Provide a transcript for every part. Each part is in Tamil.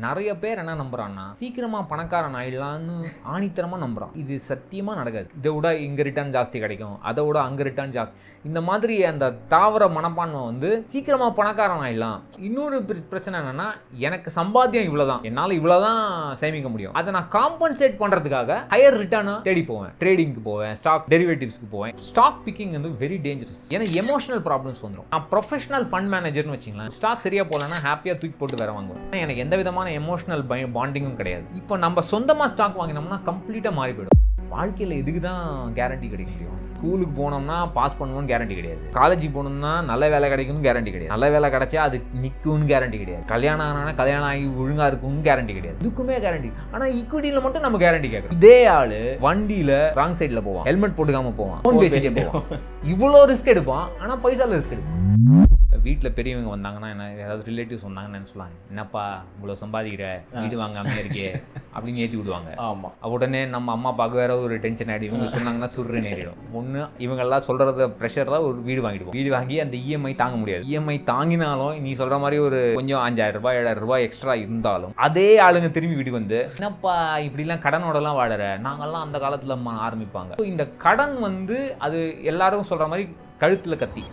நிறைய பேர் என்ன நம்புறான்னா சீக்கிரமா பணக்காரன் ஆயிடலான்னு ஆணித்தரமா நம்புறான். இது சத்தியமா நடக்காது. இதை விட இங்க ரிட்டர்ன் ஜாஸ்தி கிடைக்கும், அதை விட அங்க ரிட்டர்ன் ஜாஸ்தி, இந்த மாதிரி அந்த தாவர மனப்பான்மை வந்து சீக்கிரமா பணக்காரன் ஆயிடலாம். இன்னொரு பிரச்சனை என்னன்னா, எனக்கு சம்பாத்தியம் இவ்வளவுதான், என்னால இவ்வளவுதான் சேமிக்க முடியும், அதை நான் காம்பன்சேட் பண்றதுக்காக ஹையர் ரிட்டர்னை தேடி போவேன், ட்ரேடிங்க்கு போவேன், ஸ்டாக் டெரிவேட்டிவ்ஸ்க்கு போவேன். ஸ்டாக் பிக்கிங் வந்து வெரி டேஞ்சரஸ். ஏன்னா எமோஷனல் ப்ராப்ளம்ஸ் வந்துடும். நான் ப்ரொஃபஷனல் ஃபண்ட் மேனேஜர்னு வச்சுங்களேன், ஸ்டாக் சரியா போலன்னா ஹாப்பியா தூக்கி போட்டு வேற வாங்குவேன். எனக்கு எந்த விதமான எமோஷனல் பாண்டிங்கும் கிடையாது. இப்போ நம்ம சொந்தமா ஸ்டாக் வாங்கினோம்னா கம்ப்ளீட்டா மாறி போயிடும். வாழ்க்கையில் எதுக்கு தான் கேரண்டி கிடைக்க முடியும்? ஸ்கூலுக்கு போனோம்னா பாஸ் பண்ணுவோம்னு கேரண்டி கிடையாது, காலேஜுக்கு போனோம்னா நல்ல வேலை கிடைக்கும்னு கேரண்டி கிடையாது, நல்ல வேலை கிடைச்சா அது நிற்கும்னு கேரண்டி கிடையாது, கல்யாணம் ஆனால் கல்யாணம் ஆகி ஒழுங்கா இருக்கும்னு கேரண்டி கிடையாது. இதுக்குமே கேரண்டி. ஆனால் ஈக்விட்டியில் மட்டும் நம்ம கேரண்டி கேட்கறோம். இதே ஆளு வண்டியில் ராங் சைடில் போவான், ஹெல்மெட் போட்டுக்காம போவான், ஃபோன் பேசிட்டே போவான், இவ்வளோ ரிஸ்க் எடுப்பான். ஆனால் பைசால ரிஸ்க் எடுப்பான். வீட்டில் பெரியவங்க வந்தாங்கன்னா என்ன, ஏதாவது ரிலேட்டிவ்ஸ் வந்தாங்கன்னு என்ன சொல்லுவாங்க, என்னப்பா இவ்வளோ சம்பாதிக்கிற, வீடு வாங்காம இருக்கே அப்படின்னு ஏற்றி விடுவாங்க. ஆமாம். உடனே நம்ம அம்மா அப்பாவுக்கு வேற ஒரு டென்ஷன் ஆகிடும். இவங்க சொன்னாங்கன்னா சுருன்னு நேரிடும். ஒன்று இவங்கெல்லாம் சொல்கிறத ப்ரெஷரில் ஒரு வீடு வாங்கிடுவோம். வீடு வாங்கி அந்த இஎம்ஐ தாங்க முடியாது. இஎம்ஐ தாங்கினாலும் நீ சொல்கிற மாதிரி ஒரு கொஞ்சம் 5000 ரூபாய் 7000 ரூபாய் எக்ஸ்ட்ரா இருந்தாலும் அதே ஆளுங்க திரும்பி வீட்டுக்கு வந்து என்னப்பா இப்படிலாம் கடனோடலாம் வாழற, நாங்கள்லாம் அந்த காலத்தில் ஆரம்பிப்பாங்க. இந்த கடன் வந்து அது எல்லாரும் சொல்கிற மாதிரி கழுத்தில் கத்தி.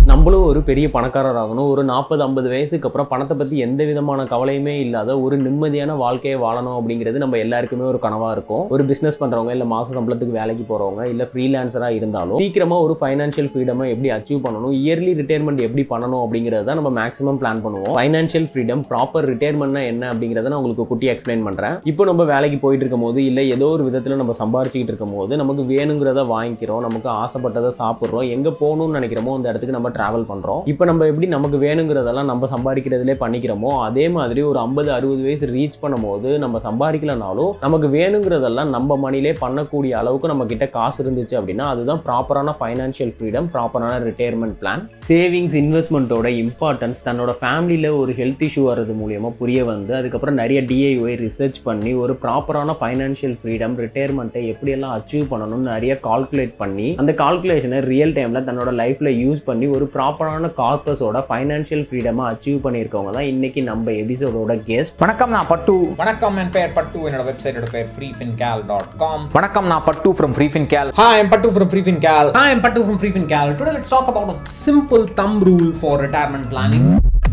நம்மளும் ஒரு பெரிய பணக்காரர் ஆகணும், ஒரு 40-50 வயசுக்கு அப்புறம் பணத்தை பற்றி எந்த விதமான கவலையுமே இல்லாத ஒரு நிம்மதியான வாழ்க்கையை வாழணும் அப்படிங்கிறது நம்ம எல்லாருக்குமே ஒரு கனவாக இருக்கும். ஒரு பிஸ்னஸ் பண்ணுறவங்க, இல்லை மாத சம்பளத்துக்கு வேலைக்கு போகிறவங்க, இல்லை ஃப்ரீலான்சராக இருந்தாலும் சீக்கிரமாக ஒரு ஃபைனான்ஷியல் ஃப்ரீடமை எப்படி அச்சீவ் பண்ணணும், இயர்லி ரிட்டையர்மெண்ட் எப்படி பண்ணணும் அப்படிங்கிறத தான் நம்ம மேக்ஸிமம் பிளான் பண்ணுவோம். ஃபைனான்ஷியல் ஃப்ரீடம், ப்ராப்பர் ரிட்டையர்மெண்ட்னா என்ன அப்படிங்கிறத நான் உங்களுக்கு குட்டி எக்ஸ்பிளைன் பண்ணுறேன். இப்போ நம்ம வேலைக்கு போயிட்டு இருக்கும் போது, இல்லை ஏதோ ஒரு விதத்தில் நம்ம சம்பாரிச்சிக்கிட்டு இருக்கும் போது நமக்கு வேணுங்கிறத வாங்கிக்கிறோம், நமக்கு ஆசைப்பட்டதை சாப்பிட்றோம், எங்கே போகணும்னு நினைக்கிறோமோ அந்த இடத்துக்கு நம்ம டிராவல் பண்றோம். இப்போ நம்ம எப்படி நமக்கு வேணுங்கிறதெல்லாம் நம்ம சம்பாதிக்கிறதுலே பண்ணிக்கிறோமோ, அதே மாதிரி ஒரு 50-60 வயசு ரீச் பண்ணும்போது நம்ம சம்பாதிக்கலனாலும் நமக்கு வேணுங்கிறதெல்லாம் நம்ம மணிலே பண்ணக்கூடிய அளவுக்கு நம்ம கிட்ட காசு இருந்துச்சு அப்படின்னா அதுதான் ப்ராப்பரான ஃபைனான்ஷியல் ஃப்ரீடம், ப்ராப்பரான ரிட்டையர்மெண்ட் பிளான். சேவிங்ஸ் இன்வெஸ்ட்மெண்ட்டோட இம்பார்ட்டன்ஸ் தன்னோட ஃபேமிலியில் ஒரு ஹெல்த் இஷ்யூ வர்றது மூலியமா புரிய வந்து, அதுக்கப்புறம் நிறைய டிஐஒய் ரிசர்ச் பண்ணி ஒரு ப்ராப்பரான ஃபைனான்ஷியல் ஃப்ரீடம் ரிட்டையர்மெண்ட்டை எப்படியெல்லாம் அச்சீவ் பண்ணணும்னு நிறைய கால்குலேட் பண்ணி அந்த கால்குலேஷனை ரியல் டைம்ல தன்னோட லைஃப்ல யூஸ் பண்ணி ஒரு ப்ராப்பரான கார்பஸோட ஃபைனான்ஷியல் ஃப்ரீடமை அச்சீவ் பண்ணியிருக்கவங்க தான் இன்னைக்கு நம்ம எபிசோடோட கெஸ்ட். வணக்கம், நான் பட்டு. வணக்கம், என் பெயர் பட்டு. என்னோட வெப்சைட்டோட பெயர் freefincal.com. வணக்கம், நான் பட்டு from freefincal. Hi, I'm Pattu from freefincal. Hi, I'm Pattu from freefincal. Today let's talk about a simple thumb rule for retirement planning.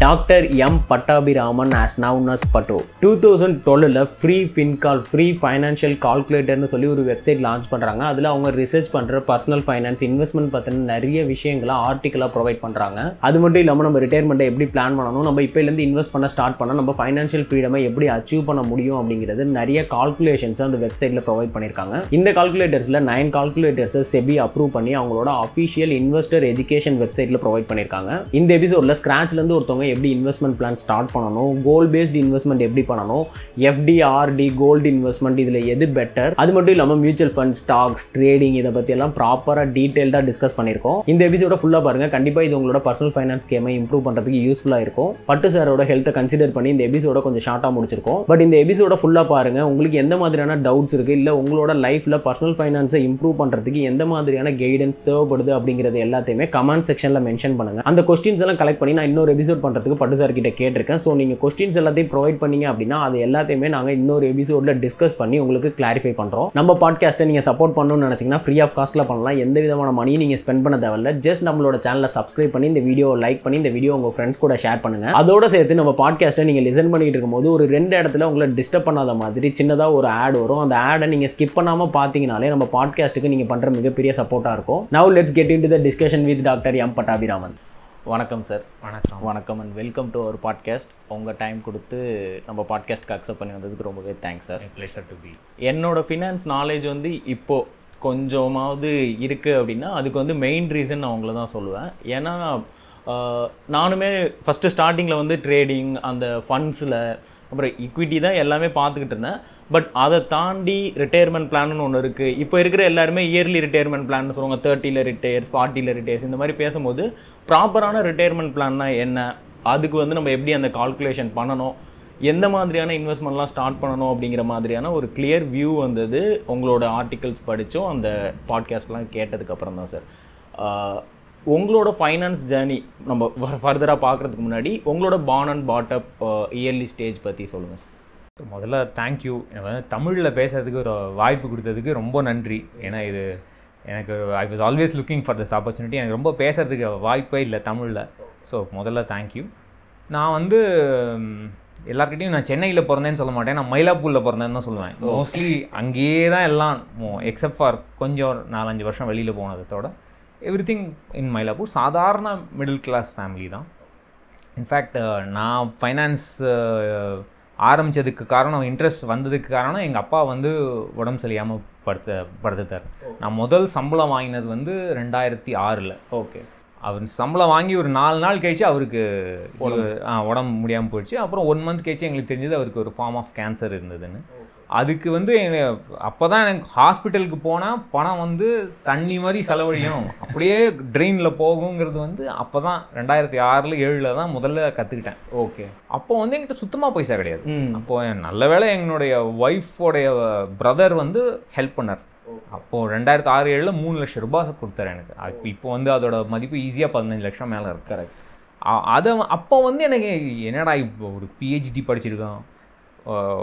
Doctor M Pattabiraman as known as பட்டு 2012ல் ஃப்ரீ ஃபைனான்ஷியல் கால்குலேட்டர்னு சொல்லி ஒரு வெப்சைட் லான்ச் பண்ணுறாங்க. அதில் அவங்க ரிசர்ச் பண்ணுற பர்சனல் ஃபைனான்ஸ், இன்வெஸ்ட்மெண்ட் பற்றின நிறைய விஷயங்களை ஆர்டிக்கலாக ப்ரொவைட் பண்ணுறாங்க. அது மட்டும் இல்லாமல் நம்ம ரிட்டையர்மெண்ட்டை எப்படி பிளான் பண்ணணும், நம்ம இப்போலேருந்து இன்வெஸ்ட் பண்ண ஸ்டார்ட் பண்ணால் நம்ம ஃபைனான்ஷியல் ஃப்ரீடமை எப்படி அச்சீவ் பண்ண முடியும் அப்படிங்கிறது நிறைய கால்குலேஷன்ஸ் அந்த வெப்சைட்டில் ப்ரொவைட் பண்ணியிருக்காங்க. இந்த கால்குலேட்டர்ஸில் 9 கால்குலேட்டர்ஸை செபி அப்ரூவ் பண்ணி அவங்களோட அஃபிஷியல் இன்வெஸ்டர் எஜுகேஷன் வெப்சைட்டில் ப்ரொவைட் பண்ணியிருக்காங்க. இந்த எபிசோடில் ஸ்க்ராட்ச்லேருந்து ஒருத்தவங்க எப்படி இன்வெஸ்ட்மெண்ட் பிளான் ஸ்டார்ட் பண்ணணும், கோல் பேஸ்ட் இன்வெஸ்ட்மெண்ட் எப்படி பண்ணணும், எஃப்டி ஆர்டி கோல்டு இன்வெஸ்ட்மெண்ட் இதில் எது பெட்டர், அது மட்டும் இல்லாமல் மியூச்சுவல் ஃபண்ட், ஸ்டாக்ஸ், ட்ரேடிங், இதை பற்றி எல்லாம் ப்ராப்பராக டீட்டெயில்டாக டிஸ்கஸ் பண்ணியிருக்கோம். இந்த எபிசோட ஃபுல்லாக பாருங்க. கண்டிப்பாக இது உங்களோட பர்சனல் ஃபைனான்ஸ் கேமை இம்ப்ரூவ் பண்ணுறதுக்கு யூஸ்ஃபுல்லாக இருக்கும். பட்டு சாரோட ஹெல்த்தை கன்சிடர் பண்ணி இந்த எபிசோட கொஞ்சம் ஷார்ட்டாக முடிச்சிருக்கோம். பட் இந்த எபிசோட ஃபுல்லாக பாருங்க. உங்களுக்கு எந்த மாதிரியான டவுட்ஸ் இருக்குது, இல்லை உங்களோட லைஃப்பில் பர்சனல் ஃபைனான்ஸை இம்ப்ரூவ் பண்ணுறதுக்கு எந்த மாதிரியான கைடன்ஸ் தேவைப்படுது அப்படிங்கிறது எல்லாத்தையுமே கமெண்ட் செக்ஷனில் மென்ஷன் பண்ணுங்க. அந்த கொஸ்டின்ஸ் எல்லாம் கலெக்ட் பண்ணி நான் இன்னொரு எபிசோட் பண்ணுறதுக்கு பட்டு சார் கிட்ட கேட்டிருக்கேன். ஸோ நீங்கள் கொஸ்டின்ஸ் எல்லாத்தையும் ப்ரொவைட் பண்ணீங்க அப்படின்னா அது எல்லாத்தையுமே நாங்கள் இன்னொரு எபிசோடில் டிஸ்கஸ் பண்ணி உங்களுக்கு கிளாரிஃபை பண்ணுறோம். நம்ம பாட்காஸ்ட்டை நீங்கள் சப்போர்ட் பண்ணணும்னு நினச்சிங்கன்னா ஃப்ரீ ஆஃப் காஸ்ட்டில் பண்ணலாம். எந்த விதமான மணியும் நீங்கள் ஸ்பெண்ட் பண்ண தேவையில்ல. ஜஸ்ட் நம்மளோட சேனலை சப்ஸ்கிரைப் பண்ணி இந்த வீடியோ லைக் பண்ணி இந்த வீடியோ உங்கள் ஃப்ரெண்ட்ஸ் கூட ஷேர் பண்ணுங்கள். அதோட சேர்த்து நம்ம பாட்காஸ்ட்டை நீங்கள் லிசன் பண்ணிட்டு இருக்கும்போது ஒரு 2 இடத்துல உங்களை டிஸ்டர்ப் பண்ணாத மாதிரி சின்னதாக ஒரு ஆட் வரும். அந்த ஆடை நீங்கள் ஸ்கிப் பண்ணாமல் பார்த்தீங்கனாலே நம்ம பாட்காஸ்ட்டுக்கு நீங்கள் பண்ணுற மிகப்பெரிய சப்போர்ட்டாக இருக்கும். Now let's get into the discussion with doctor M Pattabiraman. வணக்கம் சார். வணக்கம் and welcome to our podcast. உங்கள் டைம் கொடுத்து நம்ம பாட்காஸ்ட்டுக்கு அக்செப்ட் பண்ணி வந்ததுக்கு ரொம்பவே thanks sir. Pleasure to be. என்னோடய ஃபினான்ஸ் நாலேஜ் வந்து இப்போது கொஞ்சமாவது இருக்குது அப்படின்னா அதுக்கு வந்து மெயின் ரீசன் நான் உங்களை தான் சொல்லுவேன். ஏன்னா நானுமே ஃபஸ்ட்டு ஸ்டார்டிங்கில் வந்து ட்ரேடிங், அந்த ஃபண்ட்ஸில், அப்புறம் ஈக்விட்டி தான் எல்லாமே பார்த்துக்கிட்டு இருந்தேன். பட் அதை தாண்டி ரிட்டையர்மெண்ட் பிளான்னு ஒன்று இருக்குது. இப்போ இருக்கிற எல்லாருமே இயர்லி ரிட்டையர்மெண்ட் பிளான் சொல்லுவாங்க. 30ல் ரிட்டையர்ஸ், 40ல் ரிட்டையர்ஸ், இந்த மாதிரி பேசும்போது ப்ராப்பரான ரிட்டையர்மெண்ட் பிளான்னா என்ன, அதுக்கு வந்து நம்ம எப்படி அந்த கால்குலேஷன் பண்ணணும், எந்த மாதிரியான இன்வெஸ்ட்மெண்ட்லாம் ஸ்டார்ட் பண்ணணும் அப்படிங்கிற மாதிரியான ஒரு கிளியர் வியூ வந்தது உங்களோட ஆர்டிகல்ஸ் படித்தோம், அந்த பாட்காஸ்ட்லாம் கேட்டதுக்கப்புறம் தான் சார். உங்களோட ஃபைனான்ஸ் ஜேர்னி நம்ம ஃபர்தராக பார்க்குறதுக்கு முன்னாடி உங்களோட பார்ன் அண்ட் பாட்டப் இயர்லி ஸ்டேஜ் பற்றி சொல்லுங்கள் சார். முதல்ல தேங்க்யூ, தமிழில் பேசுகிறதுக்கு ஒரு வாய்ப்பு கொடுத்ததுக்கு ரொம்ப நன்றி. ஏன்னா இது எனக்கு I was always looking for this opportunity. எனக்கு ரொம்ப பேசுகிறதுக்கு வாய்ப்பே இல்லை தமிழில். ஸோ முதல்ல தேங்க்யூ. நான் வந்து எல்லாருக்கிட்டையும் நான் சென்னையில் பிறந்தேன்னு சொல்ல மாட்டேன், நான் மயிலாப்பூரில் பிறந்தேன்னு தான் சொல்லுவேன். மோஸ்ட்லி அங்கேயே தான் எல்லாம், எக்ஸப்ட் ஃபார் கொஞ்சம் 4-5 வருஷம் வெளியில் போனதோட எவ்ரிதிங் இன் மயிலாப்பூர். சாதாரண மிடில் கிளாஸ் ஃபேமிலி தான். இன்ஃபேக்ட் நான் ஃபைனான்ஸ் ஆரம்பித்ததுக்கு காரணம், இன்ட்ரெஸ்ட் வந்ததுக்கு காரணம் எங்கள் அப்பா வந்து உடம்பு சரியாமல் படுத்துட்டார். நான் முதல் சம்பளம் வாங்கினது வந்து 2006. ஓகே. அவர் சம்பளம் வாங்கி ஒரு 4 நாள் கழிச்சு அவருக்கு உடம்பு முடியாமல் போயிடுச்சு. அப்புறம் 1 மந்த் கழிச்சு எங்களுக்கு தெரிஞ்சது அவருக்கு ஒரு ஃபார்ம் ஆஃப் கேன்சர் இருந்ததுன்னு. அதுக்கு வந்து அப்போ தான் எனக்கு ஹாஸ்பிட்டலுக்கு போனால் பணம் வந்து தண்ணி மாதிரி செலவழியும், அப்படியே ட்ரெயினில் போகுங்கிறது வந்து அப்போ தான் 2006-07 தான் முதல்ல கற்றுக்கிட்டேன். ஓகே. அப்போ வந்து என்கிட்ட சுத்தமாக பைசா கிடையாது. அப்போது நல்ல வேளை என்னுடைய ஒய்ஃபோடைய பிரதர் வந்து ஹெல்ப் பண்ணார். அப்போது 2006-07 3 லட்சம் ரூபாய் கொடுத்தாரு எனக்கு. இப்போ வந்து அதோட மதிப்பு ஈஸியாக 15 லட்சம் மேலே இருக்கு. கரெக்ட். அதை அப்போ வந்து எனக்கு என்னடா இப்போ ஒரு பிஹெச்டி படிச்சிருக்கோம்,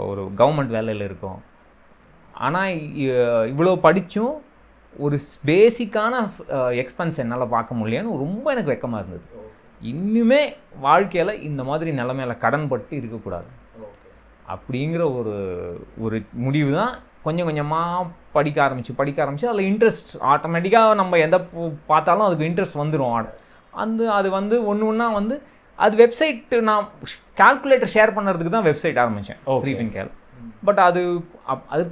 ஒரு கவர்மெண்ட் வேலையில் இருக்கும், ஆனால் இவ்வளோ படித்தும் ஒரு பேசிக்கான எக்ஸ்பென்ஸ் என்னால் பார்க்க முடியலன்னு ரொம்ப எனக்கு வெக்கமாக இருந்தது. இன்னுமே வாழ்க்கையில் இந்த மாதிரி நிலைமையில கடன் பட்டு இருக்கக்கூடாது அப்படிங்கிற ஒரு முடிவு தான் கொஞ்சம் கொஞ்சமாக படிக்க ஆரம்பிச்சு அதில் இன்ட்ரெஸ்ட் ஆட்டோமேட்டிக்காக நம்ம எந்த பார்த்தாலும் அதுக்கு இன்ட்ரெஸ்ட் வந்துடும். அது வந்து ஒன்று வந்து அது வெப்சைட், நான் கால்குலேட்டர் ஷேர் பண்ணுறதுக்கு தான் வெப்சைட் ஆரம்பித்தேன், ஃப்ரீஃபின்கால். பட் அது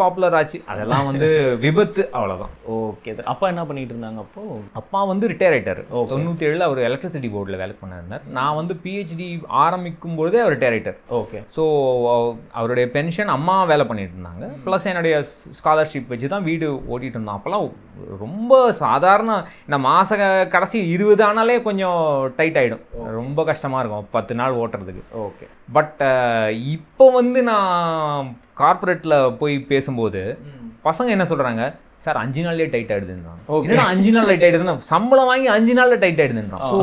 பாப்புலர் ஆச்சு, அதெல்லாம் வந்து விபத்து, அவ்வளோதான். ஓகே. அப்பா என்ன பண்ணிட்டு இருந்தாங்க அப்போது? அப்பா வந்து ரிட்டையர் ஆகிட்டார். 97 அவர் எலக்ட்ரிசிட்டி போர்டில் வேலை பண்ணியிருந்தார். நான் வந்து பிஹெச்டி ஆரம்பிக்கும் பொழுதே அவர் ரிட்டையர் ஆகிட்டார். ஓகே. ஸோ அவருடைய பென்ஷன் அம்மா வேலை பண்ணிட்டு இருந்தாங்க, ப்ளஸ் என்னுடைய ஸ்காலர்ஷிப் வச்சு தான் வீடு ஓட்டிகிட்டு இருந்தோம். அப்போல்லாம் ரொம்ப சாதாரண, இந்த மாத கடைசி 20 ஆனாலே கொஞ்சம் டைட் ஆகிடும், ரொம்ப கஷ்டமாக இருக்கும் 10 நாள் ஓட்டுறதுக்கு. ஓகே. பட் இப்போ வந்து நான் கார்பரேட்டில் போய் பேசும்போது பசங்க என்ன சொல்கிறாங்க, சார் 5 நாள்லேயே டைட் ஆகிடுதுன்றான். ஏன்னா 5 நாள் டைட் ஆகிடுதுன்னா சம்பளம் வாங்கி 5 நாளில் டைட் ஆகிடுதுன்றான். ஸோ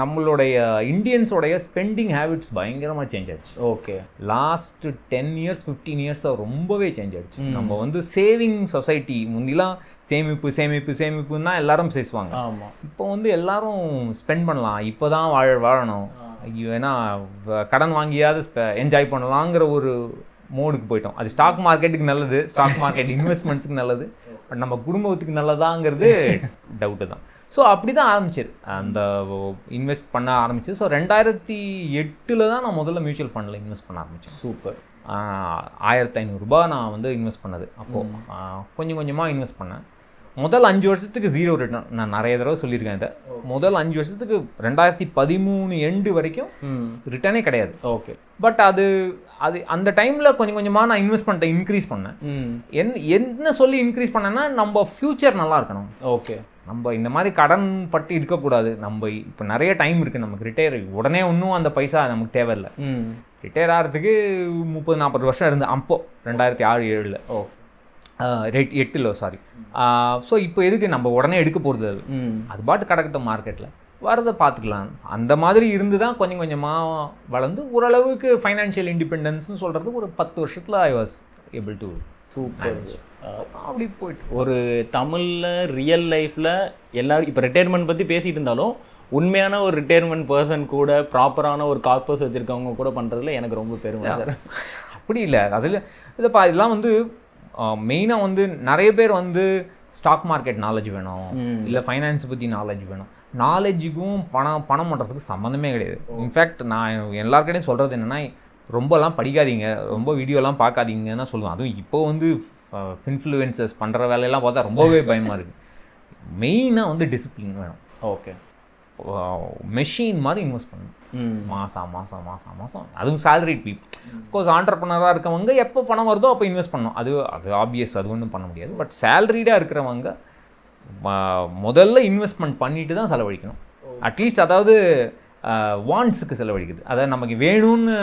நம்மளுடைய இந்தியன்ஸோடைய ஸ்பெண்டிங் ஹேபிட்ஸ் பயங்கரமாக சேஞ்ச் ஆயிடுச்சு. ஓகே. லாஸ்ட் 10 இயர்ஸ் 15 இயர்ஸ் ரொம்பவே சேஞ்ச் ஆயிடுச்சு. நம்ம வந்து சேவிங் சொசைட்டி, முந்திலாம் சேமிப்புன்னு தான் எல்லாரும் பேசுவாங்க. ஆமாம். இப்போ வந்து எல்லாரும் ஸ்பெண்ட் பண்ணலாம், இப்போ தான் வாழணும், ஏன்னா கடன் வாங்கியாவது என்ஜாய் பண்ணலாங்கிற ஒரு மோடுக்கு போயிட்டோம். அது ஸ்டாக் மார்க்கெட்டுக்கு நல்லது, ஸ்டாக் மார்க்கெட் இன்வெஸ்ட்மெண்ட்ஸுக்கு நல்லது, பட் நம்ம குடும்பத்துக்கு நல்லதாங்கிறது டவுட்டு தான். ஸோ அப்படி தான் ஆரம்பிச்சிது, அந்த இன்வெஸ்ட் பண்ண ஆரம்பிச்சு. ஸோ 2008 தான் நான் முதல்ல மியூச்சுவல் ஃபண்டில் இன்வெஸ்ட் பண்ண ஆரம்பித்தேன். சூப்பர். 1500 ரூபாய் நான் வந்து இன்வெஸ்ட் பண்ணது. அப்போது கொஞ்சம் கொஞ்சமாக இன்வெஸ்ட் பண்ணேன். முதல் 5 வருஷத்துக்கு 0 ரிட்டர்ன். நான் நிறைய தடவை சொல்லியிருக்கேன் இதை. முதல் 5 வருஷத்துக்கு 2013 எண்டு வரைக்கும் ரிட்டர்னே கிடையாது. ஓகே. பட் அது அந்த டைமில் கொஞ்சம் கொஞ்சமாக நான் இன்வெஸ்ட்மெண்ட்டை இன்க்ரீஸ் பண்ணேன். என்ன சொல்லி இன்க்ரீஸ் பண்ணேன்னா, நம்ம ஃப்யூச்சர் நல்லா இருக்கணும். ஓகே. நம்ம இந்த மாதிரி கடன் பட்டு இருக்கக்கூடாது. நம்ம இப்போ நிறைய டைம் இருக்குது நமக்கு, ரிட்டையர் உடனே ஒன்றும் அந்த பைசா நமக்கு தேவையில்லை. ரிட்டையர் ஆகிறதுக்கு 30-40 வருஷம் இருந்து அப்போ 2006-07. ஓ 8 சாரி. ஸோ இப்போ எதுக்கு நம்ம உடனே எடுக்க போகிறது, அது பாட்டு கிடக்கட்டும் மார்க்கெட்டில், வரதை பார்த்துக்கலாம். அந்த மாதிரி இருந்து தான் கொஞ்சம் கொஞ்சமாக வளர்ந்து ஓரளவுக்கு ஃபைனான்ஷியல் இண்டிபெண்டன்ஸ்னு சொல்கிறது ஒரு 10 வருஷத்தில் I was able to. Super. அப்படி போயிட்டு ஒரு தமிழில் ரியல் லைஃப்பில் எல்லோரும் இப்போ ரிட்டையர்மெண்ட் பற்றி பேசிகிட்டு இருந்தாலும் உண்மையான ஒரு ரிட்டையர்மெண்ட் பர்சன் கூட ப்ராப்பரான ஒரு கார்பஸ் வச்சுருக்கவங்க கூட பண்ணுறதுல எனக்கு ரொம்ப பெருமை சார். அப்படி இல்லை, அதில் இதெல்லாம் வந்து மெயினாக வந்து நிறைய பேர் வந்து ஸ்டாக் மார்க்கெட் நாலேஜ் வேணும், இல்லை ஃபைனான்ஸ் பற்றி நாலேஜ் வேணும். நாலேஜுக்கும் பணம் பண்ணுறதுக்கு சம்மந்தமே கிடையாது. இன்ஃபேக்ட் நான் எல்லாருக்கிட்டையும் சொல்கிறது என்னென்னா, ரொம்பலாம் படிக்காதீங்க, ரொம்ப வீடியோலாம் பார்க்காதீங்கன்னு தான் சொல்லுவேன். அதுவும் இப்போ வந்து இன்ஃப்ளூயன்சர்ஸ் பண்ணுற வேலையெல்லாம் பார்த்தா ரொம்பவே பயமாக இருக்குது. மெயினாக வந்து டிசிப்ளின் வேணும். ஓகே. மெஷின் மாதிரி இன்வெஸ்ட் பண்ணணும். மாதம் அதுவும் சேலரிட் பீப்புள். அஃப்கோர்ஸ் ஆண்டர்ப்ரனராக இருக்கவங்க எப்போ பணம் வருதோ அப்போ இன்வெஸ்ட் பண்ணணும், அது ஆப்வியஸ், அது ஒன்றும் பண்ண முடியாது. பட் சேலரிடாக இருக்கிறவங்க முதல்ல இன்வெஸ்ட்மெண்ட் பண்ணிட்டு தான் செலவழிக்கணும். அட்லீஸ்ட் அதாவது வாண்ட்ஸுக்கு செலவழிக்குது, அதாவது நமக்கு வேணும்னு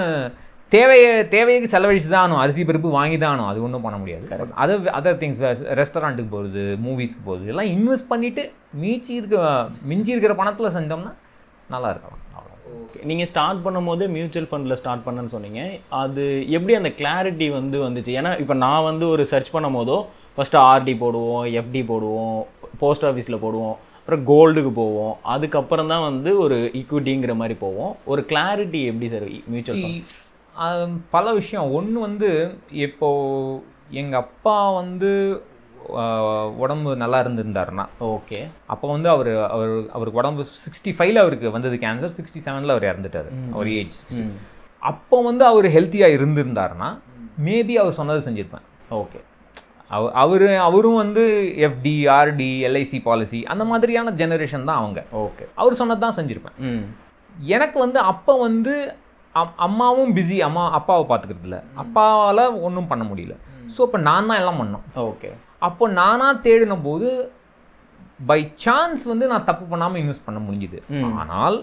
தேவைக்கு செலவழிச்சு தான் ஆகணும், அரிசி பருப்பு வாங்கி தான் ஆகணும், அது ஒன்றும் பண்ண முடியாது. அதர் திங்ஸ், ரெஸ்டாரண்ட்டுக்கு போகிறது, மூவிஸ்க்கு போகிறது, எல்லாம் இன்வெஸ்ட் பண்ணிவிட்டு மிஞ்சி இருக்கிற பணத்தில் செஞ்சோம்னா நல்லா இருக்கலாம். ஓகே, நீங்கள் ஸ்டார்ட் பண்ணும் போதே மியூச்சுவல் ஃபண்டில் ஸ்டார்ட் பண்ணேன்னு சொன்னீங்க. அது எப்படி அந்த கிளாரிட்டி வந்துச்சு? ஏன்னா இப்போ நான் ஒரு சர்ச் பண்ணும் போதோ ஃபஸ்ட்டு ஆர்டி போடுவோம், எஃப்டி போடுவோம், போஸ்ட் ஆஃபீஸில் போடுவோம், அப்புறம் கோல்டுக்கு போவோம், அதுக்கப்புறம் தான் ஒரு ஈக்விட்டிங்கிற மாதிரி போவோம். ஒரு கிளாரிட்டி எப்படி சார் மியூச்சுவல் ஃபண்ட்? பல விஷயம். ஒன்று இப்போது எங்கள் அப்பா உடம்பு நல்லா இருந்திருந்தாருன்னா, ஓகே, அப்போ அவருக்கு உடம்பு 65 அவருக்கு வந்தது கேன்சர், 67 அவர் இறந்துட்டார், அவர் ஏஜ். அப்போ அவர் ஹெல்த்தியாக இருந்திருந்தாருன்னா மேபி அவர் சொன்னது செஞ்சுருப்பேன். ஓகே, அவரும் எஃப்டி, ஆர்டி, எல்ஐசி பாலிசி அந்த மாதிரியான ஜெனரேஷன் தான் அவங்க. ஓகே, அவர் சொன்னது தான் செஞ்சுருப்பேன். எனக்கு அப்போ அம்மாவும் பிஸி, அப்பாவை பார்த்துக்கிறது இல்லை, அப்பாவால் ஒன்றும் பண்ண முடியல. ஸோ இப்போ நான் தான் எல்லாம் பண்ணோம். ஓகே, அப்போ நானாக தேடின போது பை சான்ஸ் நான் தப்பு பண்ணாமல் இன்வெஸ்ட் பண்ண முடிஞ்சுது. ஆனால்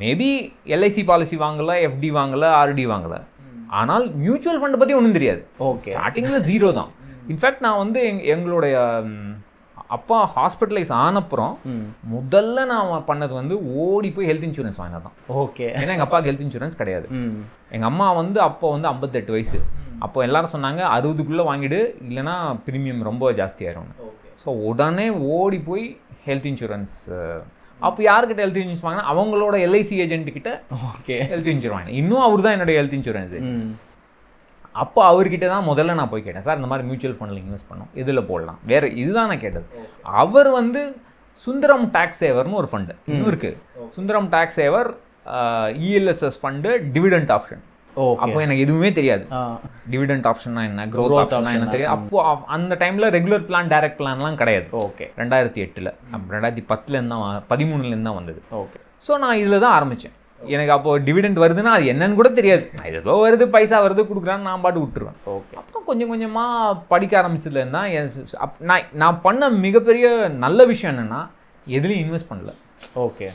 மேபி எல்ஐசி பாலிசி வாங்கலை, எஃப்டி வாங்கலை, ஆர்டி வாங்கலை, ஆனால் மியூச்சுவல் ஃபண்டை பற்றி ஒன்றும் தெரியாது. ஓகே, ஸ்டார்டிங்கில் 0 தான். இன்ஃபேக்ட் நான் எங்களுடைய அப்பா ஹாஸ்பிட்டலைஸ் ஆனப்புறம் முதல்ல நான் பண்ணது ஓடி போய் ஹெல்த் இன்சூரன்ஸ் வாங்கினதான். ஓகே, ஏன்னா எங்கள் அப்பாவுக்கு ஹெல்த் இன்சூரன்ஸ் கிடையாது. எங்கள் அம்மா அப்போ 58 வயசு. அப்போ எல்லாரும் சொன்னாங்க 60க்குள்ளே வாங்கிடு, இல்லைனா ப்ரீமியம் ரொம்ப ஜாஸ்தியாயிரும். ஸோ உடனே ஓடி போய் ஹெல்த் இன்சூரன்ஸ். அப்போ யார்கிட்ட ஹெல்த் இன்சூரன்ஸ் வாங்கினா அவங்களோட எல்ஐசி ஏஜென்ட்டுக்கிட்ட ஓகே ஹெல்த் இன்சூரன்ஸ் வாங்கினேன். இன்னும் அவர் தான் என்னுடைய ஹெல்த் இன்சூரன்ஸு. அப்போ அவர்கிட்ட தான் முதல்ல நான் போய் கேட்டேன், சார் இந்த மாதிரி மியூச்சுவல் ஃபண்டில் இன்வெஸ்ட் பண்ணோம், இதில் போடலாம், வேறு இதுதான் நான் கேட்டது. அவர் சுந்தரம் டேக்ஸ் சேவர்னு ஒரு ஃபண்டு இன்னும் இருக்குது. Sundaram tax saver ELSS fund, dividend option. அப்போ எனக்கு எதுவுமே தெரியாது. டிவிடெண்ட் ஆப்ஷன்னா என்ன, க்ரோத் ஆப்ஷன்னா என்ன தெரியாது. அப்போ அந்த டைமில் ரெகுலர் பிளான், டைரக்ட் பிளான்லாம் கிடையாது. ஓகே, 2008 அப்போ 2010 தான் 13 தான் வந்தது. ஓகே, ஸோ நான் இதில் தான் ஆரம்பித்தேன். எனக்கு அப்போது டிவிடெண்ட் வருதுன்னா அது என்னன்னு கூட தெரியாது. ஏதோ வருது, பைசா வருது, கொடுக்குறான்னு நான் பாட்டு விட்டுருவேன். ஓகே, அப்புறம் கொஞ்சம் கொஞ்சமாக படிக்க ஆரம்பிச்சதுலேருந்து தான் நான் பண்ண மிகப்பெரிய நல்ல விஷயம் என்னென்னா எதுலையும் இன்வெஸ்ட் பண்ணல. ஓகே,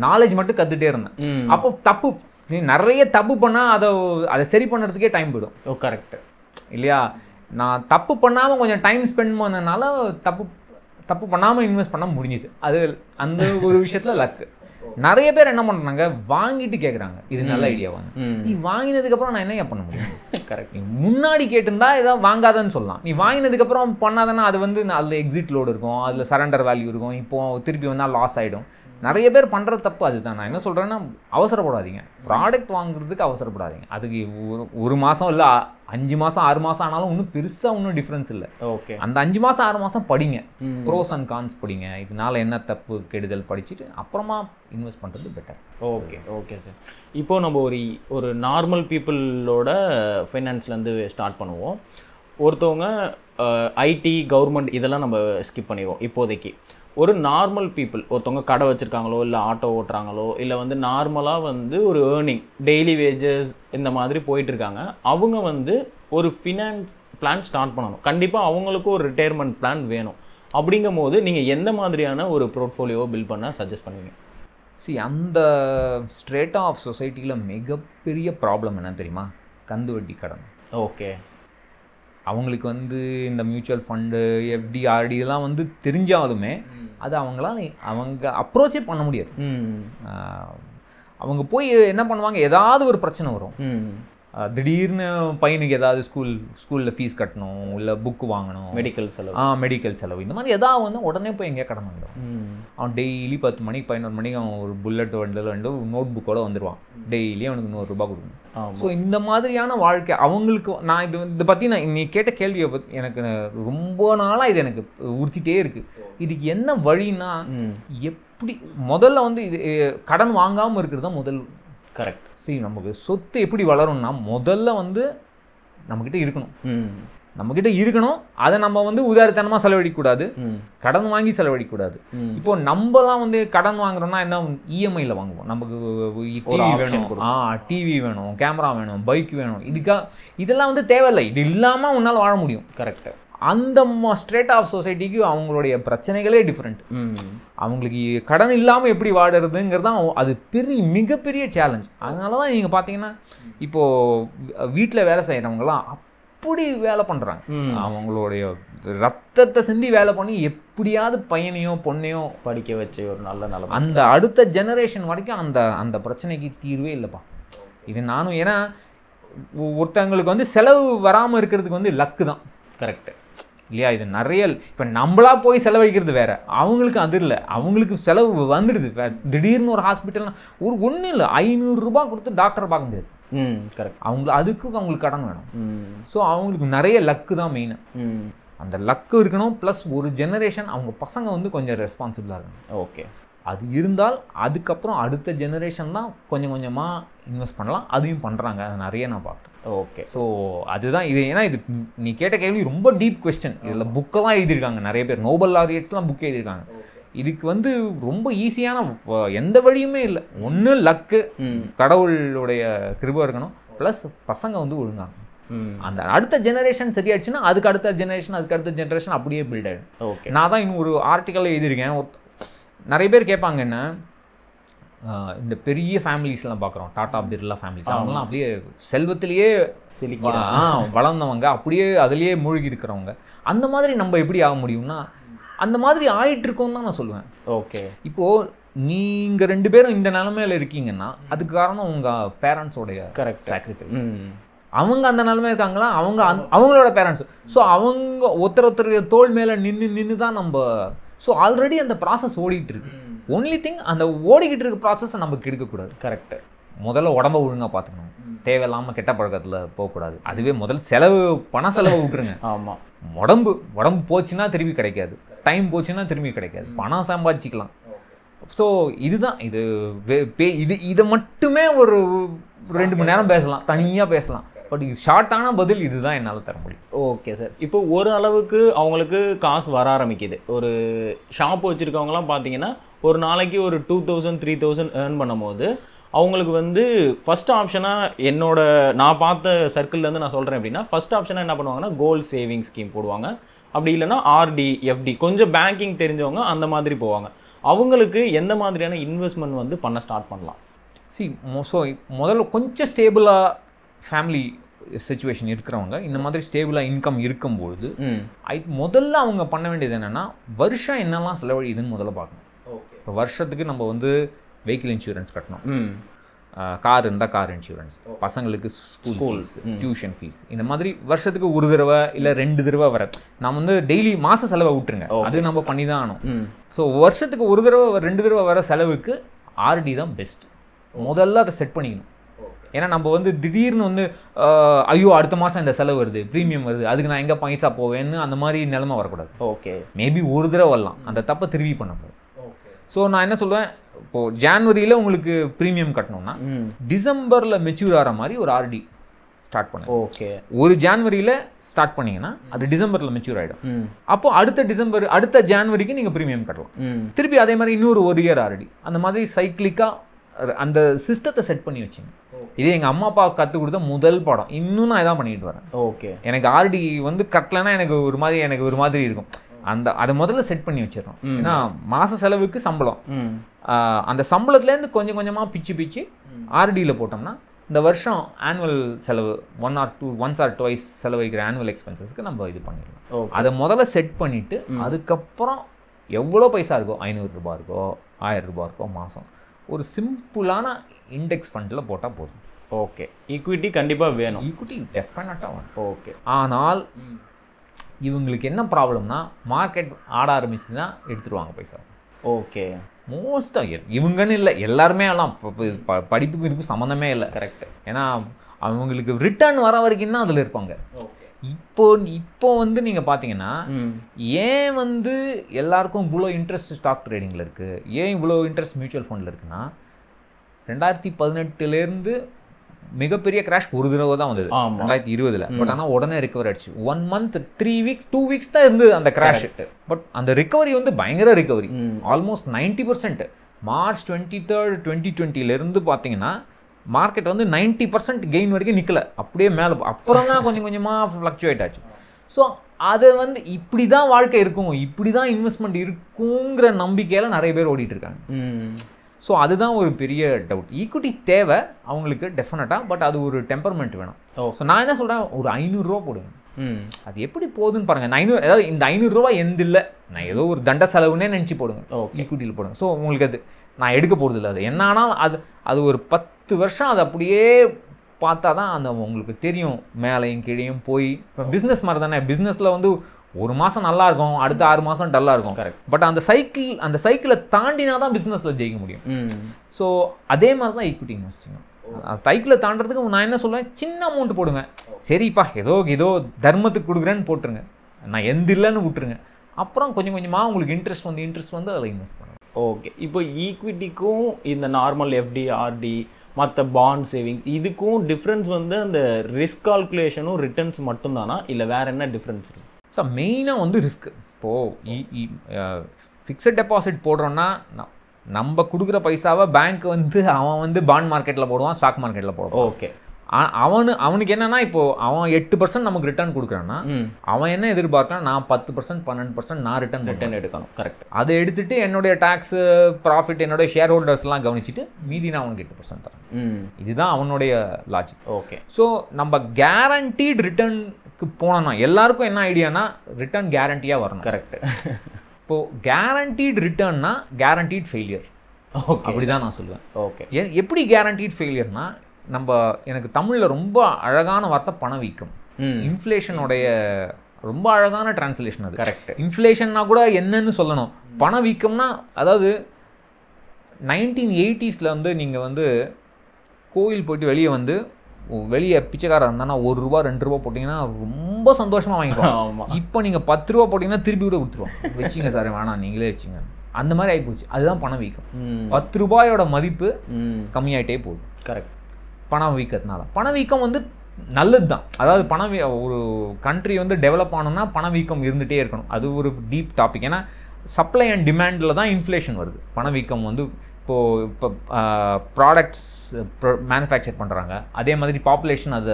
நாலேஜ் மட்டும் கற்றுட்டே இருந்தேன். அப்போ நீ நிறைய தப்பு பண்ணால் அதை சரி பண்ணுறதுக்கே டைம் போயிடும். ஓ கரெக்டு இல்லையா? நான் தப்பு பண்ணாமல் கொஞ்சம் டைம் ஸ்பெண்ட் பண்ணனால தப்பு பண்ணாமல் இன்வெஸ்ட் பண்ண முடிஞ்சிச்சு. அது அந்த ஒரு விஷயத்தில் லக்கு. நிறைய பேர் என்ன பண்ணுறாங்க, வாங்கிட்டு கேட்குறாங்க இது நல்ல ஐடியாவாங்க. நீ வாங்கினதுக்கப்புறம் நான் என்ன பண்ண முடியும்? கரெக்ட். நீ முன்னாடி கேட்டிருந்தா ஏதாவது வாங்காதன்னு சொல்லலாம். நீ வாங்கினதுக்கப்புறம் பண்ணாதானே அது அதில் எக்ஸிட் லோடு இருக்கும், அதில் சரண்டர் வேல்யூ இருக்கும், இப்போது திருப்பி வந்தால் லாஸ் ஆகிடும். நிறைய பேர் பண்ணுற தப்பு அதுதான். நான் என்ன சொல்கிறேன்னா, அவசரப்படாதீங்க. ப்ராடக்ட் வாங்குறதுக்கு அவசரப்படாதீங்க. அதுக்கு ஒரு மாதம் இல்லை 5 மாதம் 6 மாதம் ஆனாலும் ஒன்றும் பெருசாக ஒன்றும் டிஃப்ரென்ஸ் இல்லை. ஓகே, அந்த 5 மாதம் 6 மாதம் படிங்க, ப்ரோஸ் அண்ட் கான்ஸ் படிங்க, இதனால என்ன தப்பு கெடுதல் படிச்சுட்டு அப்புறமா இன்வெஸ்ட் பண்ணுறது பெட்டர். Okay okay sir. இப்போது நம்ம ஒரு நார்மல் பீப்புளோட ஃபைனான்ஸ்லேருந்து ஸ்டார்ட் பண்ணுவோம். ஒருத்தவங்க ஐடி, கவர்மெண்ட் இதெல்லாம் நம்ம ஸ்கிப் பண்ணிடுவோம் இப்போதைக்கு. ஒரு நார்மல் பீப்புள், ஒருத்தவங்க கடை வச்சுருக்காங்களோ, இல்லை ஆட்டோ ஓட்டுறாங்களோ, இல்லை நார்மலாக ஒரு ஏர்னிங், டெய்லி வேஜஸ் இந்த மாதிரி போயிட்டுருக்காங்க. அவங்க ஒரு ஃபினான்ஸ் பிளான் ஸ்டார்ட் பண்ணணும். கண்டிப்பாக அவங்களுக்கும் ஒரு ரிட்டையர்மெண்ட் பிளான் வேணும். அப்படிங்கும் போது நீங்கள் எந்த மாதிரியான ஒரு போர்ட்ஃபோலியோவை பில்ட் பண்ண சஜஸ்ட் பண்ணுவீங்க? அந்த ஸ்ட்ரேட் ஆஃப் சொசைட்டியில் மிகப்பெரிய ப்ராப்ளம் என்ன தெரியுமா? கந்து வட்டி கடன். ஓகே, அவங்களுக்கு இந்த மியூச்சுவல் ஃபண்டு, எஃப்டி, ஆர்டி இதெல்லாம் தெரிஞ்சாலுமே அது அவங்க அப்ரோச்சே பண்ண முடியாது. அவங்க போய் என்ன பண்ணுவாங்க, ஏதாவது ஒரு பிரச்சனை வரும். திடீர்னு பையனுக்கு ஏதாவது ஸ்கூலில் ஃபீஸ் கட்டணும், இல்லை புக்கு வாங்கணும், மெடிக்கல் செலவு இந்த மாதிரி ஏதாவது உடனே போய் எங்கேயா கடன் வாங்கிடுவான். அவன் டெய்லி 10 மணிக்கு 11 மணிக்கு அவன் ஒரு புல்லட் வண்டில் நோட் புக்கோட வந்துடுவான். டெய்லி அவனுக்கு 100 ரூபா கொடுக்கணும். ஸோ இந்த மாதிரியான வாழ்க்கை அவங்களுக்கு. நான் இதை பற்றி நீ கேட்ட கேள்வியை பற்றி எனக்கு ரொம்ப நாளாக இது எனக்கு உறுத்திட்டே இருக்குது. இதுக்கு என்ன வழின்னா, எப்படி முதல்ல இது கடன் வாங்காமல் இருக்கிறது தான் முதல். கரெக்ட். சரி, நமக்கு சொத்து எப்படி வளரும்னா முதல்ல நம்மக்கிட்ட இருக்கணும். அதை நம்ம உதாரித்தனமாக செலவழிக்கக்கூடாது, கடன் வாங்கி செலவழிக்கக்கூடாது. இப்போ நம்மலாம் கடன் வாங்குறோம்னா என்ன, இஎம்ஐயில் வாங்குவோம். நமக்கு டிவி வேணும், டிவி வேணும், கேமரா வேணும், பைக் வேணும். இதெல்லாம் தேவையில்லை. இது இல்லாமல் உன்னால் வாழ முடியும். கரெக்டு. அந்த ஸ்ட்ரேட் ஆஃப் சொசைட்டிக்கு அவங்களுடைய பிரச்சனைகளே டிஃப்ரெண்ட். அவங்களுக்கு கடன் இல்லாமல் எப்படி வாடுறதுங்கிறது தான் அது மிகப்பெரிய சேலஞ்ச். அதனால தான் நீங்கள் பார்த்தீங்கன்னா இப்போது வீட்டில் வேலை செய்கிறவங்களாம் அப்படி வேலை பண்ணுறாங்க. அவங்களுடைய ரத்தத்தை சிந்தி வேலை பண்ணி எப்படியாவது பையனையோ பொண்ணையோ படிக்க வச்சு ஒரு நல்ல நிலைமை. அந்த அடுத்த ஜெனரேஷன் வரைக்கும் அந்த பிரச்சனைக்கு தீர்வே இல்லைப்பா. இது நானும் ஏன்னா ஒருத்தவங்களுக்கு வந்து செலவு வராமல் இருக்கிறதுக்கு வந்து லக்கு தான். கரெக்டு இல்லையா? இது நிறைய இப்போ நம்மளா போய் செலவழிக்கிறது வேற, அவங்களுக்கு அது இல்லை. அவங்களுக்கு செலவு வந்துடுது. திடீர்னு ஒரு ஹாஸ்பிட்டல்னா ஒன்றும் இல்லை, 500 ரூபாய் கொடுத்து டாக்டரை பார்க்க முடியாது. கரெக்ட். அவங்களுக்கு கடன் வேணும். ஸோ அவங்களுக்கு நிறைய லக்கு தான் மெயின். அந்த லக்கு இருக்கணும். ப்ளஸ் ஒரு ஜெனரேஷன் அவங்க பசங்க வந்து கொஞ்சம் ரெஸ்பான்சிபிளாக இருக்கணும். ஓகே, அது இருந்தால் அதுக்கப்புறம் அடுத்த ஜெனரேஷன் தான் கொஞ்சம் கொஞ்சமாக இன்வெஸ்ட் பண்ணலாம். அதையும் பண்ணுறாங்க, அது நிறைய நான் பார்க்குறேன். ஓகே, ஸோ அதுதான் இது. ஏன்னா இது நீ கேட்ட கேள்வி ரொம்ப டீப் கொஸ்டின். இதில் புக்கெல்லாம் எழுதியிருக்காங்க நிறைய பேர், நோபல் லாரியட்ஸ்லாம் புக் எழுதியிருக்காங்க. இதுக்கு வந்து ரொம்ப ஈஸியான எந்த வழியுமே இல்லை. ஒன்று லக்கு, கடவுளுடைய கிருபை இருக்கணும், ப்ளஸ் பசங்க வந்து ஒழுங்காங்க. அந்த அடுத்த ஜெனரேஷன் சரியாச்சுன்னா அதுக்கு அடுத்த ஜெனரேஷன் அப்படியே பில்ட் ஆகிடும். ஓகே, நான் தான் இன்னும் ஒரு ஆர்டிக்கல் எழுதியிருக்கேன். நிறைய பேர் கேட்பாங்க என்ன, இந்த பெரிய ஃபேமிலிஸ்லாம் பார்க்குறோம், டாடா பிர்லா ஃபேமிலிஸ், அவங்களாம் அப்படியே செல்வத்திலேயே வளர்ந்தவங்க, அப்படியே அதுலேயே மூழ்கி இருக்கிறவங்க. அந்த மாதிரி நம்ம எப்படி ஆக முடியும்னா அந்த மாதிரி ஆயிட்டு இருக்கோம் தான் நான் சொல்லுவேன். ஓகே, இப்போது நீங்கள் 2 பேரும் இந்த நிலைமையில இருக்கீங்கன்னா அதுக்கு காரணம் உங்கள் பேரண்ட்ஸோடைய கரெக்ட் சாக்ரிஃபைஸ். அவங்க அந்த நிலைமை இருக்காங்களா, அவங்களோட பேரண்ட்ஸ். ஸோ அவங்க ஒருத்தருடைய தோள் மேலே நின்று தான் நம்ம. ஸோ ஆல்ரெடி அந்த ப்ராசஸ் ஓடிட்டு இருக்கு. ஒன்லி திங் அந்த ஓடிக்கிட்டு இருக்க ப்ராசஸை நம்ம கெடுக்கக்கூடாது. கரெக்ட். முதல்ல உடம்ப ஒழுங்காக பார்த்துக்கணும், தேவையில்லாமல் கெட்ட பழக்கத்தில் போகக்கூடாது. அதுவே முதல் பண செலவை விட்டுருங்க. ஆமாம், உடம்பு போச்சுன்னா திரும்பி கிடைக்காது, டைம் போச்சுன்னா திரும்பி கிடைக்காது, பணம் சம்பாதிச்சிக்கலாம். ஸோ இதுதான் இதை மட்டுமே ஒரு 2 மணி நேரம் பேசலாம், தனியாக பேசலாம். பட் இது ஷார்ட்டான பதில் இதுதான் என்னால் தர முடியும். Okay sir. இப்போ ஒரு அளவுக்கு அவங்களுக்கு காசு வர ஆரம்பிக்குது. ஒரு ஷாப் வச்சுருக்கவங்களாம் பார்த்தீங்கன்னா ஒரு நாளைக்கு ஒரு 2000 3000 ஏர்ன் பண்ணும் போது அவங்களுக்கு வந்து ஃபஸ்ட் ஆப்ஷனாக நான் பார்த்த சர்க்கிள்லேருந்து நான் சொல்கிறேன் அப்படின்னா, ஃபஸ்ட் ஆப்ஷனாக என்ன பண்ணுவாங்கன்னா கோல்டு சேவிங் ஸ்கீம் போடுவாங்க. அப்படி இல்லைன்னா ஆர்டி, எஃப்டி, கொஞ்சம் பேங்கிங் தெரிஞ்சவங்க அந்த மாதிரி போவாங்க. அவங்களுக்கு எந்த மாதிரியான இன்வெஸ்ட்மெண்ட் வந்து பண்ண ஸ்டார்ட் பண்ணலாம்? ஸோ முதல்ல கொஞ்சம் ஸ்டேபிளாக ஃபேமிலி சிச்சுவேஷன் இருக்கிறவங்க, இந்த மாதிரி ஸ்டேபிளாக இன்கம் இருக்கும்பொழுது முதல்ல அவங்க பண்ண வேண்டியது என்னென்னா வருஷம் என்னெல்லாம் செலவழிதுன்னு முதல்ல பார்க்கணும். இப்போ வருஷத்துக்கு நம்ம வந்து வெஹிக்கிள் இன்சூரன்ஸ் கட்டணும், கார் இருந்தால் கார் இன்சூரன்ஸ், பசங்களுக்கு ஸ்கூல் டியூஷன் ஃபீஸ், இந்த மாதிரி வருஷத்துக்கு ஒரு தடவை இல்லை 2 தடவை வர. நம்ம வந்து டெய்லி மாத செலவை விட்டுருங்க, அது நம்ம பண்ணி தான் ஆகணும். ஸோ வருஷத்துக்கு ஒரு தடவை 2 தடவை வர செலவுக்கு ஆர்டி தான் பெஸ்ட். முதல்ல அதை செட் பண்ணிக்கணும். ஏன்னா நம்ம வந்து திடீர்னு வந்து ஐயோ அடுத்த மாதம் இந்த செலவு வருது, ப்ரீமியம் வருது, அதுக்கு நான் எங்கே பைசா போவேன்னு அந்த மாதிரி நிலைமை வரக்கூடாது. ஓகே, மேபி ஒரு தடவை வரலாம், அந்த தப்பை திரும்பி பண்ணக்கூடாது. ஸோ நான் என்ன சொல்லுவேன், இப்போது ஜான்வரியில் உங்களுக்கு ப்ரீமியம் கட்டணும்னா டிசம்பரில் மெச்சூர் ஆகிற மாதிரி ஒரு ஆர்டி ஸ்டார்ட் பண்ணுங்க. ஓகே, ஒரு ஜான்வரியில் ஸ்டார்ட் பண்ணிங்கன்னா அது டிசம்பரில் மெச்சூர் ஆகிடும். அப்போ அடுத்த ஜான்வரிக்கு நீங்கள் ப்ரீமியம் கட்டலாம். திருப்பி அதே மாதிரி இன்னொரு 1 இயர் ஆர்டி, அந்த மாதிரி சைக்கிளிக்காக அந்த சிஸ்டத்தை செட் பண்ணி வச்சுங்க. இதே எங்கள் அம்மா அப்பா கற்றுக் கொடுத்த முதல் பாடம். இன்னும் நான் இதான் பண்ணிட்டு வரேன். ஓகே, எனக்கு ஆர்டி வந்து கட்டலைன்னா எனக்கு ஒரு மாதிரி இருக்கும். அதை முதல்ல செட் பண்ணி வச்சிடறோம். ஏன்னா மாத செலவுக்கு சம்பளம், அந்த சம்பளத்துலேருந்து கொஞ்சம் கொஞ்சமாக பிச்சு ஆர்டியில் போட்டோம்னா இந்த வருஷம் ஆனுவல் செலவு ஒன்ஸ் ஆர் டுவைஸ் செலவழிக்கிற ஆனுவல் எக்ஸ்பென்சஸ்க்கு நம்ம இது பண்ணிடலாம். அதை முதல்ல செட் பண்ணிவிட்டு அதுக்கப்புறம் எவ்வளோ பைசா இருக்கோ, 500 ரூபா இருக்கோ 1000 ரூபா இருக்கோ மாதம், ஒரு சிம்பிளான இண்டெக்ஸ் ஃபண்டில் போட்டால் போதும். ஓகே, ஈக்விட்டி கண்டிப்பாக வேணும். ஈக்விட்டி டெஃபினட்டாக வேணும். ஓகே, ஆனால் இவங்களுக்கு என்ன ப்ராப்ளம்னா மார்க்கெட் ஆட ஆரம்பிச்சுன்னா எடுத்துருவாங்க பைசா. ஓகே, மோஸ்ட்டாக இவங்கன்னு இல்லை, எல்லாருமே எல்லாம் படிப்புக்கு இதுக்கும் சம்மந்தமே இல்லை. கரெக்ட். ஏன்னா அவங்களுக்கு ரிட்டர்ன் வர வரைக்கும் தான் அதில் இருப்பாங்க. இப்போ வந்து நீங்கள் பார்த்தீங்கன்னா ஏன் வந்து எல்லாருக்கும் இவ்வளோ இன்ட்ரெஸ்ட் ஸ்டாக் ட்ரேடிங்கில் இருக்குது, ஏன் இவ்வளோ இன்ட்ரெஸ்ட் மியூச்சுவல் ஃபண்டில் இருக்குன்னா 2018 மிகப்பெரிய கிராஷ் ஒரு தடவை தான் வந்தது 2020. பட் ஆனால் உடனே ரிகவர் ஆயிடுச்சு. 1 month 3 weeks 2 weeks தான் இருந்தது அந்த கிராஷ். பட் அந்த ரிகவரி வந்து பயங்கர ரிகவரி, ஆல்மோஸ்ட் 90%. மார்ச் 23, 2020 பார்த்தீங்கன்னா மார்க்கெட் வந்து 90% கெயின் வரைக்கும் நிற்கலை, அப்படியே மேலே. அப்புறம் தான் கொஞ்சம் கொஞ்சமாக ஃப்ளக்சுவேட் ஆச்சு. ஸோ அதை வந்து இப்படி தான் வாழ்க்கை இருக்கும், இப்படி தான் இன்வெஸ்ட்மெண்ட் இருக்குங்கிற நம்பிக்கையில் நிறைய பேர் ஓடிட்டு இருக்காங்க. ஸோ அதுதான் ஒரு பெரிய டவுட். ஈக்விட்டி தேவை அவங்களுக்கு டெஃபினட்டாக, பட் அது ஒரு டெம்பர்மெண்ட் வேணும். ஸோ நான் என்ன சொல்கிறேன், ஒரு 500 ரூபா போடுங்க. அது எப்படி போகுதுன்னு பாருங்கள். நான் 500, அதாவது இந்த 500 ரூபா எந்த இல்லை, நான் ஏதோ ஒரு தண்ட செலவுன்னே நினச்சி போடுங்க, ஈக்விட்டியில் போடுங்க. ஸோ உங்களுக்கு அது நான் எடுக்க போகிறது இல்லை. அது என்னன்னா அது ஒரு 10 வருஷம் அது அப்படியே பார்த்தா தான் அந்த உங்களுக்கு தெரியும் மேலையும் கீழையும் போய். இப்போ பிஸ்னஸ் மாதிரி தானே, பிஸ்னஸில் வந்து ஒரு மாதம் நல்லா இருக்கும், அடுத்த 6 மாதம் டல்லாக இருக்கும். கரெக்ட். பட் அந்த சைக்கிளை தாண்டினா தான் பிஸ்னஸில் ஜெயிக்க முடியும். ஸோ அதே மாதிரி தான் ஈக்விட்டி இன்வெஸ்டிங். சைக்கிளை தாண்டறதுக்கு நான் என்ன சொல்லுவேன், சின்ன அமௌண்ட் போடுங்க. சரிப்பா ஏதோ தர்மத்துக்கு கொடுக்குறேன்னு போட்டுருங்க, நான் எந்த இல்லைன்னு விட்டுருங்க. அப்புறம் கொஞ்சம் கொஞ்சமாக உங்களுக்கு இன்ட்ரெஸ்ட் வந்து அதில் இன்வெஸ்ட் பண்ணுங்க. ஓகே. இப்போ ஈக்விட்டிக்கும் இந்த நார்மல் எஃப்டி ஆர்டி மற்ற பாண்ட் சேவிங்ஸ் இதுக்கும் டிஃப்ரென்ஸ் வந்து அந்த ரிஸ்க் கால்குலேஷனும் ரிட்டர்ன்ஸ் மட்டும்தானா, இல்லை வேறு என்ன டிஃப்ரென்ஸ் இருக்குது? ஸோ மெயினாக வந்து ரிஸ்க். இப்போது ஃபிக்ஸட் டெபாசிட் போடுறோன்னா நம்ம கொடுக்குற பைசாவை பேங்க் வந்து அவன் வந்து பாண்ட் மார்க்கெட்டில் போடுவான், ஸ்டாக் மார்க்கெட்டில் போடுவான். ஓகே. அவனுக்கு என்னன்னா, இப்போது அவன் 8% நமக்கு ரிட்டர்ன் கொடுக்குறான்னா அவன் என்ன எதிர்பார்க்கான், நான் 10% 12% நான் ரிட்டர்ன் எடுக்கணும். கரெக்ட். அதை எடுத்துகிட்டு என்னுடைய டேக்ஸு ப்ராஃபிட் என்னுடைய ஷேர் ஹோல்டர்ஸ்லாம் கவனிச்சுட்டு மீதி நான் அவனுக்கு 8% தரேன். இதுதான் அவனுடைய லாஜிக். ஓகே. ஸோ நம்ம கேரண்டீட் ரிட்டர்னுக்கு போனோம்னா எல்லாருக்கும் என்ன ஐடியானா ரிட்டர்ன் கேரண்டியாக வரணும். கரெக்ட். இப்போது கேரண்டீட் ரிட்டர்ன்னா கேரண்டீட் ஃபெயிலியர். ஓகே, அப்படி தான் நான் சொல்லுவேன். ஓகே. எப்படி கேரண்டீட் ஃபெயிலியர்னா, எனக்கு தமிழில் ரொம்ப அழகான வார்த்தை பணவீக்கம். இன்ஃப்ளேஷனுடைய ரொம்ப அழகான டிரான்ஸ்லேஷன் அது. கரெக்ட். இன்ஃப்ளேஷன்னா கூட என்னன்னு சொல்லணும், பணவீக்கம்னா அதாவது 1980s வந்து நீங்கள் வந்து கோயில் போயிட்டு வெளியே பிச்சைக்காரர் இருந்தானா 1 ரூபா 2 ரூபா போட்டிங்கன்னா ரொம்ப சந்தோஷமாக வாங்கிக்குவோம். இப்போ நீங்கள் 10 ரூபா போட்டிங்கன்னா திருப்பி கூட கொடுத்துருவோம், வச்சிங்க சார் வேணாம் நீங்களே வச்சுங்க, அந்த மாதிரி ஆகிப்போச்சு. அதுதான் பணவீக்கம். 10 ரூபாயோட மதிப்பு கம்மியாயிட்டே போகுது. கரெக்ட். பணவீக்கத்தினால. பணவீக்கம் வந்து நல்லது தான். அதாவது ஒரு கண்ட்ரி வந்து டெவலப் ஆகணும்னா பணவீக்கம் இருந்துகிட்டே இருக்கணும். அது ஒரு டீப் டாபிக். ஏன்னா சப்ளை அண்ட் டிமாண்டில் தான் இன்ஃப்ளேஷன் வருது. பணவீக்கம் வந்து இப்போ ப்ராடக்ட்ஸ் மேனுஃபேக்சர் பண்ணுறாங்க, அதே மாதிரி பாப்புலேஷன் அது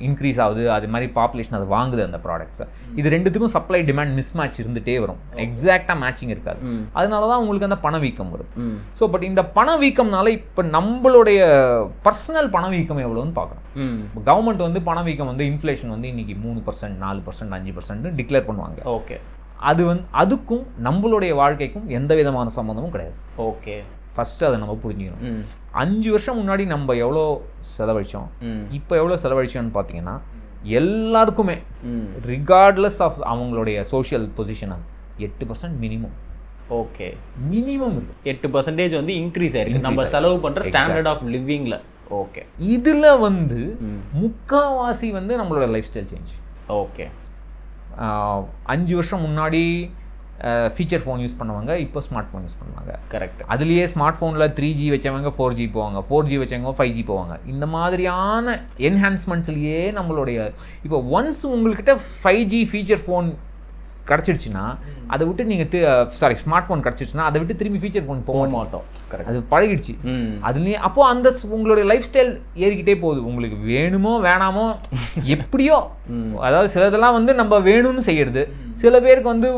இன்க்ரீஸ் ஆகுது, அதே மாதிரி பாப்புலேஷன் அது வாங்குது அந்த ப்ராடக்ட்ஸை. இது ரெண்டுத்துக்கும் சப்ளை டிமாண்ட் மிஸ் மேட்ச் இருந்துகிட்டே வரும், எக்ஸாக்டாக மேட்சிங் இருக்காது. அதனால தான் உங்களுக்கு அந்த பணவீக்கம் வரும். ஸோ பட் இந்த பணவீக்கம்னால இப்போ நம்மளுடைய பர்சனல் பணவீக்கம் எவ்வளோன்னு பார்க்கணும். இப்போ கவர்மெண்ட் வந்து பணவீக்கம் வந்து இன்ஃப்ளேஷன் வந்து இன்னைக்கு 3%, 4%, 5% டிக்ளேர் பண்ணுவாங்க. ஓகே. அதுக்கும் நம்மளுடைய வாழ்க்கைக்கும் எந்த விதமான சம்மந்தமும் கிடையாது. ஓகே. ஃபஸ்ட்டு அதை நம்ம புரிஞ்சுக்கணும். 5 வருஷம் முன்னாடி நம்ம எவ்வளோ செலவழித்தோம், இப்போ எவ்வளோ செலவழிச்சோன்னு பார்த்தீங்கன்னா எல்லாருக்குமே ரிகார்ட்லெஸ் ஆஃப் அவங்களுடைய social position 8% minimum. Okay. Minimum இருக்குது. 8% வந்து இன்க்ரீஸ் ஆயிருக்கு நம்ம செலவு பண்ணுற ஸ்டாண்டர்ட் ஆஃப் லிவிங்கில். ஓகே. இதில் வந்து முக்கால்வாசி வந்து நம்மளோட லைஃப் ஸ்டைல் சேஞ்ச். ஓகே. 5 வருஷம் முன்னாடி ஃபீச்சர் ஃபோன் யூஸ் பண்ணுவாங்க, இப்போ ஸ்மார்ட் ஃபோன் யூஸ் பண்ணுவாங்க. கரெக்ட். அதுலேயே ஸ்மார்ட் ஃபோனில் 3G வச்சவங்க 4G போவாங்க, 4G வச்சவங்க 5G போவாங்க. இந்த மாதிரியான என்ஹான்ஸ்மெண்ட்ஸ்லேயே நம்மளுடைய இப்போ ஒன்ஸ் உங்கள்கிட்ட 5G ஃபீச்சர் ஃபோன் கிடச்சிடுச்சுன்னா அதை விட்டு நீங்கள் ஸ்மார்ட் ஃபோன் கிடச்சிடுச்சுன்னா அதை விட்டு திரும்பி ஃபீச்சர் ஃபோன் போக மாட்டோம். அது பழகிடுச்சு. அதுலேயே அப்போது அந்த உங்களுடைய லைஃப் ஸ்டைல் ஏறிக்கிட்டே போகுது. உங்களுக்கு வேணுமோ வேணாமோ எப்படியோ, அதாவது சிலதெல்லாம் வந்து நம்ம வேணும்னு செய்யறது, சில பேருக்கு வந்து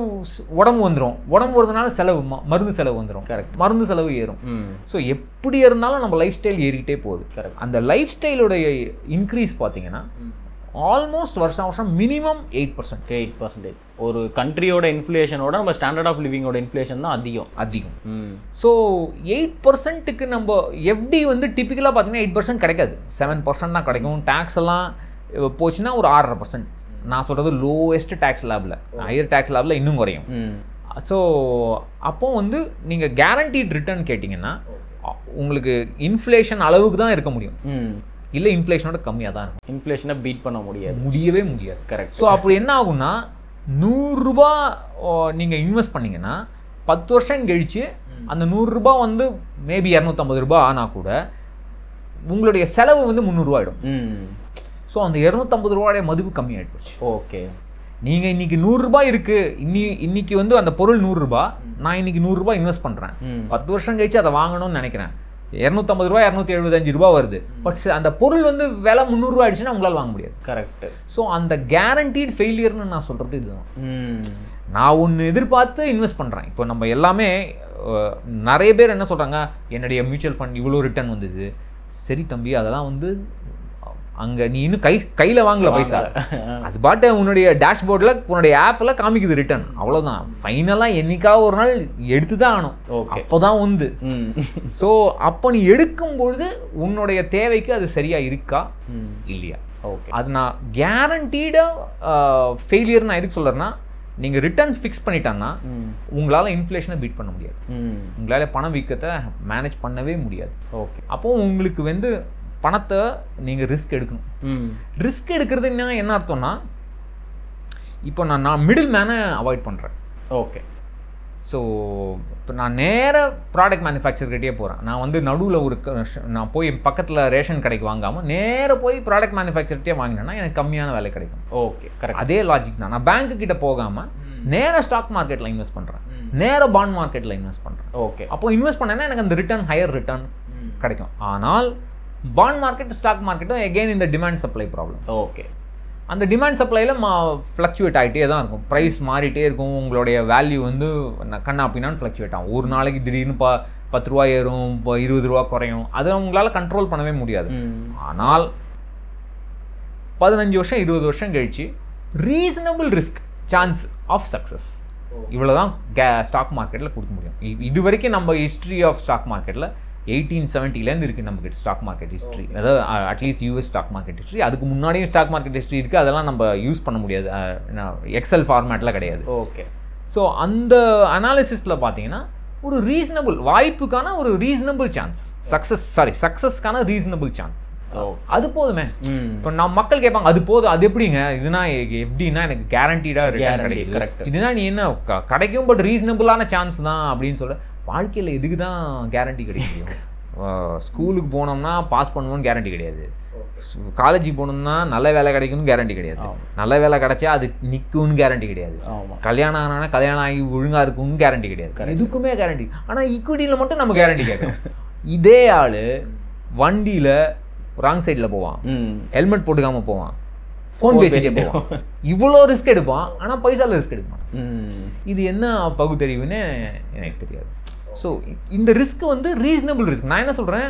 உடம்பு வந்துடும், உடம்பு வரதுனால செலவு மருந்து செலவு வந்துடும். கரெக்ட். மருந்து செலவு ஏறும். ஸோ எப்படி இருந்தாலும் நம்ம லைஃப் ஸ்டைல் ஏறிக்கிட்டே போகுது. கரெக்ட். அந்த லைஃப் ஸ்டைலோடைய இன்க்ரீஸ் பார்த்தீங்கன்னா ஆல்மோஸ்ட் வருஷம் மினிமம் 8%. ஒரு கண்ட்ரியோட இன்ஃப்ளேஷனோட நம்ம ஸ்டாண்டர்ட் ஆஃப் லிவிங்கோட இன்ஃப்ளேஷன் தான் அதிகம். ஸோ 8%க்கு நம்ம எஃப்டி வந்து டிப்பிக்கலாக பார்த்தீங்கன்னா 8% கிடைக்காது, 7% தான் கிடைக்கும். டேக்ஸ் எல்லாம் போச்சுன்னா ஒரு 6.5%. நான் சொல்கிறது லோவஸ்ட் டேக்ஸ் லேபில், ஹையர் டேக்ஸ் லேபில் இன்னும் குறையும். ஸோ அப்போ வந்து நீங்கள் கேரண்டீட் ரிட்டர்ன் கேட்டிங்கன்னா உங்களுக்கு இன்ஃப்ளேஷன் அளவுக்கு தான் இருக்க முடியும், இல்லை இன்ஃப்ளேஷனோட கம்மியாக தான் இருக்கும். இன்ஃப்ளேஷனை பீட் பண்ண முடியவே முடியாது. கரெக்ட். ஸோ அப்படி என்ன ஆகும்னா 100 ரூபா நீங்கள் இன்வெஸ்ட் பண்ணிங்கன்னா 10 வருஷம் கழிச்சு அந்த 100 ரூபா வந்து மேபி 250 ரூபா ஆனால் கூட உங்களுடைய செலவு வந்து 300 ரூபா ஆகிடும். ஸோ அந்த 250 ரூபாயோட மதிப்பு கம்மியாகிடுச்சு. ஓகே. நீங்கள் இன்னைக்கு 100 ரூபாய் இருக்குது, இன்னைக்கு வந்து அந்த பொருள் 100 ரூபா, நான் இன்னைக்கு 100 ரூபாய் இன்வெஸ்ட் பண்ணுறேன், 10 வருஷம் கழிச்சு அதை வாங்கணும்னு நினைக்கிறேன். 250 ரூபா 275 ரூபா வருது. பட் அந்த பொருள் வந்து விலை 300 ரூபா ஆயிடுச்சுன்னா உங்களால் வாங்க முடியாது. கரெக்ட். ஸோ அந்த கேரண்டீட் ஃபெயிலியர்னு நான் சொல்கிறது இதுதான். நான் ஒன்று எதிர்பார்த்து இன்வெஸ்ட் பண்ணுறேன். இப்போ நம்ம எல்லாமே நிறைய பேர் என்ன சொல்கிறாங்க, என்னுடைய மியூச்சுவல் ஃபண்ட் இவ்வளோ ரிட்டர்ன் வந்தது. சரி தம்பி, அதெல்லாம் வந்து அங்கே நீ இன்னும் கையில் வாங்கல பைசா, அது பாட்டு உன்னுடைய டேஷ்போர்டில் உன்னுடைய ஆப்பில் காமிக்குது ரிட்டர்ன், அவ்வளோதான். ஃபைனலாக என்னைக்காவது ஒரு நாள் எடுத்து தான் ஆகணும், அப்போ தான் வந்து. ஸோ அப்போ நீ எடுக்கும்பொழுது உன்னுடைய தேவைக்கு அது சரியாக இருக்கா இல்லையா? ஓகே, அது நான் கேரண்டீடாக ஃபெயிலியர் நான் எதுக்கு சொல்கிறேன்னா, நீங்கள் ரிட்டர்ன் ஃபிக்ஸ் பண்ணிட்டான்னா உங்களால் இன்ஃப்ளேஷனை பீட் பண்ண முடியாது, உங்களால் பணவீக்கத்தை மேனேஜ் பண்ணவே முடியாது. ஓகே, அப்போது உங்களுக்கு வந்து பணத்தை நீங்கள் ரிஸ்க் எடுக்கணும். ரிஸ்க் எடுக்கிறது என்ன அர்த்தம்னா, இப்போ நான் மிடில் மேனை அவாய்ட் பண்ணுறேன். ஓகே, ஸோ இப்போ நான் நேராக ப்ராடக்ட் மேனுஃபேக்சர்கிட்டே போகிறேன். நான் வந்து நடுவில் நான் போய் பக்கத்தில் ரேஷன் கடைக்கு வாங்காமல் நேராக போய் ப்ராடக்ட் மேனுஃபேக்சர்கிட்டே வாங்கினேன்னா எனக்கு கம்மியான விலை கிடைக்கும். Okay, correct. அதே லாஜிக் தான். நான் பேங்க்கு கிட்ட போகாமல் நேராக ஸ்டாக் மார்க்கெட்டில் இன்வெஸ்ட் பண்ணுறேன், நேராக பாண்ட் மார்க்கெட்டில் இன்வெஸ்ட் பண்ணுறேன். ஓகே, அப்போ இன்வெஸ்ட் பண்ணேன்னா எனக்கு அந்த ரிட்டர்ன் ஹையர் ரிட்டர்ன் கிடைக்கும். ஆனால் பாண்ட் மார்க்கெட் ஸ்டாக் மார்க்கெட்டும் எகெயின் இந்த டிமாண்ட் சப்ளை ப்ராப்ளம். ஓகே, அந்த டிமாண்ட் சப்ளையில் ஃப்ளக்சுவேட் ஆகிட்டே தான் இருக்கும், ப்ரைஸ் மாறிட்டே இருக்கும், உங்களுடைய வேல்யூ வந்து கண்ணா அப்படின்னான்னு ஃப்ளக்சுவேட் ஆகும். ஒரு நாளைக்கு திடீர்னு 10 ரூபா ஏறும், 20 ரூபா குறையும், அதை உங்களால் கண்ட்ரோல் பண்ணவே முடியாது. ஆனால் 15 வருஷம் 20 வருஷம் கழிச்சு reasonable risk chance of success இவ்வளோதான் ஸ்டாக் மார்க்கெட்டில் கொடுக்க முடியும். இது வரைக்கும் நம்ம ஹிஸ்ட்ரி ஆஃப் ஸ்டாக் மார்க்கெட்டில் 1870லேருந்து இருக்குது நமக்கு ஸ்டாக் மார்க்கெட் ஹிஸ்ட்ரி, அதாவது at least US stock market history. அதுக்கு முன்னாடியும் ஸ்டாக் மார்க்கெட் ஹிஸ்ட்ரி இருக்குது, அதெல்லாம் நம்ம யூஸ் பண்ண முடியாது, எக்ஸல் ஃபார்மேட்டில் கிடையாது. ஓகே, ஸோ அந்த அனாலிசிஸில் பார்த்தீங்கன்னா ஒரு ரீசனபிள் வாய்ப்புக்கான ஒரு ரீசனபிள் சான்ஸ், சக்ஸஸ்க்கான ரீசனபிள் சான்ஸ், அது போதுமே. இப்போ நம்ம மக்கள் கேட்பாங்க, அது போதும், அது எப்படிங்க, இதுனா எப்படின்னா எனக்கு கேரண்டீடாக ரிட்டர்ன் கிடைக்கும். கரெக்ட், இதுனா நீ என்ன கிடைக்கும் பட் ரீசனபிளான சான்ஸ் தான் அப்படின்னு சொல்ல. வாழ்க்கையில் எதுக்கு தான் கேரண்டி கிடைக்கும்? ஸ்கூலுக்கு போனோம்னா பாஸ் பண்ணுவோன்னு கேரண்டி கிடையாது, காலேஜுக்கு போனோம்னா நல்ல வேலை கிடைக்கும்னு கேரண்டி கிடையாது, நல்ல வேலை கிடைச்சா அது நிற்கும்னு கேரண்டி கிடையாது, கல்யாணம் ஆனால் கல்யாணம் ஆகி ஒழுங்காக இருக்கும்னு கேரண்டி கிடையாது, எதுக்குமே கேரண்டி. ஆனால் ஈக்விட்டியில் மட்டும் நம்ம கேரண்டி கேட்குறோம். இதே ஆள் வண்டியில் ராங் சைடில் போவான், ஹெல்மெட் போட்டுக்காமல் போவான், ஃபோன் பேசிட்டே போவான், இவ்வளோ ரிஸ்க் எடுப்பான், ஆனால் பைசாவில் ரிஸ்க் எடுப்பான். இது என்ன பகுத்தறிவுன்னு எனக்கு தெரியாது. ஸோ இந்த ரிஸ்க் வந்து ரீசனபிள் ரிஸ்க். நான் என்ன சொல்கிறேன்,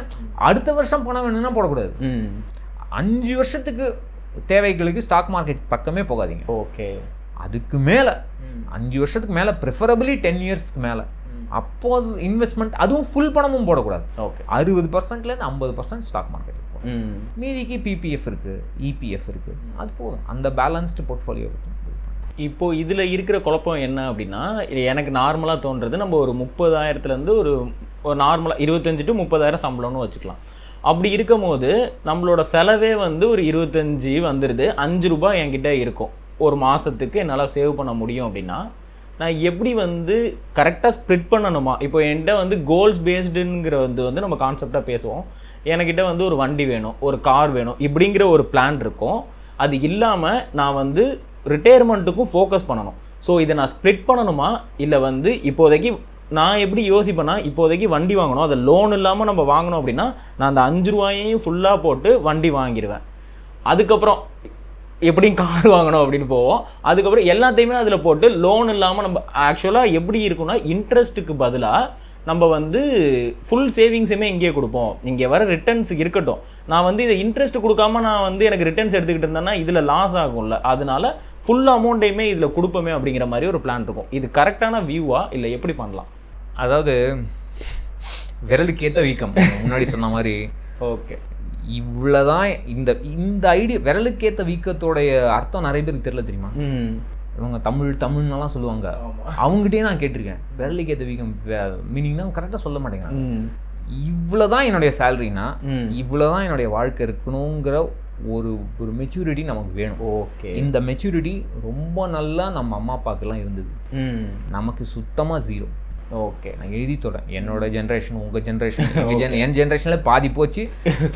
அடுத்த வருஷம் பணம் வேணும்னா போடக்கூடாது, 5 வருஷத்துக்கு தேவைகளுக்கு ஸ்டாக் மார்க்கெட் பக்கமே போகாதீங்க. ஓகே, அதுக்கு மேலே 5 வருஷத்துக்கு மேலே ப்ரிஃபரபிளி 10 இயர்ஸ்க்கு மேலே அப்போது இன்வெஸ்ட்மெண்ட், அதுவும் ஃபுல் பணமும் போடக்கூடாது. ஓகே, 60%லேருந்து 50% ஸ்டாக் மார்க்கெட் இருக்கும், மீதிக்கு பிபிஎஃப் இருக்குது, இபிஎஃப் இருக்குது, அது போதும். அந்த பேலன்ஸ்டு போர்ட்ஃபோலியோ. இப்போது இதில் இருக்கிற குழப்பம் என்ன அப்படின்னா, எனக்கு நார்மலாக தோன்றது, நம்ம ஒரு 30,000லேருந்து ஒரு நார்மலாக 25 to 30,000 சம்பளம்னு வச்சுக்கலாம். அப்படி இருக்கும் போது நம்மளோட செலவே வந்து ஒரு 25 வந்துடுது, 5 ரூபாய் என்கிட்ட இருக்கும், ஒரு மாதத்துக்கு என்னால் சேவ் பண்ண முடியும் அப்படின்னா நான் எப்படி வந்து கரெக்டாக ஸ்ப்ளிட் பண்ணணுமா? இப்போ என்கிட்ட வந்து கோல்ஸ் பேஸ்டுங்கிற வந்து நம்ம கான்செப்டாக பேசுவோம். எனக்கிட்ட வந்து ஒரு வண்டி வேணும், ஒரு கார் வேணும், இப்படிங்கிற ஒரு பிளான் இருக்கும். அது இல்லாமல் நான் வந்து ரிட்டையர்மெண்ட்டுக்கும் ஃபோக்கஸ் பண்ணணும். ஸோ இதை நான் ஸ்ப்ளிட் பண்ணணுமா, இல்லை வந்து இப்போதைக்கு நான் எப்படி யோசிப்பேன்னா, இப்போதைக்கு வண்டி வாங்கணும், அதை லோன் இல்லாமல் நம்ம வாங்கணும் அப்படின்னா நான் அந்த 5 ரூபாயையும் ஃபுல்லாக போட்டு வண்டி வாங்கிடுவேன். அதுக்கப்புறம் எப்படியும் கார் வாங்கணும் அப்படின்னு போவோம். அதுக்கப்புறம் எல்லாத்தையுமே அதில் போட்டு லோன் இல்லாமல் நம்ம ஆக்சுவலாக எப்படி இருக்குன்னா, இன்ட்ரெஸ்ட்டுக்கு பதிலாக நம்ம வந்து ஃபுல் சேவிங்ஸுமே இங்கேயே கொடுப்போம், இங்கே வர ரிட்டர்ன்ஸ் இருக்கட்டும், நான் வந்து இதை இன்ட்ரெஸ்ட் கொடுக்காம நான் வந்து எனக்கு ரிட்டர்ன்ஸ் எடுத்துக்கிட்டு இருந்தேன்னா இதில் லாஸ் ஆகும்ல, அதனால ஃபுல் அமௌண்ட்டையுமே இதில் கொடுப்போமே அப்படிங்கிற மாதிரி ஒரு பிளான் இருக்கும். இது கரெக்டான வியூவா இல்லை எப்படி பண்ணலாம்? அதாவது விரலுக்கு ஏற்ற வீக்கம் முன்னாடி சொன்ன மாதிரி. ஓகே, இவ்வளோதான் இந்த ஐடியா. விரலுக்கு ஏற்ற வீக்கத்தோடைய அர்த்தம் நிறைய பேருக்கு தெரியல தெரியுமா? இவங்க தமிழ்னெல்லாம் சொல்லுவாங்க, அவங்ககிட்டயே நான் கேட்டிருக்கேன், விரலுக்கு ஏற்ற வீக்கம் மீனிங்னா கரெக்டாக சொல்ல மாட்டேங்கிறாங்க. இவ்வளோதான் என்னுடைய சேலரினா இவ்வளோதான் என்னுடைய வாழ்க்கை இருக்கணுங்கிற ஒரு மெச்சூரிட்டி நமக்கு வேணும். ஓகே, இந்த மெச்சூரிட்டி ரொம்ப நல்லா நம்ம அம்மா அப்பாக்கெல்லாம் இருந்தது, நமக்கு சுத்தமாக 0. ஓகே, நான் எழுதி சொல்கிறேன், என்னோட ஜென்ரேஷன் உங்கள் ஜென்ரேஷன் என் ஜென்ரேஷனில் பாதி போச்சு,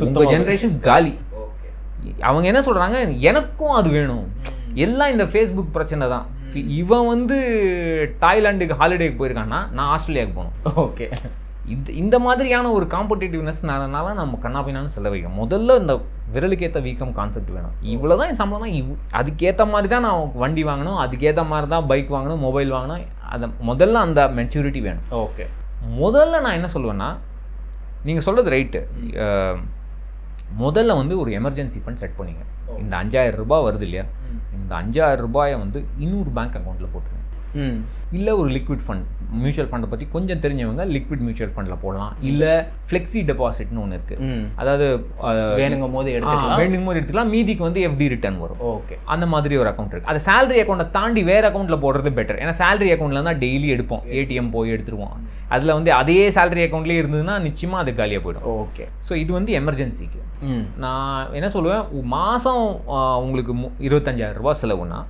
உங்கள் ஜென்ரேஷன் காலி. அவங்க என்ன சொல்கிறாங்க, எனக்கும் அது வேணும். எல்லாம் இந்த ஃபேஸ்புக் பிரச்சனை தான். இவன் வந்து தாய்லாண்டுக்கு ஹாலிடேக்கு போயிருக்கான்னா நான் ஆஸ்திரேலியாவுக்கு போகணும். ஓகே, இந்த மாதிரியான ஒரு காம்படிட்டிவ்னஸ்னால நம்ம கண்ணாபின்னான்னு செலவழிக்கணும். முதல்ல இந்த விரலுக்கேற்ற வீக்கம் கான்செப்ட் வேணும். இவ்வளோ தான் என் சம்பளம்னா அதுக்கேற்ற மாதிரி தான் நான் வண்டி வாங்கணும், அதுக்கேற்ற மாதிரி தான் பைக் வாங்கணும், மொபைல் வாங்கணும். அதை முதல்ல அந்த மெச்சூரிட்டி வேணும். ஓகே. முதல்ல நான் என்ன சொல்லுவேன்னா, நீங்கள் சொல்கிறது ரைட்டு. முதல்ல வந்து ஒரு எமர்ஜென்சி ஃபண்ட் செட் பண்ணிங்க. இந்த 5000 ரூபாய் வருது இல்லையா, இந்த 5000 ரூபாயை வந்து இன்னொரு பேங்க் அக்கௌண்ட்டில் போட்டுருங்க. இல்லை ஒரு லிக்விட் ஃபண்ட், மியூச்சுவல் ஃபண்டை பற்றி கொஞ்சம் தெரிஞ்சவங்க லிக்விட் மியூச்சுவல் ஃபண்டில் போடலாம். இல்லை ஃப்ளெக்ஸி டெபாசிட்னு ஒன்று இருக்குது. அதாவது வேணுங்கும் போது எடுத்துக்கலாம், மீதிக்கு வந்து எஃப்டி ரிட்டர்ன் வரும். ஓகே, அந்த மாதிரி ஒரு அக்கௌண்ட் இருக்குது. அது சேலரி அக்கௌண்ட்டை தாண்டி வேறு அக்கௌண்ட்டில் போடுறது பெட்டர். ஏன்னா சேலரி அக்கௌண்ட்டில் தான் டெய்லி எடுப்போம், ஏடிஎம் போய் எடுத்துருவோம். அதில் வந்து அதே சேலரி அக்கௌண்ட்லேயே இருந்ததுன்னா நிச்சயமாக அது காலியாக போய்டும். ஓகே. ஸோ இது வந்து எமர்ஜென்சிக்கு. நான் என்ன சொல்லுவேன், மாதம் உங்களுக்கு 25,000 ரூபா செலவுனா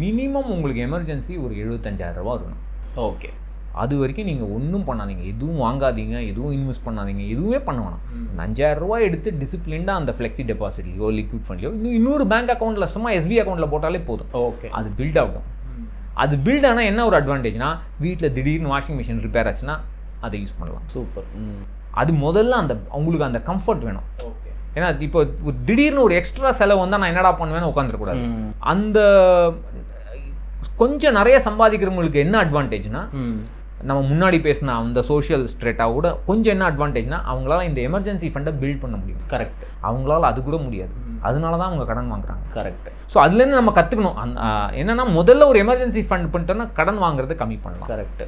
மினிமம் உங்களுக்கு எமர்ஜென்சி ஒரு 75,000 ரூபா இருக்கணும். ஓகே. அது வரைக்கும் நீங்கள் ஒன்றும் பண்ணாதீங்க, எதுவும் வாங்காதீங்க, எதுவும் இன்வெஸ்ட் பண்ணாதீங்க, எதுவுமே பண்ண வேணாம். இந்த 5,000 ரூபா எடுத்து டிசிப்ளின்டாக அந்த ஃப்ளெக்ஸி டெபாசிட்லையோ லிக்விட் ஃபண்ட்லையோ இன்னொரு பேங்க் அக்கௌண்ட்டில் சும்மா எஸ்பி அக்கௌண்ட்டில் போட்டாலே போதும். ஓகே. அது பில்ட் ஆகட்டும். அது பில்ட் ஆனால் என்ன ஒரு அட்வான்டேஜ்னா, வீட்டில் திடீர்னு வாஷிங் மிஷின் ரிப்பேர் ஆச்சுன்னா அதை யூஸ் பண்ணலாம். சூப்பர். அது முதல்ல அவங்களுக்கு அந்த கம்ஃபர்ட் வேணும். ஓகே. ஏன்னா இப்போ திடீர்னு ஒரு எக்ஸ்ட்ரா செலவு வந்தால் நான் என்னடா பண்ணுவேன்னு உட்காந்துருக்கூடாது. அந்த கொஞ்சம் நிறைய சம்பாதிக்கிறவங்களுக்கு என்ன அட்வான்டேஜ்னா, நம்ம முன்னாடி பேசின அந்த சோஷியல் ஸ்ட்ரெட்டாக கூட கொஞ்சம் என்ன அட்வான்டேஜ்னா, அவங்களால இந்த எமர்ஜென்சி ஃபண்டை பில்ட் பண்ண முடியும். கரெக்ட். அவங்களால அது கூட முடியாது, அதனால தான் அவங்க கடன் வாங்குறாங்க. கரெக்ட். ஸோ அதுலேருந்து நம்ம கற்றுக்கணும். என்னென்னா முதல்ல ஒரு எமர்ஜென்சி ஃபண்ட் பண்ணிட்டோன்னா கடன் வாங்குறது கம்மி பண்ணலாம். கரெக்ட்.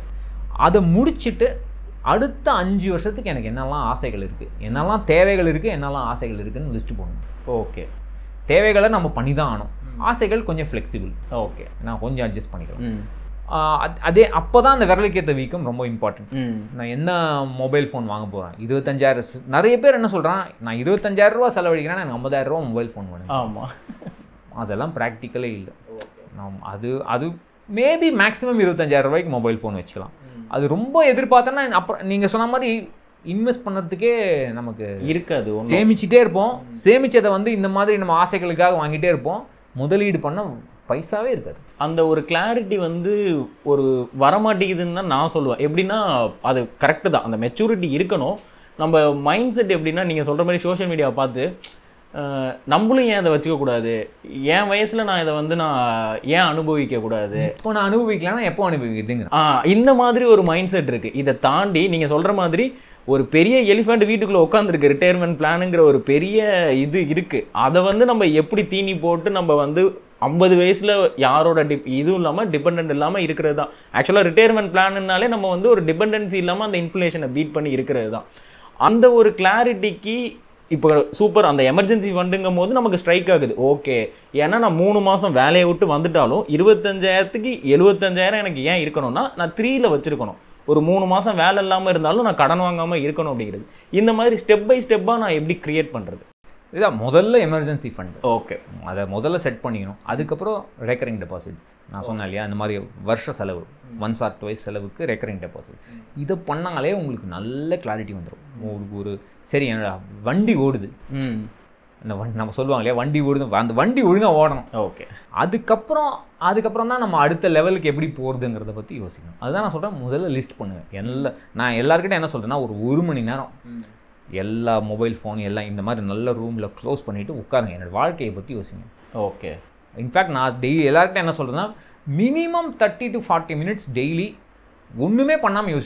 அதை முடிச்சுட்டு அடுத்த 5 வருஷத்துக்கு எனக்கு என்னெல்லாம் ஆசைகள் இருக்குது, என்னெல்லாம் தேவைகள் இருக்குது, என்னெல்லாம் ஆசைகள் இருக்குதுன்னு லிஸ்ட்டு போடணும். ஓகே. தேவைகளை நம்ம பண்ணி தான் ஆகணும். ஆசைகள் கொஞ்சம் ஃப்ளெக்சிபிள். ஓகே, நான் கொஞ்சம் அட்ஜஸ்ட் பண்ணிக்கலாம். அதே அப்போ தான் அந்த விரலுக்கேற்ற வீக்கம் ரொம்ப இம்பார்ட்டன்ட். நான் என்ன மொபைல் ஃபோன் வாங்க போகிறேன், 25,000. நிறைய பேர் என்ன சொல்கிறான், நான் 25,000 ரூபா செலவழிக்கிறேன், எனக்கு 50,000 ரூபா மொபைல் ஃபோன் வேணும். ஆமாம், அதெல்லாம் ப்ராக்டிக்கலே இல்லை. அது மேபி மேக்ஸிமம் 25,000 ரூபாய்க்கு மொபைல் ஃபோன் வச்சுக்கலாம். அது ரொம்ப எதிர்பார்த்தோன்னா அப்புறம் நீங்கள் சொன்ன மாதிரி இன்வெஸ்ட் பண்ணுறதுக்கே நமக்கு இருக்காது. சேமிச்சுட்டே இருப்போம், சேமிச்சதை வந்து இந்த மாதிரி நம்ம ஆசைகளுக்காக வாங்கிட்டே இருப்போம், முதலீடு பண்ண பைசாவே இருக்காது. அந்த ஒரு கிளாரிட்டி வந்து ஒரு வரமாட்டேங்குதுன்னு தான் நான் சொல்லுவேன். எப்படின்னா அது கரெக்டு தான், அந்த மெச்சூரிட்டி இருக்கணும். நம்ம மைண்ட் செட் எப்படின்னா, நீங்கள் சொல்கிற மாதிரி சோஷியல் மீடியாவை பார்த்து நம்மளும் ஏன் இதை வச்சுக்கக்கூடாது, என் வயசில் நான் இதை வந்து நான் ஏன் அனுபவிக்கக்கூடாது, இப்போ நான் அனுபவிக்கலாம்னா எப்போ அனுபவிக்கிறதுங்க, இந்த மாதிரி ஒரு மைண்ட் செட் இருக்குது. இதை தாண்டி நீங்கள் சொல்கிற மாதிரி ஒரு பெரிய எலிஃபண்ட் வீட்டுக்குள்ளே உட்காந்துருக்கு, ரிட்டையர்மெண்ட் பிளானுங்கிற ஒரு பெரிய இது இருக்குது. அதை வந்து நம்ம எப்படி தீனி போட்டு நம்ம வந்து 50 வயசில் யாரோட இதுவும் இல்லாமல் டிபெண்ட் இல்லாமல் இருக்கிறது தான். ஆக்சுவலாக ரிட்டையர்மெண்ட் பிளான்னாலே நம்ம வந்து ஒரு டிபெண்டன்சி இல்லாமல் அந்த இன்ஃப்ளேஷனை பீட் பண்ணி இருக்கிறது தான். அந்த ஒரு கிளாரிட்டிக்கு இப்போ சூப்பர் அந்த எமர்ஜென்சி ஃபண்டுங்கும் போது நமக்கு ஸ்ட்ரைக் ஆகுது. ஓகே, ஏன்னா நான் 3 மாதம் வேலையை விட்டு வந்துட்டாலும் 25,000க்கு 75,000 எனக்கு ஏன் இருக்கணும்னா, நான் 3ல் வச்சுருக்கணும். ஒரு 3 மாதம் வேலை இல்லாமல் இருந்தாலும் நான் கடன் வாங்காமல் இருக்கணும் அப்படிங்கிறது. இந்த மாதிரி ஸ்டெப் பை ஸ்டெப்பாக நான் எப்படி க்ரியேட் பண்ணுறது? இதான் முதல்ல எமர்ஜென்சி ஃபண்ட். ஓகே, அதை முதல்ல செட் பண்ணிக்கணும். அதுக்கப்புறம் ரெக்கரிங் டெபாசிட்ஸ் நான் சொன்னேன் இல்லையா, அந்த மாதிரி வருஷ செலவு 1 or 2 செலவுக்கு ரெக்கரிங் டெபாசிட். இதை பண்ணாலே உங்களுக்கு நல்ல கிளாரிட்டி வந்துடும். ஒரு சரி என்னோட வண்டி ஓடுது, இந்த நம்ம சொல்லுவாங்க இல்லையா, வண்டி ஓடுது, அந்த வண்டி ஒழுங்காக ஓடணும். ஓகே, அதுக்கப்புறம் தான் நம்ம அடுத்த லெவலுக்கு எப்படி போகிறதுங்கிறத பற்றி யோசிக்கணும். அதுதான் நான் சொல்கிறேன், முதல்ல லிஸ்ட் பண்ணுவேன். நான் எல்லாருக்கிட்டையும் என்ன சொல்கிறேன்னா, ஒரு 1 மணி நேரம் எல்லா மொபைல் ஃபோன் எல்லாம் இந்த மாதிரி நல்ல ரூமில் க்ளோஸ் பண்ணிவிட்டு உட்காருங்க, என்னோடய வாழ்க்கையை பற்றி யோசிங்க. ஓகே, இன்ஃபேக்ட் நான் டெய்லி எல்லாருக்கிட்டையும் என்ன சொல்கிறேன்னா, மினிமம் 30 to 40 minutes டெய்லி ஒன்றுமே பண்ணாமல்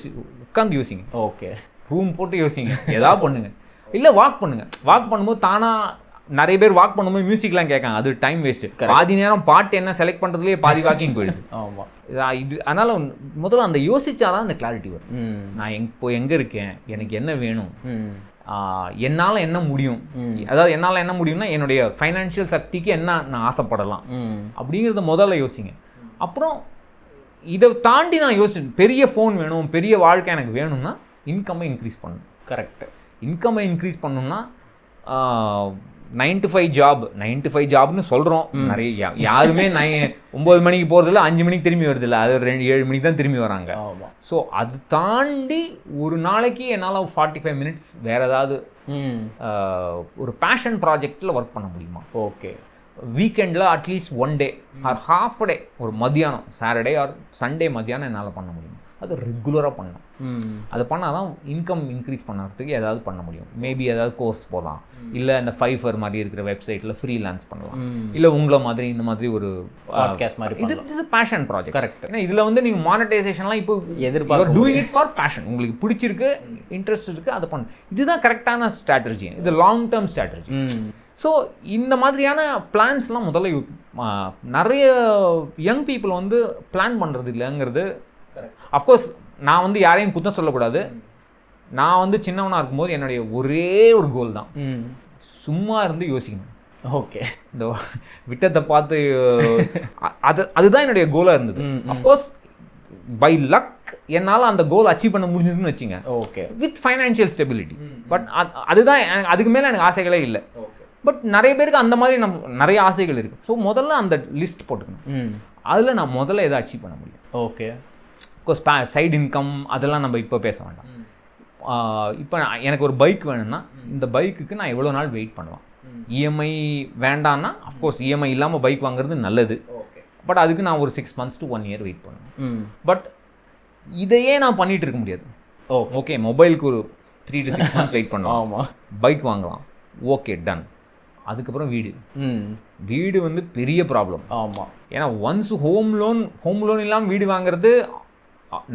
உட்காந்து யோசிங்க. ஓகே, ரூம் போட்டு யோசிங்க, ஏதாவது பண்ணுங்கள், இல்லை வாக் பண்ணுங்கள். வாக் பண்ணும்போது தானாக நிறைய பேர் வாக் பண்ணும்போது மியூசிக்லாம் கேட்காங்க, அது டைம் வேஸ்ட்டு. பாதி நேரம் பாட்டு என்ன செலக்ட் பண்ணுறதுலேயே பாதி வாக்கிங் போயிடுது. ஆமாம், இது அதனால் முதல்ல அந்த யோசிச்சாதான் அந்த கிளாரிட்டி வரும். நான் இப்போ எங்கே இருக்கேன், எனக்கு என்ன வேணும், என்னால் என்ன முடியும், அதாவது என்னால் என்ன முடியும்னா என்னுடைய ஃபைனான்ஷியல் சக்திக்கு என்ன நான் ஆசைப்படலாம் அப்படிங்கிறத முதல்ல யோசிங்க. அப்புறம் இதை தாண்டி நான் பெரிய ஃபோன் வேணும், பெரிய வாழ்க்கை எனக்கு வேணும்னா இன்கம்மை இன்க்ரீஸ் பண்ணணும். கரெக்டு, இன்கம்மை இன்க்ரீஸ் பண்ணணும்னா 9 to 5 ஜாப், 9 to 5 ஜாப்னு சொல்கிறோம். நிறைய யாருமே 9 மணிக்கு போகிறதில்ல, 5 மணிக்கு திரும்பி வருதில்ல, அது 7 மணிக்கு தான் திரும்பி வராங்க. ஸோ அது தாண்டி ஒரு நாளைக்கு என்னால் 45 minutes வேறு ஏதாவது ஒரு பேஷன் ப்ராஜெக்டில் ஒர்க் பண்ண முடியுமா? ஓகே, வீக்கெண்டில் at least 1 day or half a day, ஒரு மத்தியானம் சாட்டர்டே ஆர் சண்டே மத்தியானம் என்னால் பண்ண முடியும். அது ரெகுலராக பண்ணணும். அதை பண்ணால் தான் இன்கம் இன்க்ரீஸ் பண்ணுறதுக்கு ஏதாவது பண்ண முடியும். மேபி ஏதாவது கோர்ஸ் போகலாம், இல்லை இந்த ஃபைஃபர் மாதிரி இருக்கிற வெப்சைட்டில் ஃப்ரீலான்ஸ் பண்ணலாம், இல்லை உங்களை மாதிரி இந்த மாதிரி ஒரு பாட்காஸ்ட் மாதிரி. இது இஸ் பேஷன் ப்ராஜெக்ட். கரெக்ட். ஏன்னா இதில் வந்து நீங்கள் மானிட்டைசேஷன்லாம் இப்போ எதிர்பார்க்க டூயிங் இட் ஃபார் பேஷன். உங்களுக்கு பிடிச்சிருக்கு, இன்ட்ரெஸ்ட் இருக்குது, அதை பண்ணு. இதுதான் கரெக்டான ஸ்ட்ராட்டஜி. இது லாங் டேர்ம் ஸ்ட்ராட்டஜி. ஸோ இந்த மாதிரியான பிளான்ஸ்லாம் முதல்ல நிறைய யங் பீப்புள் வந்து பிளான் பண்ணுறது இல்லைங்கிறது. அஃப்கோர்ஸ் நான் வந்து யாரையும் குத்தம் சொல்லக்கூடாது. நான் வந்து சின்னவனாக இருக்கும்போது என்னுடைய ஒரே ஒரு கோல் தான், சும்மா இருந்து யோசிக்கணும். ஓகே. இந்த விட்டத்தை பார்த்து அதுதான் என்னுடைய கோலாக இருந்தது. அஃப்கோர்ஸ் பை லக் என்னால் அந்த கோல் அச்சீவ் பண்ண முடிஞ்சதுன்னு வச்சுங்க. Okay. With financial stability. But அதுதான் அதுக்கு மேலே எனக்கு ஆசைகளே இல்லை. பட் நிறைய பேருக்கு அந்த மாதிரி நிறைய ஆசைகள் இருக்குது. ஸோ முதல்ல அந்த லிஸ்ட் போட்டுக்கணும். அதில் நான் முதல்ல எதை அச்சீவ் பண்ண முடியும். ஓகே. அஃப்கோர்ஸ் சைடு இன்கம் அதெல்லாம் நம்ம இப்போ பேச வேண்டாம். இப்போ எனக்கு ஒரு பைக் வேணும்னா இந்த பைக்குக்கு நான் எவ்வளோ நாள் வெயிட் பண்ணுவேன். இஎம்ஐ வேண்டான்னா அஃப்கோர்ஸ் இஎம்ஐ இல்லாமல் பைக் வாங்குறது நல்லது. பட் அதுக்கு நான் ஒரு 6 months to 1 year வெயிட் பண்ணுவேன். பட் இதையே நான் பண்ணிகிட்டு இருக்க முடியாது. ஓகே, மொபைலுக்கு ஒரு 3 to 6 months வெயிட் பண்ணலாம். ஆமாம். பைக் வாங்கலாம். Okay, done. அதுக்கப்புறம் வீடு வந்து பெரிய ப்ராப்ளம். ஆமாம். ஏன்னா ஒன்ஸ் ஹோம் லோன் இல்லாமல் வீடு வாங்குறது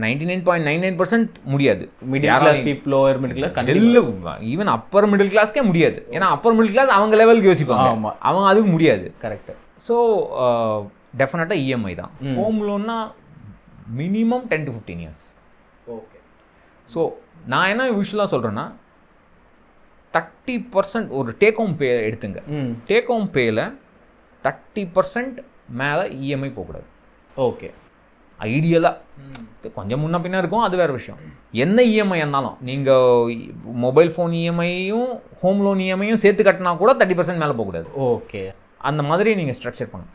99.99% முடியாது. Middle class people, lower middle class, இல்லை ஈவன் அப்பர் மிடில் கிளாஸ்க்கே முடியாது. ஏன்னா அப்பர் மிடில் கிளாஸ் அவங்க லெவலுக்கு யோசிப்பாங்க. ஆமாம், அவங்க அதுக்கு முடியாது. கரெக்ட். ஸோ டெஃபினட்டாக இஎம்ஐ தான். ஹோம் லோன்னா minimum 10 to 15 years. Okay. So நான் என்ன யூஸ்வலாக சொல்கிறேன்னா 30% ஒரு டேக் ஹோம் பே எடுத்துங்க. டேக் ஹோம் பேயில் 30% மேலே இஎம்ஐ போகக்கூடாது. ஓகே. ஐடியலாக கொஞ்சம் முன்ன பின்னா இருக்கும், அது வேறு விஷயம். என்ன இஎம்ஐ இருந்தாலும் நீங்கள் மொபைல் ஃபோன் இஎம்ஐயும் ஹோம் லோன் இஎம்ஐயும் சேர்த்து கட்டினா கூட 30% மேலே போகக்கூடாது. ஓகே. அந்த மாதிரி நீங்கள் ஸ்ட்ரக்சர் பண்ணணும்.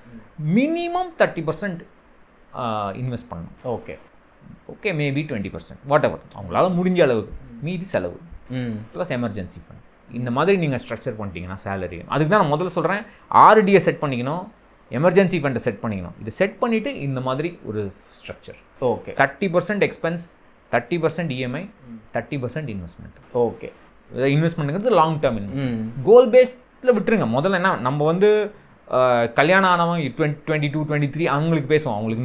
மினிமம் 30% இன்வெஸ்ட் பண்ணணும். Okay. Okay, maybe 20%, what ever அவங்களால முடிஞ்ச அளவுக்கு. மீதி செலவு ப்ளஸ் எமர்ஜென்சி ஃபண்ட். இந்த மாதிரி நீங்கள் ஸ்ட்ரக்சர் பண்ணிட்டீங்கன்னா சேலரி, அதுக்கு தான் நான் முதல்ல சொல்கிறேன், ஆர்டியை செட் பண்ணிக்கணும், எமர்ஜென்சி ஃபண்டை செட் பண்ணிக்கணும். இது செட் பண்ணிவிட்டு இந்த மாதிரி ஒரு structure. Okay. 30% expense, 30% EMI, 30% investment. Okay. இன்வெஸ்ட்மெண்ட்டுங்கிறது லாங் டேர்ம் இன்வெஸ்ட்மெண்ட். கோல் பேஸ்டில் விட்டுருங்க. முதல்ல என்ன, நம்ம வந்து கல்யாணம் ஆனவங்க 22, 23 அவங்களுக்கு பேசுவோம். அவங்களுக்கு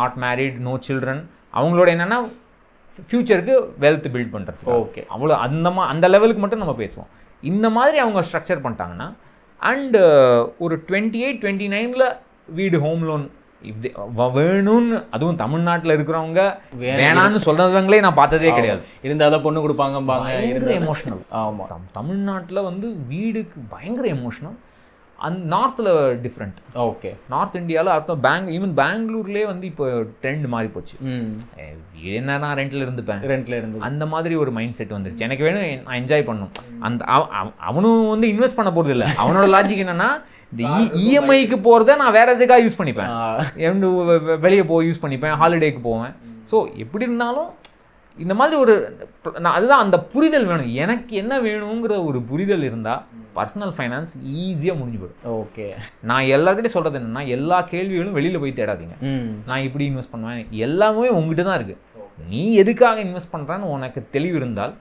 நாட் மேரிட், நோ சில்ட்ரன். அவங்களோட என்னென்னா ஃப்யூச்சருக்கு வெல்த் பில்ட் பண்ணுறது. ஓகே. அவ்வளோ அந்த லெவலுக்கு மட்டும் நம்ம பேசுவோம். இந்த மாதிரி அவங்க ஸ்ட்ரக்சர் பண்ணிட்டாங்கன்னா அண்டு ஒரு 28, 29 வீடு ஹோம் லோன் வேணும்னு, அதுவும் தமிழ்நாட்டில் இருக்கிறவங்க வேணான்னு சொல்றவங்களே நான் பார்த்ததே கிடையாது. இருந்தால் தான் பொண்ணு கொடுப்பாங்க. பயங்கர எமோஷனல். ஆமாம், தமிழ்நாட்டில் வந்து வீடுக்கு பயங்கர எமோஷனல். நார்த்தில் டிஃப்ரெண்ட். ஓகே. நார்த் இந்தியாவில் அர்த்தம் ஈவன் பெங்களூர்லேயே வந்து இப்போ ட்ரெண்ட் மாறி போச்சு. என்ன நான் ரெண்டில் இருந்து அந்த மாதிரி ஒரு மைண்ட் செட் வந்துருச்சு. எனக்கு வேணும், நான் என்ஜாய் பண்ணும். அந்த அவனும் வந்து இன்வெஸ்ட் பண்ண போகிறது இல்லை. அவனோட லாஜிக் என்னன்னா, இந்த இஎம்ஐக்கு போகிறத நான் வேற எதுக்காக யூஸ் பண்ணிப்பேன், வெளியே போய் யூஸ் பண்ணிப்பேன், ஹாலிடேக்கு போவேன். ஸோ எப்படி இருந்தாலும் இந்த மாதிரி ஒரு அதுதான் அந்த புரிதல் வேணும். எனக்கு என்ன வேணுங்கிற ஒரு புரிதல் இருந்தால் பர்சனல் ஃபைனான்ஸ் ஈஸியாக முடிஞ்சு போயிடும். ஓகே. நான் எல்லாருக்கிட்டே சொல்கிறது என்னென்னா, எல்லா கேள்விகளும் வெளியில் போய் தேடாதீங்க. நான் இப்படி இன்வெஸ்ட் பண்ணுவேன், எல்லாமே உங்ககிட்ட தான் இருக்குது. நீ எதுக்காக இன்வெஸ்ட் பண்ணுறான்னு உனக்கு தெளிவு இருந்தால்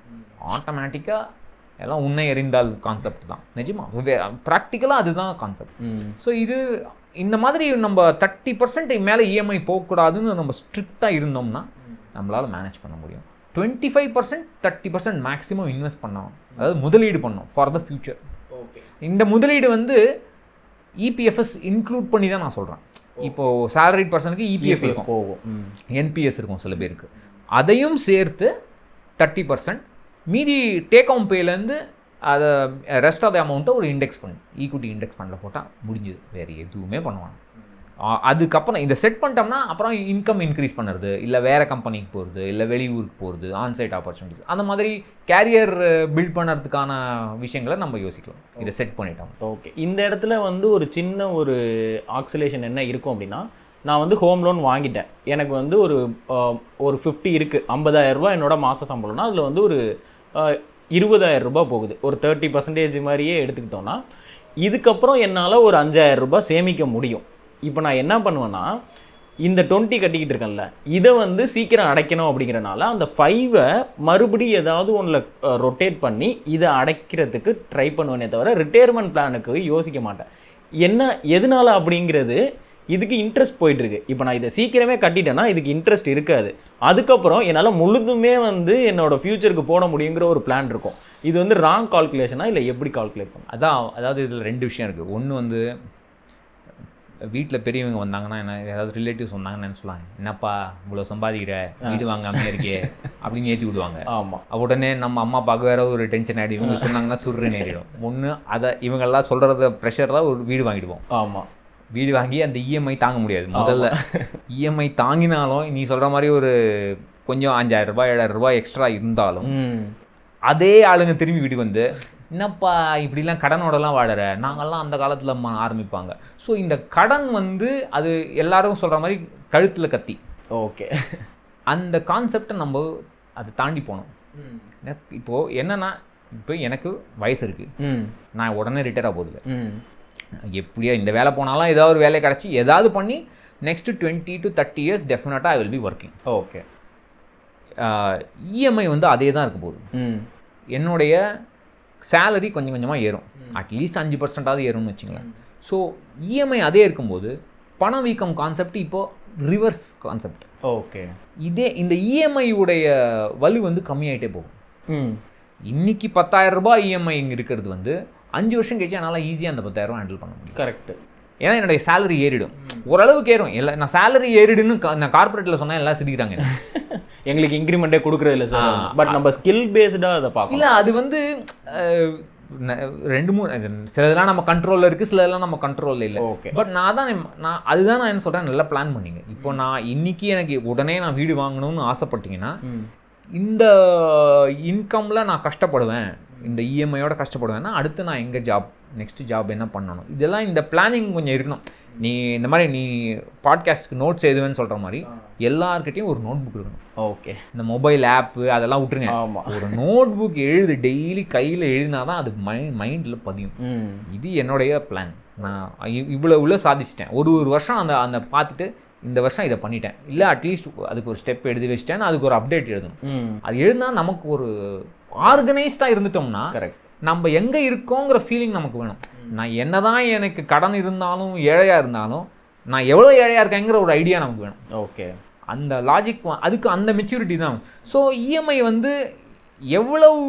ஆட்டோமேட்டிக்காக எல்லாம் உன்னை எறிந்தால் கான்செப்ட் தான். நிஜமா ப்ராக்டிக்கலாக அதுதான் கான்செப்ட். ஸோ இது இந்த மாதிரி நம்ம 30% மேலே இஎம்ஐ போகக்கூடாதுன்னு நம்ம ஸ்ட்ரிக்டாக இருந்தோம்னா நம்மளால் மேனேஜ் பண்ண முடியும். 25%, 30% மேக்ஸிமம் இன்வெஸ்ட் பண்ணோம், அதாவது முதலீடு பண்ணோம் ஃபார் த ஃபியூச்சர். ஓகே. இந்த முதலீடு வந்து இபிஎஃப்எஸ் இன்க்ளூட் பண்ணி தான் நான் சொல்கிறேன். இப்போது சேலரிட் பர்சனுக்கு இபிஎஃப் இருக்கும், என்பிஎஸ் இருக்கும் சில பேருக்கு. அதையும் சேர்த்து 30%, மீதி டேக் ஹோம் பேலேருந்து அதை ரெஸ்ட் ஆஃப் த அமௌண்ட்டை ஒரு இண்டெக்ஸ் ஃபண்ட், ஈக்விட்டி இண்டெக்ஸ் ஃபண்டில் போட்டால் முடிஞ்சுது. வேறு எதுவுமே பண்ணுவாங்க. அதுக்கப்புறம் இந்த செட் பண்ணிட்டோம்னா அப்புறம் இன்கம் இன்க்ரீஸ் பண்ணுறது, இல்லை வேறு கம்பெனிக்கு போகிறது, இல்லை வெளியூருக்கு போகிறது, ஆன்சைட் ஆப்பர்ச்சுனிட்டிஸ், அந்த மாதிரி கேரியர் பில்ட் பண்ணுறதுக்கான விஷயங்களை நம்ம யோசிக்கலாம் இதை செட் பண்ணிட்டோம். ஓகே. இந்த இடத்துல வந்து ஒரு சின்ன ஒரு ஆக்சிலேஷன் என்ன இருக்கும் அப்படின்னா, நான் வந்து ஹோம் லோன் வாங்கிட்டேன், எனக்கு வந்து ஒரு 50 இருக்குது, 50,000 ரூபா என்னோட மாத சம்பளம்னா அதில் வந்து ஒரு 20,000 ரூபாய் போகுது. ஒரு 30% மாதிரியே எடுத்துக்கிட்டோன்னா இதுக்கப்புறம் என்னால் ஒரு 5,000 ரூபாய் சேமிக்க முடியும். இப்போ நான் என்ன பண்ணுவேன்னா, இந்த 20 கட்டிக்கிட்டு இருக்கேன்ல இதை வந்து சீக்கிரம் அடைக்கணும் அப்படிங்கிறனால அந்த 5 மறுபடியும் ஏதாவது ஒன்றில் ரொட்டேட் பண்ணி இதை அடைக்கிறதுக்கு ட்ரை பண்ணுவேனே தவிர ரிட்டையர்மெண்ட் பிளானுக்கு யோசிக்க மாட்டேன். என்ன எதனால அப்படிங்கிறது, இதுக்கு இன்ட்ரெஸ்ட் போயிட்டு இருக்கு. இப்போ நான் இதை சீக்கிரமே கட்டிட்டேன்னா இதுக்கு இன்ட்ரெஸ்ட் இருக்காது. அதுக்கப்புறம் என்னால் முழுதுமே வந்து என்னோட ஃபியூச்சருக்கு போட முடியுங்கிற ஒரு பிளான் இருக்கும். இது வந்து ராங் கால்குலேஷனா இல்லை எப்படி கால்குலேட் பண்ண? அதாவது இதில் 2 விஷயம் இருக்குது. ஒன்று வந்து வீட்டில் பெரியவங்க வந்தாங்கன்னா என்ன, ஏதாவது ரிலேட்டிவ்ஸ் வந்தாங்கன்னு என்ன சொல்லுவாங்க, என்னப்பா இவ்வளோ சம்பாதிக்கிற, வீடு வாங்காமல் இருக்கே அப்படின்னு ஏற்றி விடுவாங்க. ஆமாம். உடனே நம்ம அம்மா அப்பாவுக்கு வேற ஒரு டென்ஷன் ஆகிடும். இவங்க சொன்னாங்கன்னா சுருன்னு நேரிடும். ஒன்று அதை இவங்கெல்லாம் சொல்கிறத ப்ரெஷரில் ஒரு வீடு வாங்கிடுவோம். ஆமாம். வீடு வாங்கி அந்த இஎம்ஐ தாங்க முடியாது. முதல்ல இஎம்ஐ தாங்கினாலும் நீ சொல்கிற மாதிரி ஒரு கொஞ்சம் 5000 ரூபாய் 7000 ரூபாய் எக்ஸ்ட்ரா இருந்தாலும் அதே ஆளுங்க திரும்பி வீட்டுக்கு வந்து, என்னப்பா இப்படிலாம் கடனோடலாம் வாழற, நாங்கள்லாம் அந்த காலத்தில் ஆரம்பிப்பாங்க. ஸோ இந்த கடன் வந்து அது எல்லாரும் சொல்கிற மாதிரி கழுத்தில் கத்தி. ஓகே. அந்த கான்செப்டை நம்ம அதை தாண்டி போனோம். இப்போது என்னென்னா, இப்போ எனக்கு வயசு இருக்குது, நான் உடனே ரிட்டையர் ஆக போதில்லை. எப்படியா இந்த வேலை போனாலும் ஏதாவது ஒரு வேலையை கிடச்சி ஏதாவது பண்ணி நெக்ஸ்ட்டு 20 to 30 years டெஃபினட்டாக I will be working. Okay. EMI வந்து அதே தான் இருக்க போகுது. என்னுடைய சேலரி கொஞ்சம் கொஞ்சமாக ஏறும், அட்லீஸ்ட் 5% ஏறும்னு வச்சுங்களேன். ஸோ இஎம்ஐ அதே இருக்கும்போது பணவீக்கம் கான்செப்ட் இப்போது ரிவர்ஸ் கான்செப்ட். ஓகே. இந்த இஎம்ஐயுடைய வலு வந்து கம்மியாயிட்டே போகும். இன்னைக்கு 10,000 ரூபாய் இஎம்ஐ இங்கே இருக்கிறது வந்து 5 வருஷம் கழிச்சு என்னால் ஈஸியாக அந்த 10,000 ஹேண்டில் பண்ண முடியும். கரெக்ட். ஏன்னா என்னுடைய சேலரி ஏறிடும், ஓரளவுக்கு ஏறும். இல்லை நான் சேலரி ஏறிடுன்னு நான் கார்பரேட்டில் சொன்னால் எல்லாம் சிரிக்கிறாங்க. எங்களுக்கு இன்க்ரிமெண்ட்டே கொடுக்குறது இல்லை சார். பட் நம்ம ஸ்கில் பேஸ்டாக அதை பார்க்கலாம். இல்லை அது வந்து 2-3 சிலதெல்லாம் நம்ம கண்ட்ரோலில் இருக்குது, சிலதெல்லாம் நம்ம கண்ட்ரோலில் இல்லை. ஓகே. பட் அதுதான் நான் என்ன சொல்கிறேன், நல்லா பிளான் பண்ணிங்க. இப்போ நான் இன்னைக்கு எனக்கு உடனே நான் வீடு வாங்கணும்னு ஆசைப்பட்டீங்கன்னா இந்த இன்கமில் நான் கஷ்டப்படுவேன், இந்த இஎம்ஐயோட கஷ்டப்படுவேன்னா அடுத்து நான் எங்கே நெக்ஸ்ட் ஜாப் என்ன பண்ணணும், இதெல்லாம் இந்த பிளானிங் கொஞ்சம் இருக்கணும். நீ இந்த மாதிரி நீ பாட்காஸ்ட்டுக்கு நோட்ஸ் எழுதுவேன்னு சொல்கிற மாதிரி எல்லாருக்கிட்டையும் ஒரு நோட் புக் இருக்கணும். ஓகே. இந்த மொபைல் ஆப்பு அதெல்லாம் விட்டுருங்க. ஒரு நோட் புக் எழுது, டெய்லி கையில் எழுதினா தான் அது மைண்டில் பதியும். இது என்னுடைய பிளான். நான் இவ்வளோ சாதிச்சிட்டேன். ஒரு வருஷம் அந்த பார்த்துட்டு இந்த வருஷம் இதை பண்ணிட்டேன், இல்லை அட்லீஸ்ட் அதுக்கு ஒரு ஸ்டெப் எழுதி வச்சிட்டேன், அதுக்கு ஒரு அப்டேட் எழுதணும். அது எழுதினா நமக்கு ஒரு ஆர்கனைஸ்டாக இருந்துட்டோம்னா நம்ம எங்கே இருக்கோங்கிற ஃபீலிங் நமக்கு வேணும். நான் என்னதான் எனக்கு கடன் இருந்தாலும் ஏழையாக இருந்தாலும் நான் எவ்வளோ ஏழையாக இருக்கேங்கிற ஒரு ஐடியா நமக்கு வேணும். ஓகே. அந்த லாஜிக் அதுக்கு அந்த மெச்சூரிட்டி தான். ஸோ இஎம்ஐ வந்து எவ்வளவு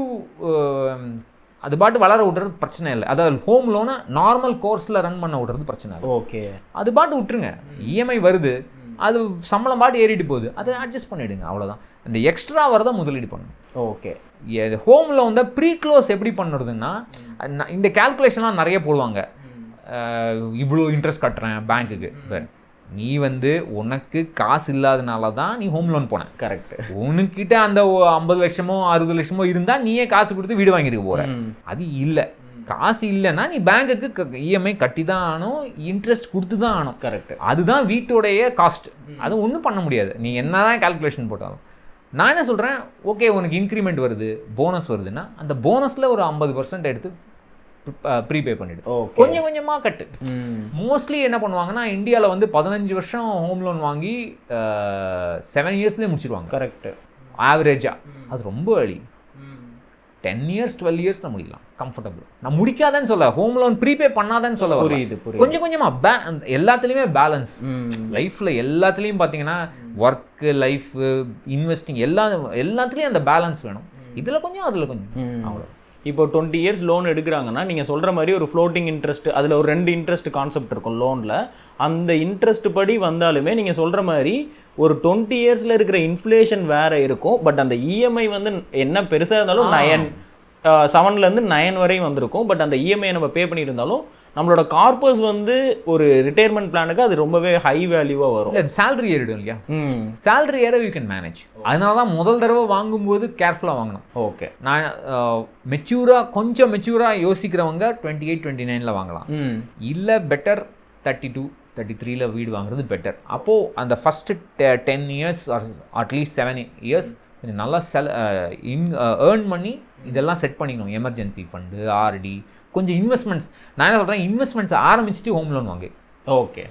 அது பாட்டு வளர விட்றது பிரச்சனை இல்லை. அதாவது ஹோம் லோனை நார்மல் கோர்ஸில் ரன் பண்ண விட்றது பிரச்சனை இல்லை. ஓகே. அது பாட்டு விட்டுருங்க. இஎம்ஐ வருது, அது சம்பளம் பாட்டு ஏறிட்டு போகுது, அதை அட்ஜஸ்ட் பண்ணிவிடுங்க, அவ்வளோதான். இந்த எக்ஸ்ட்ரா வரதான் முதலீடு பண்ணணும். ஓகே. ஹோமில் வந்து ப்ரீ க்ளோஸ் எப்படி பண்ணுறதுன்னா, இந்த கேல்குலேஷன்லாம் நிறைய போடுவாங்க. இவ்வளோ இன்ட்ரெஸ்ட் கட்டுறேன் பேங்க்குக்கு, நீ வந்து உனக்கு காசு இல்லாதனால தான் நீ ஹோம் லோன் போன. கரெக்ட். உனக்கிட்ட அந்த 50 லட்சமோ 60 லட்சமோ இருந்தால் நீயே காசு கொடுத்து வீடு வாங்கிட்டு போகிற. அது இல்லை, காசு இல்லைன்னா நீ பேங்க்குக்கு இஎம்ஐ கட்டி தான் ஆகணும், இன்ட்ரெஸ்ட் கொடுத்து தான் ஆகணும். கரெக்ட். அதுதான் வீட்டோடைய காஸ்ட். அது ஒன்றும் பண்ண முடியாது நீ என்ன தான் கால்குலேஷன் போட்டாலும். நான் என்ன சொல்கிறேன், ஓகே உனக்கு இன்க்ரிமெண்ட் வருது, போனஸ் வருதுன்னா அந்த போனஸில் ஒரு 50% எடுத்து ப்ரீபே பண்ணிவிடு, கொஞ்சம் கொஞ்சமாக கட்டு. மோஸ்ட்லி என்ன பண்ணுவாங்கன்னா, இந்தியாவில் வந்து 15 வருஷம் ஹோம் லோன் வாங்கி 7 இயர்ஸ்லேயே முடிச்சிருவாங்க. கரெக்ட். ஆவரேஜாக அது ரொம்ப வழி. 10 years 12 years நான் முடிக்கலாம் கம்ஃபர்டபுள். நான் முடிக்காதேன்னு சொல்ல, ஹோம் லோன் ப்ரீபே பண்ணாதேன்னு சொல்ல. புரியுது. கொஞ்சம் கொஞ்சமாக எல்லாத்துலேயுமே பேலன்ஸ். லைஃப்பில் எல்லாத்துலேயும் பார்த்தீங்கன்னா ஒர்க்கு, லைஃபு, இன்வெஸ்டிங் எல்லாத்துலேயும் அந்த பேலன்ஸ் வேணும். இதில் கொஞ்சம் அதில் கொஞ்சம், அவ்வளோ. இப்போ 20 years லோன் எடுக்கிறாங்கன்னா நீங்கள் சொல்கிற மாதிரி ஒரு ஃப்ளோட்டிங் இன்ட்ரெஸ்ட், அதில் ஒரு 2 இன்ட்ரெஸ்ட் கான்செப்ட் இருக்கும் லோனில். அந்த இன்ட்ரெஸ்ட் படி வந்தாலுமே நீங்கள் சொல்கிற மாதிரி ஒரு 20 yearsல இருக்கிற இன்ஃப்ளேஷன் வேறு இருக்கும். பட் அந்த இஎம்ஐ வந்து என்ன பெருசாக இருந்தாலும் 7லேருந்து 9 வரையும் வந்திருக்கும். பட் அந்த இஎம்ஐ நம்ம பே பண்ணிட்டு இருந்தாலும் நம்மளோட கார்பஸ் வந்து ஒரு ரிட்டையர்மெண்ட் பிளானுக்கு அது ரொம்பவே ஹை வேல்யூவாக வரும். இல்லை சேலரி ஏறிடும் இல்லையா, சேலரி ஏற யூ கேன் மேனேஜ். அதனால தான் முதல் தடவை வாங்கும்போது கேர்ஃபுல்லாக வாங்கணும். ஓகே. நான் கொஞ்சம் மெச்சூராக யோசிக்கிறவங்க 28 29ல் வாங்கலாம். இல்லை பெட்டர் 32 33ல் வீடு வாங்குறது பெட்டர். அப்போது அந்த ஃபஸ்ட்டு 10 years அட்லீஸ்ட் 7 years கொஞ்சம் நல்லா ஏர்ன் பண்ணி இதெல்லாம் செட் பண்ணிக்கணும். எமர்ஜென்சி ஃபண்டு, ஆர்டி, கொஞ்சம் இன்வெஸ்ட்மெண்ட்ஸ். நான் என்ன சொல்கிறேன், இன்வெஸ்ட்மெண்ட்ஸ் ஆரம்பிச்சுட்டு ஹோம் லோன் வாங்க. ஓகே.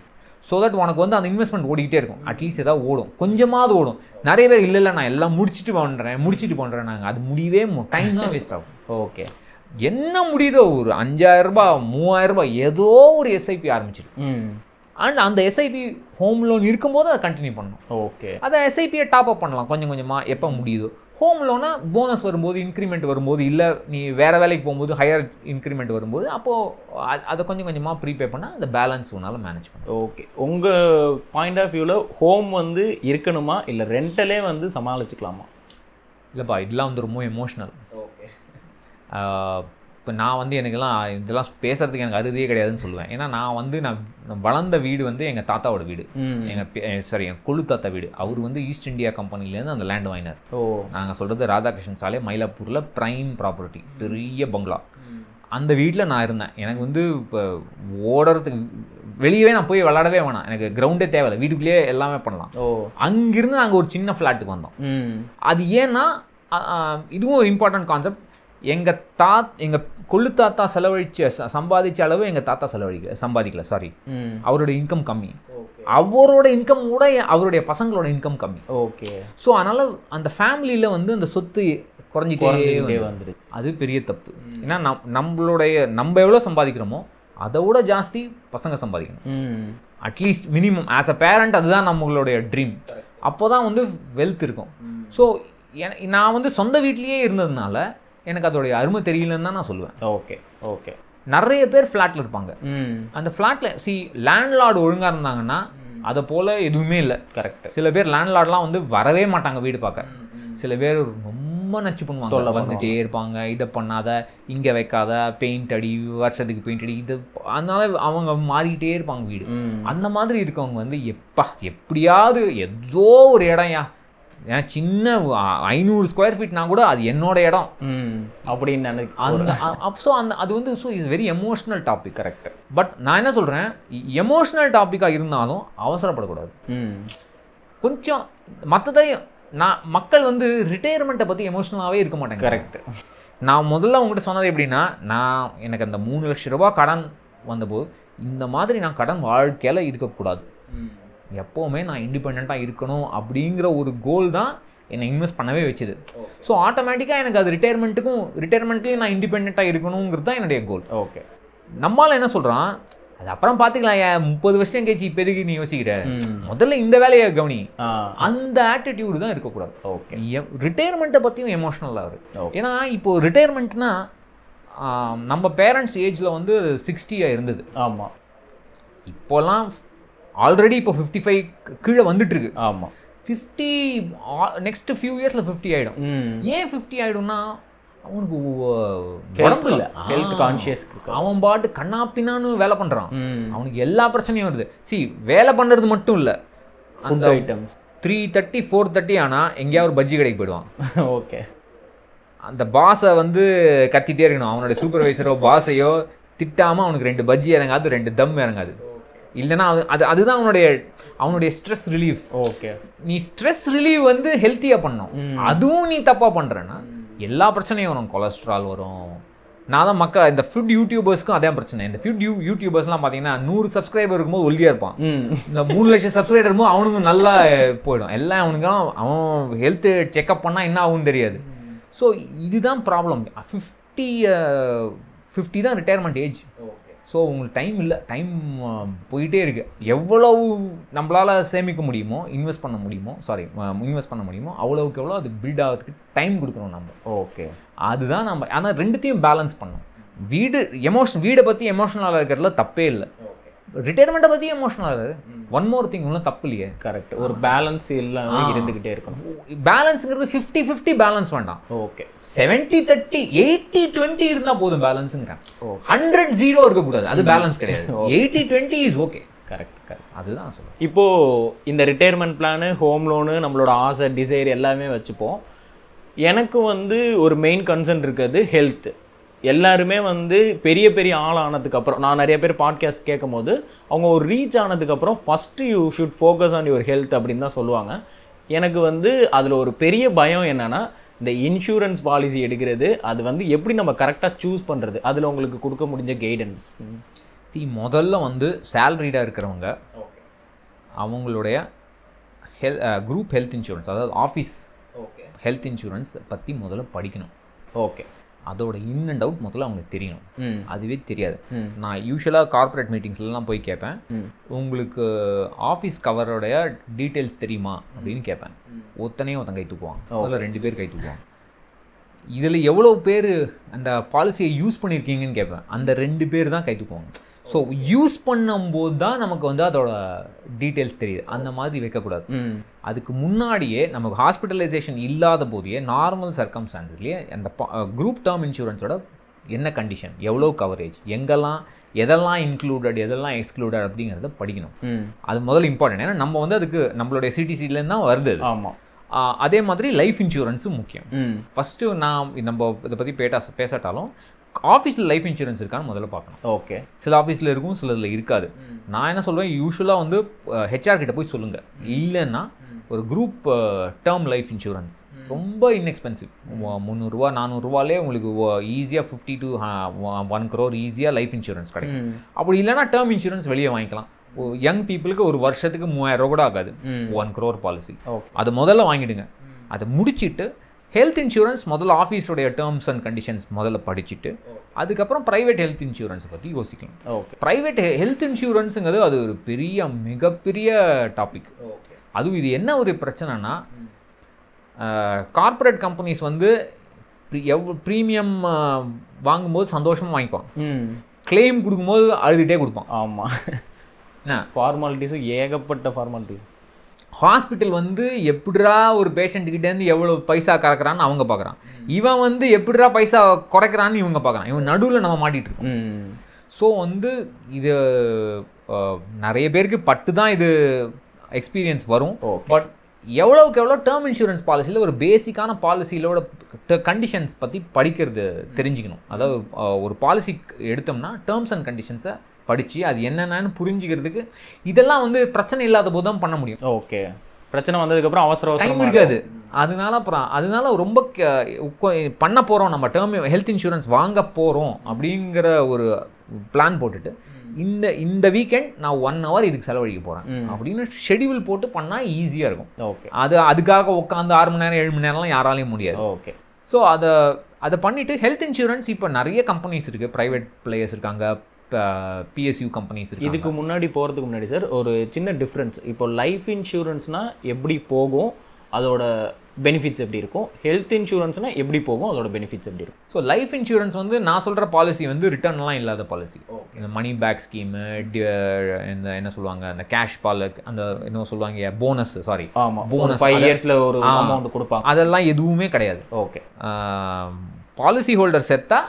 ஸோ தட் உனக்கு வந்து அந்த இன்வெஸ்ட்மெண்ட் ஓடிக்கிட்டே இருக்கும். அட்லீஸ்ட் ஏதாவது ஓடும், கொஞ்சமாவது ஓடும். நிறைய பேர் இல்லை நான் எல்லாம் முடிச்சுட்டு பண்ணுறேன் நாங்கள், அது முடியவே டைம் தான் வேஸ்ட் ஆகும். ஓகே, என்ன முடியுதோ ஒரு 5000 ரூபாய் 3000 ரூபாய் ஏதோ ஒரு எஸ்ஐபி ஆரம்பிச்சிடும். அண்ட் அந்த எஸ்ஐபி ஹோம் லோன் இருக்கும்போது அதை கண்டினியூ பண்ணணும். ஓகே, அதை எஸ்ஐபியை டாப் அப் பண்ணலாம் கொஞ்சம் கொஞ்சமாக எப்போ முடியுதோ. ஹோம் லோனா போனஸ் வரும்போது, இன்க்ரிமெண்ட் வரும்போது, இல்லை நீ வேறு வேலைக்கு போகும்போது ஹையர் இன்க்ரிமெண்ட் வரும்போது, அப்போது அதை கொஞ்சம் கொஞ்சமாக ப்ரீபே பண்ணால் அந்த பேலன்ஸ் உன்னால் மேனேஜ் பண்ணணும். ஓகே, உங்கள் பாயிண்ட் ஆஃப் வியூவில் ஹோம் வந்து இருக்கணுமா இல்லை ரெண்டலே வந்து சமாளிச்சுக்கலாமா? இல்லைப்பா, இதெல்லாம் வந்து ரொம்ப எமோஷ்னல். ஓகே, இப்போ நான் வந்து எனக்கெல்லாம் இதெல்லாம் பேசுகிறதுக்கு எனக்கு அருதியே கிடையாதுன்னு சொல்லுவேன். ஏன்னா நான் வளர்ந்த வீடு வந்து எங்கள் தாத்தாவோட வீடு, எங்கள் கொழு தாத்தா வீடு. அவர் வந்து ஈஸ்ட் இந்தியா கம்பெனிலேருந்து அந்த லேண்ட் வாங்கினார். நாங்கள் சொல்கிறது ராதாகிருஷ்ணன் சாலை மயிலாப்பூரில் ப்ரைம் ப்ராப்பர்ட்டி, பெரிய பங்களா. அந்த வீட்டில் நான் இருந்தேன். எனக்கு வந்து இப்போ ஓடுறதுக்கு வெளியவே நான் போய் விளாடவே வேணாம், எனக்கு கிரவுண்டே தேவையில்லை, வீட்டுக்குள்ளேயே எல்லாமே பண்ணலாம். அங்கிருந்து நாங்கள் ஒரு சின்ன ஃப்ளாட்டுக்கு வந்தோம். அது ஏன்னா இதுவும் ஒரு இம்பார்ட்டன்ட் கான்செப்ட். எங்கள் கொள்ளு தாத்தா சம்பாதிச்ச அளவு எங்கள் தாத்தா சம்பாதிக்கல. சாரி, அவரோட இன்கம் கம்மி, அவரோட இன்கம் கூட அவருடைய பசங்களோட இன்கம் கம்மி. ஓகே, ஸோ அதனால் அந்த ஃபேமிலியில் வந்து அந்த சொத்து குறைஞ்சிட்டே வந்துருக்கு. அது பெரிய தப்பு. ஏன்னா நம்ம எவ்வளோ சம்பாதிக்கிறோமோ அதை விட ஜாஸ்தி பசங்க சம்பாதிக்கணும். At least minimum as a parent அதுதான் நம்மளுடைய ட்ரீம். அப்போ தான் வந்து வெல்த் இருக்கும். ஸோ நான் வந்து சொந்த வீட்லேயே இருந்ததுனால எனக்கு அதோடைய அருமை தெரியலன்னு தான் நான் சொல்லுவேன். ஓகே, ஓகே, நிறைய பேர் ஃப்ளாட்டில் இருப்பாங்க. அந்த ஃப்ளாட்டில் லேண்ட்லார்டு ஒழுங்காக இருந்தாங்கன்னா அதை போல் எதுவுமே இல்லை. கரெக்ட். சில பேர் லேண்ட்லார்ட்லாம் வந்து வரவே மாட்டாங்க வீடு பார்க்க. சில பேர் ரொம்ப நச்சு பண்ணுவாங்க, வந்துட்டே இருப்பாங்க, இதை பண்ணாத, இங்கே வைக்காத, பெயிண்ட் அடி, வருஷத்துக்கு பெயிண்ட் அடி, இது. அதனால அவங்க மாறிக்கிட்டே இருப்பாங்க வீடு. அந்த மாதிரி இருக்கவங்க வந்து எப்படியாவது ஏதோ ஒரு இடம்யா, ஏன் சின்ன 500 ஸ்கொயர் ஃபீட்னா கூட அது என்னோட இடம் அப்படின்னு ஸோ அது வந்து so is very emotional topic. Correct. But நான் என்ன சொல்கிறேன், எமோஷ்னல் டாப்பிக்காக இருந்தாலும் அவசரப்படக்கூடாது. கொஞ்சம் மற்றதையும் மக்கள் வந்து ரிட்டையர்மெண்ட்டை பற்றி எமோஷ்னலாகவே இருக்க மாட்டேங்க. கரெக்ட். நான் முதல்ல உங்கள்கிட்ட சொன்னது எப்படின்னா, எனக்கு அந்த 3 லட்சம் ரூபா கடன் வந்தபோது இந்த மாதிரி நான் கடன் வாழ்க்கையில் இருக்கக்கூடாது, எப்போவுமே நான் இண்டிபெண்ட்டாக இருக்கணும் அப்படிங்கிற ஒரு கோல் தான் என்னை இன்வெஸ்ட் பண்ணவே வச்சுது. ஸோ ஆட்டோமேட்டிக்காக எனக்கு அது ரிட்டையர்மெண்ட்லேயும் நான் இண்டிபெண்ட்டாக இருக்கணுங்கிறது தான் என்னுடைய கோல். ஓகே. நம்மளால் என்ன சொல்கிறான், அது அப்புறம் பார்த்துக்கலாம், 30 வருஷம் கழிச்சு இப்போ எதுக்கு நீ யோசிக்கிற, முதல்ல இந்த வேலையை கவனி, அந்த ஆட்டிடியூடு தான் இருக்கக்கூடாது. ஓகே. ரிட்டையர்மெண்ட்டை பற்றியும் எமோஷ்னலாக இருக்குது. ஏன்னா இப்போது ரிட்டையர்மெண்ட்னா நம்ம பேரண்ட்ஸ் ஏஜில் வந்து 60 இருந்தது. ஆமாம். இப்போலாம் ஆல்ரெடி இப்போ 55 கீழே வந்துட்டுருக்கு. ஆமாம். 50 நெக்ஸ்ட் ஃபியூ இயர்ஸில் 50 ஆகிடும். ஏன் 50 ஆகிடும்னா அவனுக்கு உடம்பு இல்லை, ஹெல்த் கான்ஷியஸ், அவன் பாட்டு கண்ணாப்பினான்னு வேலை பண்ணுறான், அவனுக்கு எல்லா பிரச்சனையும் வருது. வேலை பண்ணுறது மட்டும் இல்லை, அந்த ஐட்டம் 3:30 4:30 ஆனால் எங்கேயாவது ஒரு பஜ்ஜி கடைக்கு போயிடுவான். ஓகே. அந்த பாஸை வந்து கத்திட்டே இருக்கணும், அவனுடைய சூப்பர்வைசரோ பாஸையோ திட்டாமல் அவனுக்கு 2 பஜ்ஜி இறங்காது, 2 தம் இறங்காது. இல்லைன்னா அதுதான் அவனுடைய ஸ்ட்ரெஸ் ரிலீஃப். ஓகே. நீ ஸ்ட்ரெஸ் ரிலீவ் வந்து ஹெல்த்தியாக பண்ணணும், அதுவும் நீ தப்பாக பண்ணுறேன்னா எல்லா பிரச்சனையும் வரும். கொலஸ்ட்ரால் வரும். நான் தான் இந்த ஃபுட் யூடியூபர்ஸ்க்கும் அதே பிரச்சனை. இந்த ஃபுட் யூடியூபர்ஸ்லாம் பார்த்தீங்கன்னா 100 சப்ஸ்கிரைபர் இருக்கும்போது ஒல்லியாக இருப்பான், இந்த 3 லட்சம் சப்ஸ்கிரைபர் இருக்கும்போது அவனுக்கு நல்லா போயிடும். எல்லாம் அவன் ஹெல்த்து செக்அப் பண்ணால் என்ன ஆகும்னு தெரியாது. ஸோ இதுதான் ப்ராப்ளம். 50 தான் ரிட்டையர்மெண்ட் ஏஜ். ஸோ உங்களுக்கு டைம் இல்லை, டைம் போயிட்டே இருக்குது. எவ்வளவு நம்மளால் சேமிக்க முடியுமோ, இன்வெஸ்ட் பண்ண முடியுமோ அவ்வளோவுக்கு எவ்வளோ அது பில்ட் ஆகிறதுக்கு டைம் கொடுக்கணும் நம்ம. ஓகே. அதுதான் நம்ம. ஆனால் ரெண்டுத்தையும் பேலன்ஸ் பண்ணணும். வீடை பற்றி எமோஷனலாக இருக்கிறதுல தப்பே இல்லை, ரிட்டையர்மெண்ட்டை பற்றி எமோஷனலாக இருக்குது. ஒன் மோர் திங் ஒன்றும் தப்பு இல்லையே. கரெக்ட். ஒரு பேலன்ஸ் இல்லாமல் இருந்துக்கிட்டே இருக்கணும். பேலன்ஸுங்கிறது 50-50 பேலன்ஸ் வேண்டாம். ஓகே. 70-30 80-20 இருந்தால் போதும் பேலன்ஸுங்கிறேன். 100-0 இருக்கக்கூடாது, அது பேலன்ஸ் கிடையாது. 80-20 இஸ் ஓகே. கரெக்ட். அதுதான் சொல்லுவேன். இப்போது இந்த ரிட்டையர்மெண்ட் பிளானு, ஹோம் லோனு, நம்மளோட ஆசை, டிசைர் எல்லாமே வச்சுப்போம். எனக்கு வந்து ஒரு மெயின் கன்சர்ன் இருக்கிறது ஹெல்த்து. எல்லாருமே வந்து பெரிய பெரிய ஆள் ஆனதுக்கப்புறம், நான் நிறைய பேர் பாட்காஸ்ட் கேட்கும் போது அவங்க ஒரு ரீச் ஆனதுக்கப்புறம் first you should focus on your health அப்படின்னு தான் சொல்லுவாங்க. எனக்கு வந்து அதில் ஒரு பெரிய பயம் என்னென்னா, இந்த இன்சூரன்ஸ் பாலிசி எடுக்கிறது, அது வந்து எப்படி நம்ம கரெக்டாக சூஸ் பண்ணுறது, அதில் உங்களுக்கு கொடுக்க முடிஞ்ச கைடன்ஸ். முதல்ல வந்து சேலரிடாக இருக்கிறவங்க அவங்களுடைய குரூப் ஹெல்த் இன்சூரன்ஸ், அதாவது ஆஃபீஸ் ஹெல்த் இன்சூரன்ஸ் பற்றி முதல்ல படிக்கணும். ஓகே. அதோட இன் அண்ட் அவுட் முதல்ல அவங்களுக்கு தெரியணும். அதுவே தெரியாது. நான் யூஸ்வலாக கார்ப்பரேட் மீட்டிங்ஸ்லாம் போய் கேட்பேன், உங்களுக்கு ஆஃபீஸ் கவரோடைய டீட்டெயில்ஸ் தெரியுமா அப்படின்னு கேட்பேன். ஒருத்தன் கை தூக்குவான், அதில் 2 பேர் கை தூக்குவான். இதில் எவ்வளோ பேர் அந்த பாலிசியை யூஸ் பண்ணியிருக்கீங்கன்னு கேட்பேன். அந்த 2 பேர் தான் கை தூக்குவாங்க. ஸோ யூஸ் பண்ணும்போது தான் நமக்கு வந்து அதோட டீட்டெயில்ஸ் தெரியுது. அந்த மாதிரி வைக்கக்கூடாது. அதுக்கு முன்னாடியே நமக்கு ஹாஸ்பிட்டலைசேஷன் இல்லாத போதே நார்மல் சர்க்கம்ஸ்டான்சஸ்லேயே அந்த குரூப் டேர்ம் இன்சூரன்ஸோட என்ன கண்டிஷன், எவ்வளோ கவரேஜ், எதெல்லாம் இன்க்ளூடட் எதெல்லாம் எக்ஸ்க்ளூடட் அப்படிங்கிறத படிக்கணும். அது முதல்ல இம்பார்ட்டன்ட். ஏன்னா நம்ம வந்து அதுக்கு நம்மளுடைய சிடிசிலேருந்து தான் வருது. ஆமாம். அதே மாதிரி லைஃப் இன்சூரன்ஸும் முக்கியம். ஃபஸ்ட்டு நம்ம இதை பற்றி பேசாட்டாலும் ஆஃபீஸில் லைஃப் இன்சூரன்ஸ் இருக்கான்னு முதல்ல பார்க்கணும். ஓகே. சில ஆஃபீஸில் இருக்கும், சிலதில் இருக்காது. நான் என்ன சொல்வேன், யூஸ்வலாக வந்து ஹெச்ஆர் கிட்ட போய் சொல்லுங்கள். இல்லைன்னா ஒரு குரூப் டேர்ம் லைஃப் இன்சூரன்ஸ் ரொம்ப இன்எக்ஸ்பென்சிவ், 300 ரூபா 400 ரூபாலே உங்களுக்கு ஈஸியாக 50 to 1 crore ஈஸியாக லைஃப் இன்சூரன்ஸ் கிடைக்கும். அப்படி இல்லைன்னா டேர்ம் இன்சூரன்ஸ் வெளியே வாங்கிக்கலாம். யங் பீப்புளுக்கு ஒரு வருஷத்துக்கு 3000 ரூபா கூட ஆகாது. 1 crore பாலிசி. அதை முதல்ல வாங்கிடுங்க. அதை முடிச்சுட்டு ஹெல்த் இன்சூரன்ஸ் முதல்ல ஆஃபீஸோடைய டேர்ம்ஸ் அண்ட் கண்டிஷன்ஸ் முதல்ல படிச்சுட்டு அதுக்கப்புறம் ப்ரைவேட் ஹெல்த் இன்சூரன்ஸை பற்றி யோசிக்கலாம். ப்ரைவேட் ஹெல்த் இன்சூரன்ஸுங்கிறது அது ஒரு மிகப்பெரிய டாபிக். அதுவும் இது என்ன ஒரு பிரச்சனைனா, கார்ப்பரேட் கம்பெனிஸ் வந்து ப்ரீமியம் வாங்கும்போது சந்தோஷமாக வாங்கிப்பான், கிளைம் கொடுக்கும்போது அழுதுகிட்டே கொடுப்பான். ஆமாம். என்ன ஃபார்மாலிட்டிஸும் ஏகப்பட்ட ஃபார்மாலிட்டிஸ். ஹாஸ்பிட்டல் வந்து எப்படிரா ஒரு பேஷண்ட்டுக்கிட்டேருந்து எவ்வளோ பைசா கறக்குறான்னு அவங்க பார்க்குறான், இவன் வந்து எப்படிரா பைசா குறைக்கிறான்னு இவங்க பார்க்குறான். இவன் நடுவில் நம்ம மாட்டிகிட்டு இருக்கோம். ஸோ வந்து இது நிறைய பேருக்கு பட்டு தான் இது எக்ஸ்பீரியன்ஸ் வரும். பட் எவ்வளோக்கு எவ்வளோ டேர்ம் இன்சூரன்ஸ் பாலிசியில் ஒரு பேசிக்கான பாலிசியிலோட கண்டிஷன்ஸ் பற்றி படிக்கிறது தெரிஞ்சுக்கணும். அதாவது ஒரு பாலிசி எடுத்தோம்னா டேர்ம்ஸ் அண்ட் கண்டிஷன்ஸை படித்து அது என்னென்னு புரிஞ்சுக்கிறதுக்கு இதெல்லாம் வந்து பிரச்சனை இல்லாத போது தான் பண்ண முடியும். ஓகே. பிரச்சனை வந்ததுக்கப்புறம் அவசரம் இருக்காது. அதனால ரொம்ப பண்ண போகிறோம், நம்ம டேர்ம் ஹெல்த் இன்சூரன்ஸ் வாங்க போகிறோம் அப்படிங்கிற ஒரு பிளான் போட்டுட்டு இந்த வீக்கெண்ட் நான் 1 hour இதுக்கு செலவழிக்க போகிறேன் அப்படின்னு ஷெடியூல் போட்டு பண்ணால் ஈஸியாக இருக்கும். ஓகே. அதுக்காக உட்காந்து 6 மணி நேரம் 7 மணி நேரம்லாம் யாராலையும் முடியாது. ஓகே. ஸோ அதை பண்ணிவிட்டு ஹெல்த் இன்சூரன்ஸ் இப்போ நிறைய கம்பெனிஸ் இருக்குது, ப்ரைவேட் பிளேயர்ஸ் இருக்காங்க, பிஎஸ்யூ கம்பெனிஸ் இருக்குது. இதுக்கு முன்னாடி போகிறதுக்கு முன்னாடி சார் ஒரு சின்ன டிஃப்ரென்ஸ். இப்போ லைஃப் இன்சூரன்ஸ்னால் எப்படி போகும், அதோட பெனிஃபிட்ஸ் எப்படி இருக்கும், ஹெல்த் இன்சூரன்ஸ்னால் எப்படி போகும், அதோட பெனிஃபிட்ஸ் எப்படி இருக்கும். ஸோ லைஃப் இன்சூரன்ஸ் வந்து நான் சொல்கிற பாலிசி வந்து ரிட்டர்ன்லாம் இல்லாத பாலிசி. இந்த மணி பேக் ஸ்கீமு, இந்த என்ன சொல்லுவாங்க, அந்த கேஷ் அந்த என்ன சொல்லுவாங்க போனஸ், சாரி போனஸ் 5 yearsல ஒரு அமௌண்ட் கொடுப்பாங்க, அதெல்லாம் எதுவுமே கிடையாது. ஓகே. பாலிசி ஹோல்டர் செத்தா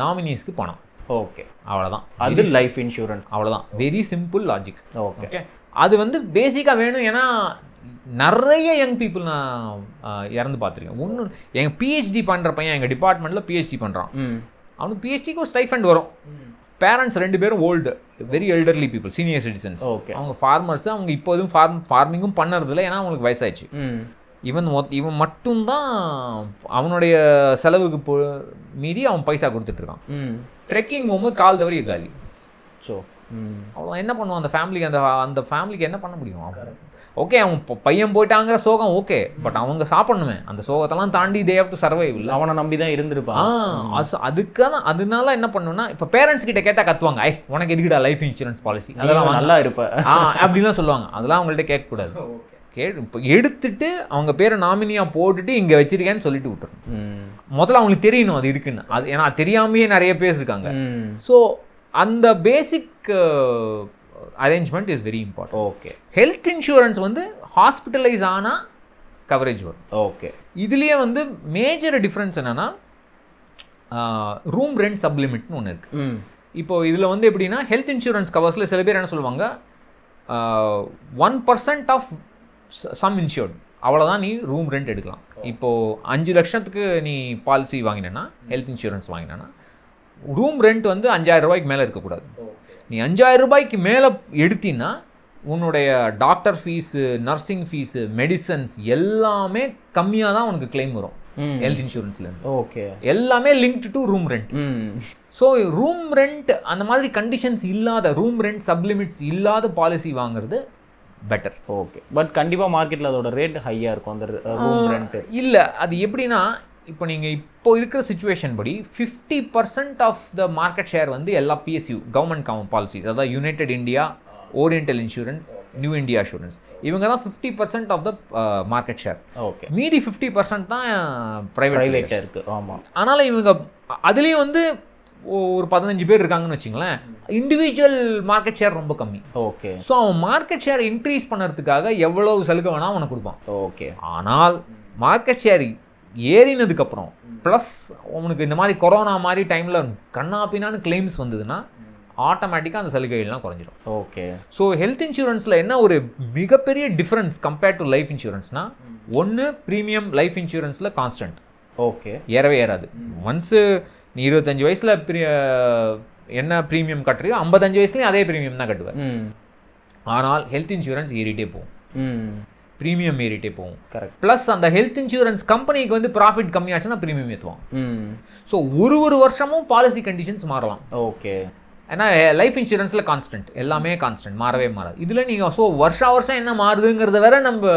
நாமினிஸ்க்கு பணம். ஓகே. அவ்வளோதான். அது லைஃப் இன்சூரன்ஸ். அவ்வளோதான். Very simple logic. ஓகே. அது வந்து பேசிக்காக வேணும். ஏன்னா நிறைய யங் பீப்புள் நான் இறந்து பார்த்துருக்கேன். ஒன்று எங்கள் பிஹெச்டி பண்ணுற பையன் எங்கள் டிபார்ட்மெண்ட்டில் பிஹெச்டி பண்ணுறான். அவனுக்கு பிஹெச்டிக்கு ஒரு ஸ்டைஃபண்ட் வரும். பேரண்ட்ஸ் 2 பேரும் old, very elderly people, senior citizens. Okay. அவங்க ஃபார்மர்ஸ், அவங்க இப்போ எதுவும் ஃபார்மிங்கும் பண்ணுறதில்ல, ஏன்னா அவங்களுக்கு வயசாயிடுச்சு. இவன் மட்டும்தான் அவனுடைய செலவுக்கு மீறி அவன் பைசா கொடுத்துட்ருக்கான். ட்ரெக்கிங் போகும்போது கால் தவறி காலி. ஸோ அவ்வளோ என்ன பண்ணுவான் அந்த ஃபேமிலிக்கு? அந்த ஃபேமிலிக்கு என்ன பண்ண முடியும்? ஓகே, அவன் பையன் போயிட்டாங்கிற சோகம் ஓகே, பட் அவங்க சாப்பிடணுமே. அந்த சோகத்தெல்லாம் தாண்டி தே ஹேவ் டு சர்வைவ். இல்லை, அவனை நம்பி தான் இருந்திருப்பான். அதனால என்ன பண்ணணும்னா, இப்போ பேரண்ட்ஸ் கிட்ட கேட்டால் கத்துவாங்க, உனக்கு எதுக்கிட்டா லைஃப் இன்சூரன்ஸ் பாலிசி, அதெல்லாம் நல்லா இருப்பேன் அப்படிலாம் சொல்லுவாங்க. அதெல்லாம் அவங்கள்ட்ட கேட்கக்கூடாது. இப்போ எடுத்துட்டு அவங்க பேரை நாமினியாக போட்டுட்டு இங்கே வச்சிருக்கேன்னு சொல்லிட்டு விட்டுரும். முதல்ல அவங்களுக்கு தெரியணும் அது இருக்குன்னு. அது ஏன்னா தெரியாமையே நிறைய பேர் இருக்காங்க. ஸோ அந்த basic arrangement is very important. Okay. Health insurance வந்து ஹாஸ்பிட்டலைஸ் ஆனால் கவரேஜ் வரும். ஓகே. இதுலேயே வந்து மேஜர் டிஃப்ரென்ஸ் என்னென்னா, ரூம் ரெண்ட் சப்ளிமெண்ட்னு ஒன்று இருக்குது. இப்போ இதில் வந்து எப்படின்னா, ஹெல்த் இன்சூரன்ஸ் கவர்ஸில் சில பேர் என்ன சொல்லுவாங்க, 1% ஆஃப் சம் இன்சூர்ட், அவ்வளோதான் நீ ரூம் ரெண்ட் எடுக்கலாம். இப்போது 5 லட்சத்துக்கு நீ பாலிசி வாங்கினேன்னா, ஹெல்த் இன்சூரன்ஸ் வாங்கினேன்னா, ரூம் ரெண்ட் வந்து 5000 ரூபாய்க்கு மேலே இருக்கக்கூடாது. நீ 5000 ரூபாய்க்கு மேலே எடுத்தீங்கன்னா உன்னுடைய doctor fees, nursing fees, medicines எல்லாமே கம்மியாக தான் உனக்கு கிளைம் வரும் ஹெல்த் இன்சூரன்ஸ்லேருந்து. ஓகே. எல்லாமே linked to room rent. So room rent அந்த மாதிரி கண்டிஷன்ஸ் இல்லாத, ரூம் ரெண்ட் சப்லிமிட்ஸ் இல்லாத பாலிசி வாங்குறது பெட்டர். ஓகே, பட் கண்டிப்பாக மார்க்கெட்டில் அதோட ரேட் ஹையாக இருக்கும் அந்த ரூம் ரெண்ட். இல்லை, அது எப்படின்னா இப்போ நீங்கள் இப்போ இருக்கிற சுச்சுவேஷன் படி 50% ஆஃப் த மார்க்கெட் ஷேர் வந்து எல்லா PSU கவர்மெண்ட் பாலிசிஸ், அதாவது United India, Oriental insurance, New India assurance, இவங்க தான் 50% of the market share. Okay, மீதி 50% தான் ப்ரைவேட்டாக இருக்குது. ஆமாம், அதனால் இவங்க அதுலேயும் வந்து ஒரு 15 பேர் இருக்காங்கன்னு வச்சுங்களேன். இண்டிவிஜுவல் மார்க்கெட் ஷேர் ரொம்ப கம்மி. ஓகே, ஸோ அவன் மார்க்கெட் ஷேர் இன்க்ரீஸ் பண்ணுறதுக்காக எவ்வளவு சலுகை வேணால் அவனுக்கு கொடுப்பான். ஓகே, ஆனால் மார்க்கெட் ஷேர் ஏறினதுக்கப்புறம் ப்ளஸ் உனக்கு இந்த மாதிரி கொரோனா மாதிரி டைமில் கண்ணாப்பினான்னு கிளைம்ஸ் வந்ததுன்னா ஆட்டோமேட்டிக்காக அந்த சலுகைகள்லாம் குறைஞ்சிடும். ஓகே, ஸோ ஹெல்த் இன்சூரன்ஸில் என்ன ஒரு மிகப்பெரிய டிஃப்ரென்ஸ் கம்பேர்ட் டு லைஃப் இன்சூரன்ஸ்னால், ஒன்று ப்ரீமியம் லைஃப் இன்சூரன்ஸில் கான்ஸ்டன்ட். ஓகே, ஏறவே ஏறாது. ஒன்ஸு நீ 25 வயசில் என்ன ப்ரீமியம் கட்டுறியோ 55 வயசுலேயும் அதே ப்ரீமியம் தான் கட்டுவேன். ஆனால் ஹெல்த் இன்சூரன்ஸ் ஏறிட்டே போகும், ப்ரீமியம் ஏறிட்டே போகும். கரெக்ட். ப்ளஸ் அந்த ஹெல்த் இன்சூரன்ஸ் கம்பெனிக்கு வந்து ப்ராஃபிட் கம்மியாச்சுன்னா ப்ரீமியம் ஏற்றுவான். ஸோ ஒரு வருஷமும் பாலிசி கண்டிஷன்ஸ் மாறலாம். ஓகே, ஏன்னா லைஃப் இன்சூரன்ஸில் கான்ஸ்டன்ட், எல்லாமே கான்ஸ்டன்ட், மாறவே மாறாது. இதில் நீங்கள் ஸோ வருஷம் என்ன மாறுதுங்கிறத வேற நம்ம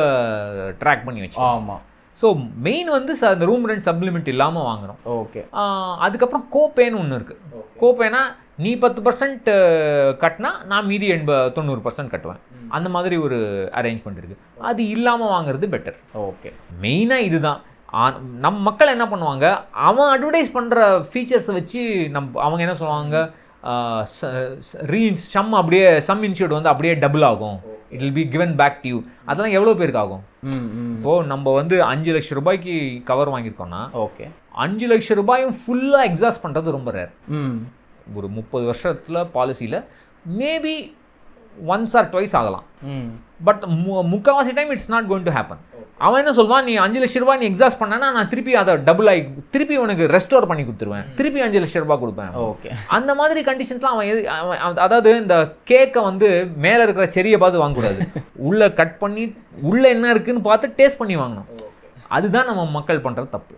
ட்ராக் பண்ணி வச்சோம். ஆமாம். ஸோ மெயின் வந்து அந்த ரூம் ரெண்ட் சப்ளிமெண்ட் இல்லாமல் வாங்குறோம். ஓகே, அதுக்கப்புறம் கோபேன்னு ஒன்று இருக்குது. கோபேனா நீ 10% கட்டினா நான் மீதி 90% கட்டுவேன். அந்த மாதிரி ஒரு அரேஞ்ச்மெண்ட் இருக்குது. அது இல்லாமல் வாங்குறது பெட்டர். ஓகே, மெயினாக இதுதான். நம்ம மக்கள் என்ன பண்ணுவாங்க, அவன் அட்வர்டைஸ் பண்ணுற ஃபீச்சர்ஸை வச்சு அவங்க என்ன சொல்லுவாங்க, சம் அப்படியே சம் இன்சூர்ட் வந்து அப்படியே டபுள் ஆகும், it will be given back to you. அதெல்லாம் எவ்வளோ பேருக்கு ஆகும்? இப்போது நம்ம வந்து 5 லட்சம் ரூபாய்க்கு கவர் வாங்கியிருக்கோம்னா, ஓகே, 5 லட்சம் ரூபாயும் ஃபுல்லாக எக்ஸாஸ்ட் பண்ணுறது ரொம்ப ரேர். ஒரு 30 வருஷத்தில் பாலிசியில் மேபி ஒன்ஸ் ஆர் ட்வைஸ் ஆகலாம். பட் முக்கால்வாசி time it's not going to happen. அவன் என்ன சொல்வான், நீ 5 லட்சம் ரூபாய் நீ எக்ஸாஸ்ட் பண்ணனா நான் திருப்பி அதை டபுள் ஆகி திருப்பி உனக்கு ரெஸ்டோர் பண்ணி கொடுத்துருவேன், திருப்பி 5 லட்சம் ரூபாய் கொடுப்பேன். ஓகே, அந்த மாதிரி கண்டிஷன்ஸ்லாம் அவன் அதாவது இந்த கேக்கை வந்து மேலே இருக்கிற செடியை பார்த்து வாங்கக்கூடாது, உள்ளே கட் பண்ணி உள்ளே என்ன இருக்குன்னு பார்த்து டேஸ்ட் பண்ணி வாங்கணும். அதுதான் நம்ம மக்கள் பண்ணுறது தப்பு.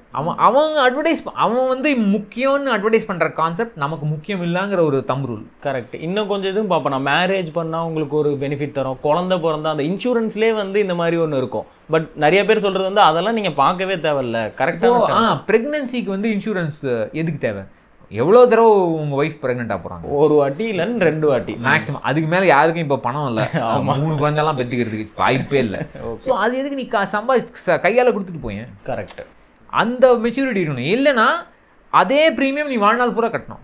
அவங்க அட்வர்டைஸ் அவன் வந்து முக்கியம்னு அட்வர்டைஸ் பண்ணுற கான்செப்ட் நமக்கு முக்கியம் இல்லைங்கிற ஒரு தம் ரூல். கரெக்ட். இன்னும் கொஞ்சம் இதுவும் பார்ப்போம், நான் மேரேஜ் பண்ணால் உங்களுக்கு ஒரு பெனிஃபிட் தரும், குழந்தை பிறந்தா அந்த இன்சூரன்ஸ்லேயே வந்து இந்த மாதிரி ஒன்று இருக்கும். பட் நிறைய பேர் சொல்கிறது வந்து அதெல்லாம் நீங்கள் பார்க்கவே தேவையில்ல. கரெக்டாக ப்ரெக்னன்சிக்கு வந்து இன்சூரன்ஸ் எதுக்கு தேவை? எவ்வளோ தடவை உங்கள் ஒய்ஃப் ப்ரெக்னெண்ட்டாக போகிறாங்க? ஒரு வாட்டி இல்லைன்னு 2 வாட்டி மேக்ஸிமம். அதுக்கு மேலே யாருக்கும் இப்போ பணம் இல்லை, 3 குழந்தைலாம் பெற்றுக்கிறதுக்கு வாய்ப்பே இல்லை. ஸோ அது எதுக்கு நீ கையால் கொடுத்துட்டு போயேன்? கரெக்ட். அந்த மெச்சூரிட்டி இருக்கணும். இல்லைன்னா அதே ப்ரீமியம் நீ வாழ்நாள் பூரா கட்டணும்.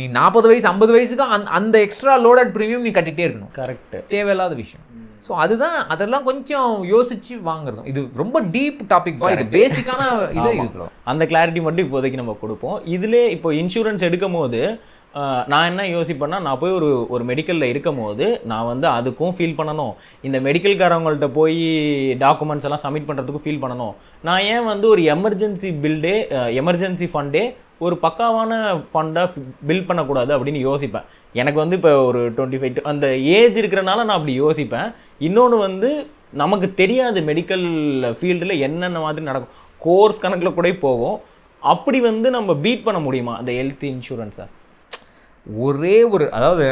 நீ 40 வயசு 50 வயசுக்கு அந்த எக்ஸ்ட்ரா லோடட் ப்ரீமியம் நீ கட்டிகிட்டே இருக்கணும். கரெக்ட். தேவையில்லாத விஷயம். ஸோ அதுதான், அதெல்லாம் கொஞ்சம் யோசிச்சு வாங்குறதும். இது ரொம்ப டீப் டாபிக், இது பேசிக்கான இது இருக்கலாம். அந்த கிளாரிட்டி மட்டும் இப்போதைக்கு நம்ம கொடுப்போம். இதிலே இப்போ இன்சூரன்ஸ் எடுக்கும் போது நான் என்ன யோசிப்பேன்னா, நான் போய் ஒரு மெடிக்கலில் இருக்கும் போது நான் வந்து அதுக்கும் ஃபீல் பண்ணணும், இந்த மெடிக்கல்காரவங்கள்ட்ட போய் டாக்குமெண்ட்ஸ் எல்லாம் சப்மிட் பண்ணுறதுக்கும் ஃபீல் பண்ணணும். நான் ஏன் வந்து ஒரு எமர்ஜென்சி ஃபண்டே ஒரு பக்காவான ஃபண்டாக பில்ட் பண்ணக்கூடாது அப்படின்னு யோசிப்பேன். எனக்கு வந்து இப்போ ஒரு 25 அந்த ஏஜ் இருக்கிறனால நான் அப்படி யோசிப்பேன். இன்னொன்று வந்து நமக்கு தெரியாது மெடிக்கல் ஃபீல்டில் என்னென்ன மாதிரி நடக்கும், கோர்ஸ் கணக்கில் கூட போகும். அப்படி வந்து நம்ம பீட் பண்ண முடியுமா அந்த ஹெல்த் இன்சூரன்ஸை? ஒரே ஒரு, அதாவது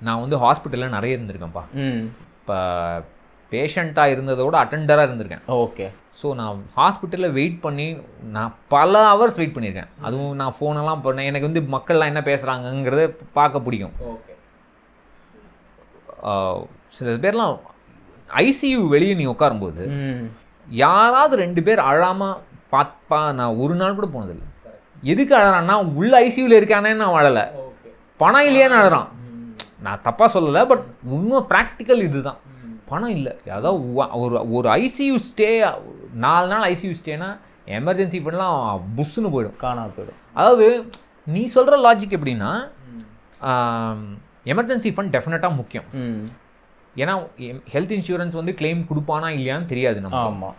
நான் வந்து ஹாஸ்பிட்டலில் நிறைய இருந்திருக்கேன்ப்பா. இப்போ பேஷண்ட்டாக இருந்ததோட அட்டெண்டராக இருந்திருக்கேன். ஓகே. ஸோ நான் ஹாஸ்பிட்டலில் வெயிட் பண்ணி நான் பல ஹவர்ஸ் வெயிட் பண்ணியிருக்கேன். அதுவும் நான் ஃபோனெல்லாம் பண்ணேன். எனக்கு வந்து மக்கள்லாம் என்ன பேசுகிறாங்கங்கிறத பார்க்க பிடிக்கும். ஓகே. சில பேர்லாம் ஐசியூ வெளியே நீ உட்காரும்போது யாராவது 2 பேர் அழாமல் பார்ப்பா. நான் ஒரு நாள் கூட போனதில்லை. எதுக்கு அழறான்னா, உள்ள ஐசியூவில் இருக்கானே நான் வாழலை, பணம் இல்லையான்னு அழறான். நான் தப்பாக சொல்லலை, பட் இன்னும் ப்ராக்டிக்கல் இதுதான். பணம் இல்லை. அதாவது ஒரு ஐசியூ ஸ்டே 4 நாள் ஐசியூ ஸ்டேனா எமர்ஜென்சி ஃபண்ட்லாம் புஷ்ஷுன்னு போயிடும், காணாம போயிடும். அதாவது நீ சொல்கிற லாஜிக் எப்படின்னா, எமர்ஜென்சி ஃபண்ட் டெஃபினட்டாக முக்கியம். ஏன்னா ஹெல்த் இன்சூரன்ஸ் வந்து கிளைம் கொடுப்பானா இல்லையான்னு தெரியாது நம்ம. ஆமாம்.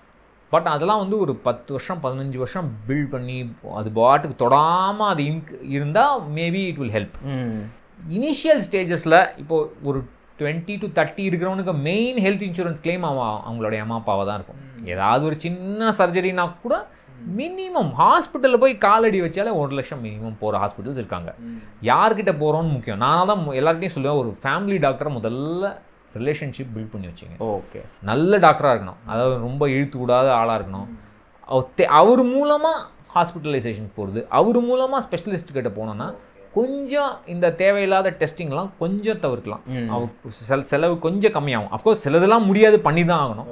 பட் அதெல்லாம் வந்து ஒரு 10 வருஷம் 15 வருஷம் பில்ட் பண்ணி அது பாட்டுக்கு தொடாமல் அது இருந்தால் maybe it will help. Initial ஸ்டேஜஸில் இப்போது ஒரு 20 to 30 இருக்கிறவனுக்கு மெயின் ஹெல்த் இன்சூரன்ஸ் கிளைம் அவங்களுடைய அம்மா அப்பாவை தான் இருக்கும். ஏதாவது ஒரு சின்ன சர்ஜரினா கூட மினிமம் ஹாஸ்பிட்டலில் போய் காலடி வச்சாலே 1 லட்சம் மினிமம் போகிற ஹாஸ்பிட்டல்ஸ் இருக்காங்க. யார்கிட்ட போகிறோன்னு முக்கியம். நான் தான் எல்லார்கிட்டையும் சொல்லுவேன், ஒரு ஃபேமிலி டாக்டரை முதல்ல ரிலேஷன்ஷிப் பில்ட் பண்ணி வச்சுங்க. ஓகே, நல்ல டாக்டராக இருக்கணும், அதாவது ரொம்ப இழுத்து விடாத ஆளாக இருக்கணும். அவர் மூலமாக ஹாஸ்பிட்டலைசேஷன் போகிறது, அவர் மூலமாக ஸ்பெஷலிஸ்ட் கிட்ட போனோன்னா கொஞ்சம் இந்த தேவையில்லாத டெஸ்டிங்லாம் கொஞ்சம் தவிர்க்கலாம். அவருக்கு செலவு கொஞ்சம் கம்மியாகும். அஃப்கோர்ஸ் சிலதெல்லாம் முடியாது, பண்ணி தான் ஆகணும்.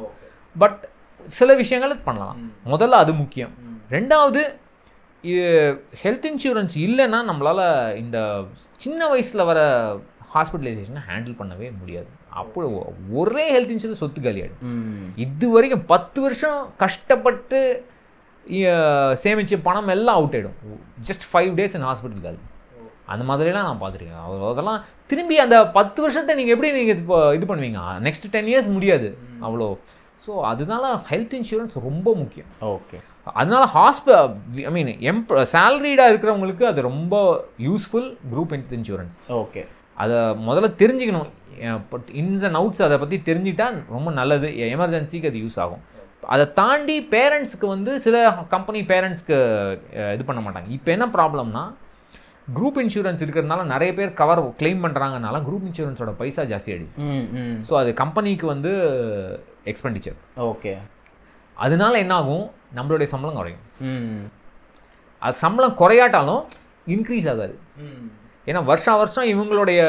பட் சில விஷயங்கள் பண்ணலாம். முதல்ல அது முக்கியம். ரெண்டாவது, ஹெல்த் இன்சூரன்ஸ் இல்லைன்னா நம்மளால் இந்த சின்ன வயசில் வர ஹாஸ்பிட்டலைசேஷனை ஹேண்டில் பண்ணவே முடியாது. அப்போ ஒரே ஹெல்த் இன்சூரன்ஸ் சொத்து காலியாகிடும். இது வரைக்கும் 10 வருஷம் கஷ்டப்பட்டு சேமிச்ச பணம் எல்லாம் அவுட் ஆகிடும். ஜஸ்ட் 5 days இன் ஹாஸ்பிட்டல் காலி. அந்த மாதிரிலாம் நான் பார்த்துருக்கேன். அதெல்லாம் திரும்பி அந்த 10 வருஷத்தை நீங்கள் எப்படி நீங்கள் இது பண்ணுவீங்க? நெக்ஸ்ட் 10 years முடியாது அவ்வளோ. ஸோ அதனால ஹெல்த் இன்சூரன்ஸ் ரொம்ப முக்கியம். ஓகே, அதனால சேலரிடாக இருக்கிறவங்களுக்கு அது ரொம்ப useful group health insurance. Okay, அதை முதல்ல தெரிஞ்சுக்கணும். இன்ஸ் அண்ட் அவுட்ஸ் அதை பற்றி தெரிஞ்சுக்கிட்டா ரொம்ப நல்லது. எமர்ஜென்சிக்கு அது யூஸ் ஆகும். அதை தாண்டி பேரண்ட்ஸ்க்கு வந்து சில கம்பெனி பேரண்ட்ஸ்க்கு இது பண்ண மாட்டாங்க. இப்போ என்ன ப்ராப்ளம்னா, குரூப் இன்சூரன்ஸ் இருக்கிறதுனால நிறைய பேர் கிளைம் பண்ணுறாங்கனால குரூப் இன்சூரன்ஸோட பைசா ஜாஸ்தி ஆகிடுச்சு. ஸோ அது கம்பெனிக்கு வந்து எக்ஸ்பெண்டிச்சர். ஓகே, அதனால என்ன ஆகும், நம்மளுடைய சம்பளம் குறையும். அது சம்பளம் குறையாட்டாலும் இன்க்ரீஸ் ஆகாது. ஏன்னா வருஷம் இவங்களுடைய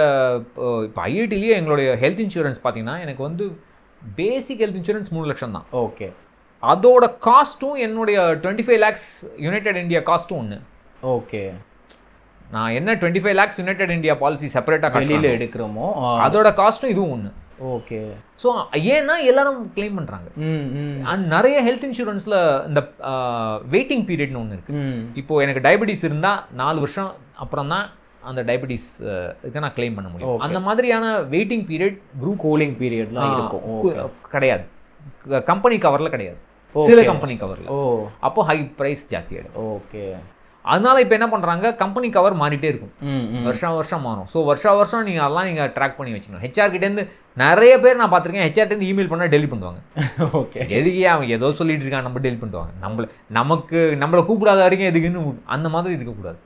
இப்போ ஐஐடிலேயே எங்களுடைய ஹெல்த் இன்சூரன்ஸ் பார்த்தீங்கன்னா எனக்கு வந்து பேசிக் ஹெல்த் இன்சூரன்ஸ் 3 லட்சம் தான். ஓகே, அதோட காஸ்ட்டும் என்னுடைய 25 lakhs யுனைடெட் இந்தியா காஸ்ட்டும் ஒன்று. ஓகே, நான் என்ன 25 lakhs யுனைடெட் இந்தியா பாலிசி செப்பரேட்டாக வெளியில் எடுக்கிறோமோ அதோட காஸ்ட்டும் இதுவும் ஒன்று. ஓகே, ஸோ ஏன்னா எல்லாரும் கிளைம் பண்ணுறாங்க. அண்ட் நிறைய ஹெல்த் இன்சூரன்ஸில் இந்த வெயிட்டிங் பீரியட்னு ஒன்று இருக்குது. இப்போது எனக்கு டயபெட்டிஸ் இருந்தால் 4 வருஷம் அப்புறம் தான் அந்த டயபெட்டிஸ் இதுக்கு நான் கிளைம் பண்ண முடியும். அந்த மாதிரியான வெயிட்டிங் பீரியட் குரூப் கூலிங் பீரியட்லாம் இருக்கும் கிடையாது. கம்பெனி கவரில் கிடையாது, சில கம்பெனி கவரில். அப்போ ஹை ப்ரைஸ் ஜாஸ்தி ஆகிடும். ஓகே, அதனால இப்போ என்ன பண்ணுறாங்க, கம்பெனி கவர் மாறிட்டே இருக்கும், வருஷம் மாறும். ஸோ வருஷம் நீங்கள் அதெல்லாம் நீங்கள் ட்ராக் பண்ணி வச்சுக்கணும். ஹெச்ஆர்கிட்டேருந்து நிறைய பேர் நான் பார்த்துருக்கேன், ஹெச்ஆர்கிட்டேருந்து இமெயில் பண்ணால் டெலிட் பண்ணுவாங்க. ஓகே, எதுக்கே அவன் ஏதோ சொல்லிட்டு இருக்கான், நம்ம டெலிட் பண்ணுவாங்க. நம்மளை கூப்பிடாத வரைக்கும் எதுக்குன்னு அந்த மாதிரி இருக்கக்கூடாது.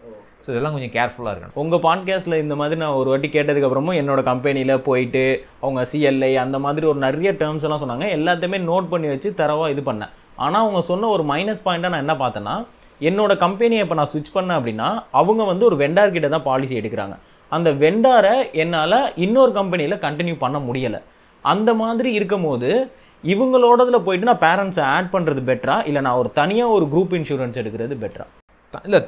ஸோ இதெல்லாம் கொஞ்சம் கேர்ஃபுல்லாக இருக்கணும். உங்கள் பாட்காஸ்ட்டில் இந்த மாதிரி நான் ஒரு வாட்டி கேட்டதுக்கப்புறமும் என்னோட கம்பெனியில் போயிட்டு அவங்க சிஎல்ஐ அந்த மாதிரி ஒரு நிறைய டேர்ம்ஸ் எல்லாம் சொன்னாங்க. எல்லாத்தையுமே நோட் பண்ணி வச்சு தரவாக இது பண்ணேன். ஆனால் அவங்க சொன்ன ஒரு மைனஸ் பாயிண்ட்டாக நான் என்ன பார்த்தேன்னா, என்னோட கம்பெனியை இப்போ நான் ஸ்விட்ச் பண்ணேன் அப்படின்னா அவங்க வந்து ஒரு வெண்டார் கிட்ட தான் பாலிசி எடுக்கிறாங்க. அந்த வெண்டாரை என்னால் இன்னொரு கம்பெனியில் கண்டினியூ பண்ண முடியலை. அந்த மாதிரி இருக்கும் போது இவங்களோடதில் போயிட்டு நான் பேரண்ட்ஸை ஆட் பண்ணுறது பெட்டரா, இல்லை நான் ஒரு தனியாக ஒரு குரூப் இன்சூரன்ஸ் எடுக்கிறது பெட்டரா? இல்லை,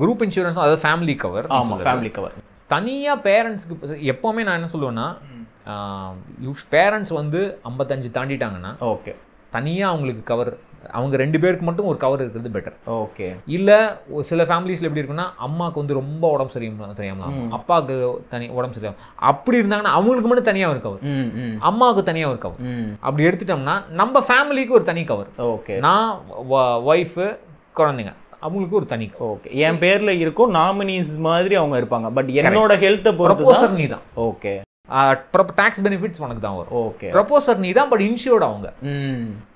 குரூப் இன்சூரன்ஸ் அதாவது ஃபேமிலி கவர். ஆமாம், ஃபேமிலி கவர். தனியாக பேரண்ட்ஸுக்கு எப்போவுமே நான் என்ன சொல்லுவேன்னா, பேரண்ட்ஸ் வந்து 55 தாண்டிட்டாங்கன்னா ஓகே, தனியாக அவங்களுக்கு கவர், அவங்க 2 பேருக்கு மட்டும் ஒரு கவர் இருக்கிறது பெட்டர். ஓகே, இல்லை சில ஃபேமிலிஸில் எப்படி இருக்குன்னா, அம்மாவுக்கு வந்து ரொம்ப உடம்பு சரியாமலாம், அப்பாவுக்கு உடம்பு சரியாம, அப்படி இருந்தாங்கன்னா அவங்களுக்கு மட்டும் தனியாக ஒரு கவர், அம்மாவுக்கு தனியாக ஒரு கவர். அப்படி எடுத்துட்டோம்னா நம்ம ஃபேமிலிக்கு ஒரு தனி கவர். ஓகே, நான் ஒய்ஃபு குழந்தைங்க அவங்களுக்கு ஒரு தனி. ஓகே, என் பேரில் இருக்கும் நாமினிஸ் மாதிரி அவங்க இருப்பாங்க. பட் என்னோட ஹெல்த்தை ப்ரொபோசர் நீ தான். ஓகே, டாக்ஸ் பெனிஃபிட்ஸ் உனக்கு தான் வரும். ஓகே, ப்ரொபோசர் நீ தான், பட் இன்ஷூர்ட் அவங்க.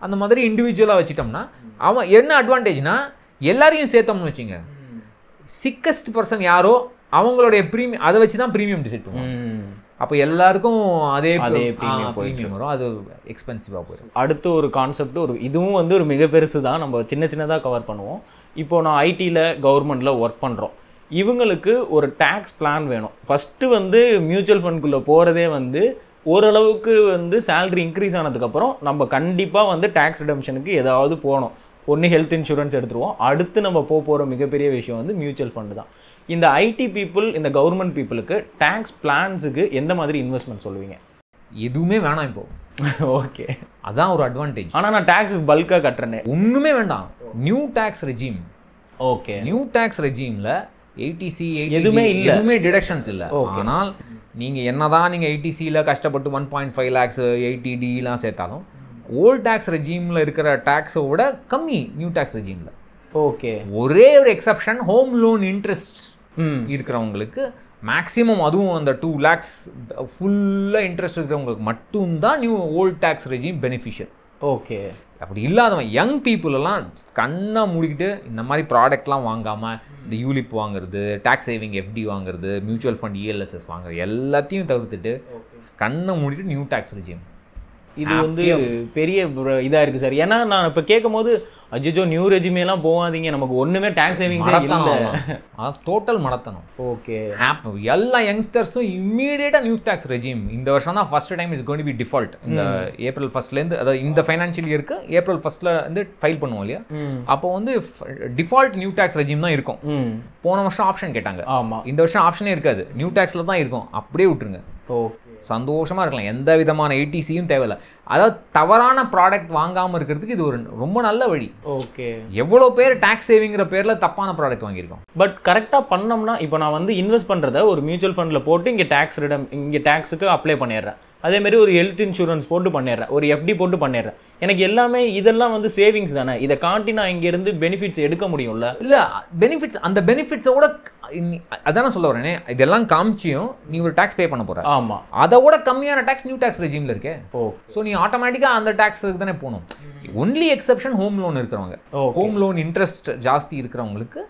அந்த மாதிரி இண்டிவிஜுவலாக வச்சுட்டோம்னா அவன் என்ன அட்வான்டேஜ்னா, எல்லாரையும் சேர்த்தோம்னு வச்சுங்க, சிக்கஸ்ட் பர்சன் யாரோ அவங்களுடைய ப்ரீமியம் அதை வச்சு தான் ப்ரீமியம் டிசைட் பண்ணுவோம். அப்போ எல்லாருக்கும் அதே ப்ரீமியம் வரும், அது எக்ஸ்பென்சிவாக போயிடும். அடுத்து ஒரு கான்செப்ட், இதுவும் வந்து ஒரு மிக பெருசு தான், நம்ம சின்னதாக கவர் பண்ணுவோம். இப்போ நான் ஐடியில் கவர்மெண்ட்டில் ஒர்க் பண்ணுறோம். இவங்களுக்கு ஒரு டேக்ஸ் பிளான் வேணும். ஃபஸ்ட்டு வந்து மியூச்சுவல் ஃபண்ட்குள்ளே போகிறதே வந்து ஓரளவுக்கு வந்து சேலரி இன்க்ரீஸ் ஆனதுக்கப்புறம் நம்ம கண்டிப்பாக வந்து டேக்ஸ் ரிடம்ஷனுக்கு ஏதாவது போகணும். ஒன்று ஹெல்த் இன்சூரன்ஸ் எடுத்துருவோம். அடுத்து நம்ம போகிற மிகப்பெரிய விஷயம் வந்து மியூச்சுவல் ஃபண்டு தான். இந்த ஐடி பீப்புள், இந்த கவர்மெண்ட் பீப்புளுக்கு டேக்ஸ் பிளான்ஸுக்கு எந்த மாதிரி இன்வெஸ்ட்மெண்ட் சொல்லுவீங்க? எதுவுமே வேணாம் இப்போ. ஓகே, அதான் ஒரு அட்வான்டேஜ். ஆனால் நான் டேக்ஸ் பல்காக கட்டுறேனே, ஒன்றுமே வேண்டாம். New tax regime. Okay, new tax ரெஜீமில் ஏடிசி எதுவுமே இல்லை, எதுவுமே டிடக்ஷன்ஸ் இல்லை. ஆனால் நீங்கள் என்னதான் நீங்கள் ஏடிசியில் கஷ்டப்பட்டு 1.5 lakhs 80Dலாம் சேர்த்தாலும் ஓல்ட் டேக்ஸ் ரெஜீமில் இருக்கிற டேக்ஸை விட கம்மி நியூ டேக்ஸ் ரெஜீமில். ஓகே, ஒரே ஒரு எக்ஸப்ஷன், ஹோம் லோன் இன்ட்ரெஸ்ட் இருக்கிறவங்களுக்கு மேக்ஸிமம், அதுவும் அந்த 2 lakhs ஃபுல்லாக இன்ட்ரெஸ்ட் இருக்கிறவங்களுக்கு மட்டும்தான் new old tax regime beneficial. Okay, அப்படி இல்லாதவன் யங் பீப்புளெல்லாம் கண்ணை மூடிக்கிட்டு இந்த மாதிரி ப்ராடக்ட்லாம் வாங்காமல் இந்த யூலிப் வாங்குறது, டேக்ஸ் சேவிங் எஃப்டி வாங்குறது, மியூச்சுவல் ஃபண்ட் இஎல்எஸ்எஸ் வாங்குறது எல்லாத்தையும் தவிர்த்துட்டு கண்ணை மூடிட்டு நியூ டேக்ஸ் ரெஜிம். இது வந்து பெரிய இதாக இருக்குது சார். ஏன்னா நான் இப்போ கேட்கும் போது அஜிஜோ நியூ ரெஜிமேலாம் போகாதீங்க, நமக்கு ஒன்றுமே டேக்ஸ் சேவிங்ஸே இல்லை, டோட்டல் மடத்தணும். ஓகே, எல்லா யங்ஸ்டர்ஸும் இம்மீடியட்டாக நியூ டேக்ஸ் ரெஜிம் இந்த வருஷம் தான் first time is going to be default. இந்த ஏப்ரல் 1 அதாவது இந்த ஃபைனான்ஷியல் இயருக்கு ஏப்ரல் 1 ஃபைல் பண்ணுவோம் இல்லையா, அப்போ வந்து டிஃபால்ட் நியூ டேக்ஸ் ரெஜிம் தான் இருக்கும். போன வருஷம் ஆப்ஷன் கேட்டாங்க, ஆமாம், இந்த வருஷம் ஆப்ஷனே இருக்காது, நியூ டேக்ஸில் தான் இருக்கும். அப்படியே விட்டுருங்க, சந்தோஷமாக இருக்கலாம், எந்த விதமான ஏடிசியும் தேவையில்லை. அதாவது தவறான ப்ராடக்ட் வாங்காமல் இருக்கிறதுக்கு இது ஒரு ரொம்ப நல்ல வழி. ஓகே, எவ்வளோ பேர் டேக்ஸ் சேவிங்கிற பேரில் தப்பான ப்ராடக்ட் வாங்கியிருக்கோம். பட் கரெக்டாக பண்ணோம்னா இப்போ நான் வந்து இன்வெஸ்ட் பண்ணுறத ஒரு மியூச்சுவல் ஃபண்டில் போட்டு இங்கே இங்கே டேக்ஸுக்கு அப்ளை பண்ணிடுறேன், அதேமாரி ஒரு ஹெல்த் இன்சூரன்ஸ் போட்டு பண்ணிடுறேன், ஒரு எஃப்டி போட்டு பண்ணிடுறேன், எனக்கு எல்லாமே இதெல்லாம் வந்து சேவிங்ஸ் தானே, இதை காட்டி நான் இங்கேருந்து பெனிஃபிட்ஸ் எடுக்க முடியும்ல? இல்லை, பெனிஃபிட்ஸ் அந்த பெனிஃபிட்ஸை கூட அதான சொல்ல வரேனே, இதெல்லாம் காமிச்சியும் நீ ஒரு டேக்ஸ் பே பண்ண போகிற. ஆமாம், அதை விட கம்மியான டேக்ஸ் நியூ டேக்ஸ் ரெஜிமில் இருக்கே. ஸோ நீ ஆட்டோமேட்டிக்காக அந்த டேக்ஸுக்கு தானே போகணும். ஒன்லி எக்ஸப்ஷன் ஹோம் லோன் இருக்கிறவங்க, ஹோம் லோன் இன்ட்ரெஸ்ட் ஜாஸ்தி இருக்கிறவங்களுக்கு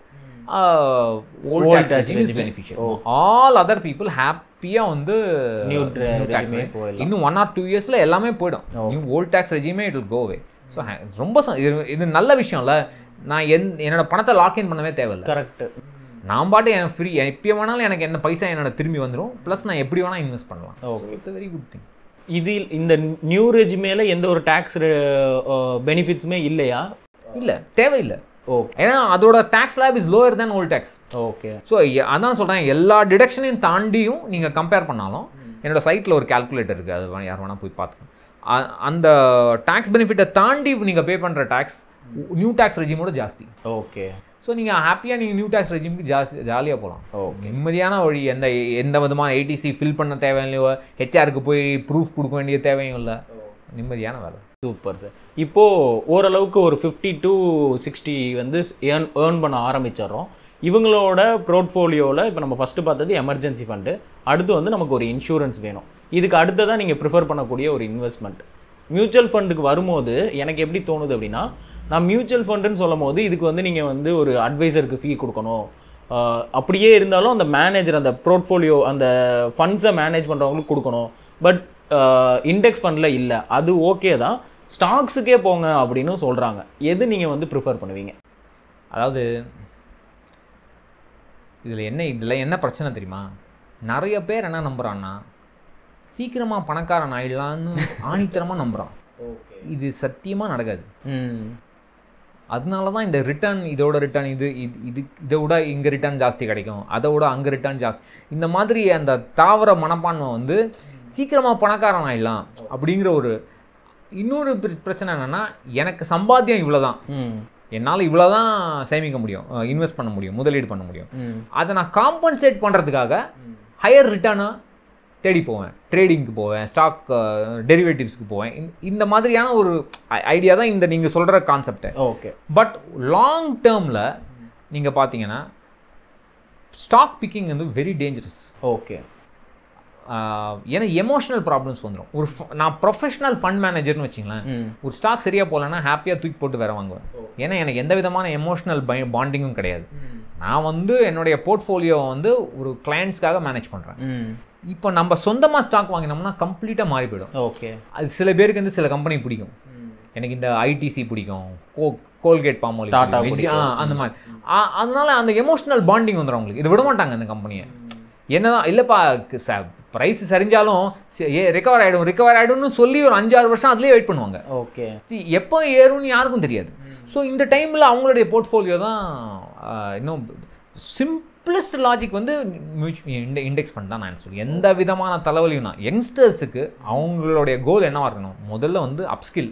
old tax regime is beneficial. All other people ஹாப்பியாக வந்து நியூ டேக்ஸ் இன்னும் 1 or 2 இயர்ஸில் எல்லாமே போயிடும். நியூ ஓல்ட் டேக்ஸ் ரெஜிமே it will go away. So ரொம்ப இது நல்ல விஷயம் இல்லை. நான் என்னோட பணத்தை லாக்இன் பண்ணவே தேவையில்லை. கரெக்ட், நான் பாட்டு எனக்கு ஃப்ரீ, எப்போ வேணாலும் எனக்கு என்ன பைசா என்னோட திரும்பி வந்துடும், ப்ளஸ் நான் எப்படி வேணால் இன்வெஸ்ட் பண்ணலாம். Okay, it's very good thing. இதில் இந்த நியூ ரெஜிமேல எந்த ஒரு டேக்ஸ் பெனிஃபிட்ஸுமே இல்லையா? இல்லை, தேவையில்லை. ஓகே, ஏன்னா அதோட tax slab is lower than old tax. Okay, so அதான் சொல்கிறேன், எல்லா டிடக்ஷனையும் தாண்டியும் நீங்கள் கம்பேர் பண்ணாலும் என்னோட சைட்டில் ஒரு கால்குலேட்டர் இருக்குது, அது யார் வேணால் போய் பார்த்துக்கணும். அந்த டேக்ஸ் பெனிஃபிட்டை தாண்டி நீங்கள் பே பண்ணுற டேக்ஸ் நியூ டேக்ஸ் ரெஜிமோட ஜாஸ்தி. ஓகே, ஸோ நீங்கள் ஹாப்பியாக நீங்கள் நியூ டேக்ஸ் ரெஜிமுக்கு ஜாலியாக போகலாம். நிம்மதியான வழி. எந்த விதமான ஏடிசி ஃபில் பண்ண தேவையில்லையோ, ஹெச்ஆருக்கு போய் ப்ரூஃப் கொடுக்க வேண்டிய தேவையும் இல்லை, நிம்மதியான வேலை. Super sir. இப்போது ஓரளவுக்கு ஒரு 50 to 60 வந்து ஏர்ன் பண்ண ஆரம்பிச்சிடறோம். இவங்களோட போர்ட்ஃபோலியோவில் இப்போ நம்ம ஃபஸ்ட்டு பார்த்தது எமர்ஜென்சி ஃபண்டு, அடுத்து வந்து நமக்கு ஒரு இன்சூரன்ஸ் வேணும். இதுக்கு அடுத்ததான் நீங்கள் ப்ரிஃபர் பண்ணக்கூடிய ஒரு இன்வெஸ்ட்மெண்ட் மியூச்சுவல் ஃபண்டுக்கு வரும்போது எனக்கு எப்படி தோணுது அப்படின்னா, நான் மியூச்சுவல் ஃபண்டுன்னு சொல்லும் போது இதுக்கு வந்து நீங்கள் வந்து ஒரு அட்வைசருக்கு ஃபீ கொடுக்கணும், அப்படியே இருந்தாலும் அந்த மேனேஜர் அந்த போர்ட்ஃபோலியோ அந்த ஃபண்ட்ஸை மேனேஜ் பண்ணுறவங்களுக்கு கொடுக்கணும். பட் இண்டெக்ஸ் ஃபண்டில் இல்லை, அது ஓகே தான், ஸ்டாக்ஸுக்கே போங்க அப்படின்னு சொல்கிறாங்க. எது நீங்கள் வந்து ப்ரிஃபர் பண்ணுவீங்க? அதாவது இதில் என்ன பிரச்சனை தெரியுமா, நிறைய பேர் என்ன நம்புகிறான்னா சீக்கிரமாக பணக்காரன் ஆயிடலான்னு ஆணித்தரமாக நம்புகிறான். இது சத்தியமாக நடக்காது. அதனால தான் இந்த ரிட்டர்ன், இதோட ரிட்டர்ன் இதை விட இங்கே ரிட்டர்ன் ஜாஸ்தி கிடைக்கும், அதை விட அங்கே ரிட்டர்ன் ஜாஸ்தி, இந்த மாதிரி அந்த தாவர மனப்பான்மை வந்து சீக்கிரமாக பணக்காரன் ஆயிடலாம் அப்படிங்கிற ஒரு இன்னொரு பிரச்சனை என்னென்னா, எனக்கு சம்பாத்தியம் இவ்வளோ தான், என்னால் இவ்வளோ தான் சேமிக்க முடியும், இன்வெஸ்ட் பண்ண முடியும், முதலீடு பண்ண முடியும், அதை நான் காம்பன்சேட் பண்ணுறதுக்காக ஹையர் ரிட்டர்னை தேடி போவேன், ட்ரேடிங்க்கு போவேன், ஸ்டாக் டெரிவேட்டிவ்ஸ்க்கு போவேன். இந்த மாதிரியான ஒரு ஐடியா தான் இந்த நீங்கள் சொல்கிற கான்செப்டை. ஓகே, பட் லாங் டேர்மில் நீங்கள் பார்த்தீங்கன்னா ஸ்டாக் பிக்கிங் வந்து வெரி டேஞ்சரஸ். ஓகே, ஏன்னா எமோஷனல் ப்ராப்ளம்ஸ் வந்துடும். நான் ப்ரொஃபஷனல் ஃபண்ட் மேனேஜர்னு வச்சிங்களேன், ஒரு ஸ்டாக் சரியாக போகலன்னா ஹாப்பியாக தூக்கி போட்டு வேற வாங்குவேன். ஏன்னா எனக்கு எந்த விதமான எமோஷனல் பாண்டிங்கும் கிடையாது. நான் வந்து என்னுடைய போர்ட்ஃபோலியோவை வந்து ஒரு கிளைண்ட்ஸ்க்காக மேனேஜ் பண்ணுறேன். இப்போ நம்ம சொந்தமாக ஸ்டாக் வாங்கினோம்னா கம்ப்ளீட்டாக மாறி போயிடும். ஓகே, அது சில பேருக்கு வந்து சில கம்பெனி பிடிக்கும், எனக்கு இந்த ஐடிசி பிடிக்கும், கோல்கேட் பாமோலிவ், டாடா, அந்த மாதிரி. அதனால அந்த எமோஷனல் பாண்டிங் வந்துடும் அவங்களுக்கு. இது விட மாட்டாங்க அந்த கம்பெனியை. என்னதான் இல்லைப்பா ப்ரைஸ் சரிஞ்சாலும் ரிகவர் ஆகிடும்னு சொல்லி ஒரு 5-6 வருஷம் அதுலேயே வெயிட் பண்ணுவாங்க. ஓகே, எப்போ ஏறும்னு யாருக்கும் தெரியாது. ஸோ இந்த டைமில் அவங்களுடைய போர்ட்ஃபோலியோ தான் இன்னும் சிம்பிளஸ்ட் லாஜிக் வந்து இண்டெக்ஸ் ஃபண்ட் தான். நான் சொல்லி எந்த விதமான தலைவலியும்னா யங்ஸ்டர்ஸுக்கு அவங்களுடைய கோல் என்னவாக இருக்கணும், முதல்ல வந்து அப்ஸ்கில்.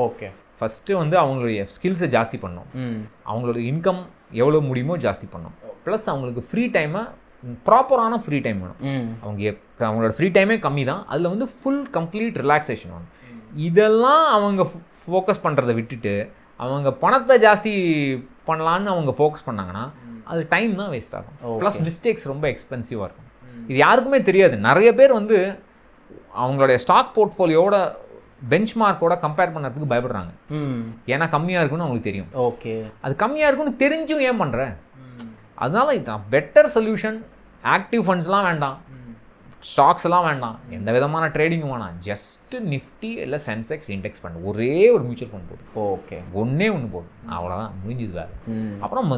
ஓகே, ஃபஸ்ட்டு வந்து அவங்களுடைய ஸ்கில்ஸை ஜாஸ்தி பண்ணணும், அவங்களோட இன்கம் எவ்வளோ முடியுமோ ஜாஸ்தி பண்ணணும், ப்ளஸ் அவங்களுக்கு ஃப்ரீ டைமை ப்ராப்பரான ஃப்ரீ டைம் வேணும். அவங்களோட ஃப்ரீ டைமே கம்மி தான், அதில் வந்து ஃபுல் கம்ப்ளீட் ரிலாக்ஸேஷன் வேணும். இதெல்லாம் அவங்க ஃபோக்கஸ் பண்ணுறதை விட்டுட்டு அவங்க பணத்தை ஜாஸ்தி பண்ணலான்னு அவங்க ஃபோக்கஸ் பண்ணாங்கன்னா அது டைம் தான் வேஸ்ட் ஆகும். ப்ளஸ் மிஸ்டேக்ஸ் ரொம்ப எக்ஸ்பென்சிவாக இருக்கும். இது யாருக்குமே தெரியாது. நிறைய பேர் வந்து அவங்களுடைய ஸ்டாக் போர்ட்ஃபோலியோட பெஞ்ச் மார்க்கோட கம்பேர் பண்ணுறதுக்கு பயப்படுறாங்க. ஏன்னா கம்மியாக இருக்குன்னு அவங்களுக்கு தெரியும். ஓகே, அது கம்மியாக இருக்குன்னு தெரிஞ்சும் ஏன் பண்ணுறேன்? அதனால இதுதான் பெட்டர் சொல்யூஷன். ஆக்டிவ் ஃபண்ட்ஸ்லாம் வேண்டாம், ஸ்டாக்ஸ் எல்லாம் வேண்டாம், எந்த விதமான ட்ரேடிங்கும் வேணாம். ஜஸ்ட் நிஃப்டி இல்லை சென்செக்ஸ் இண்டெக்ஸ் ஃபண்ட், ஒரே ஒரு மியூச்சுவல் ஃபண்ட் போதும். ஓகே, ஒன்றே ஒன்று போதும், அவ்வளோதான், முடிஞ்சது வேறு. அப்புறம்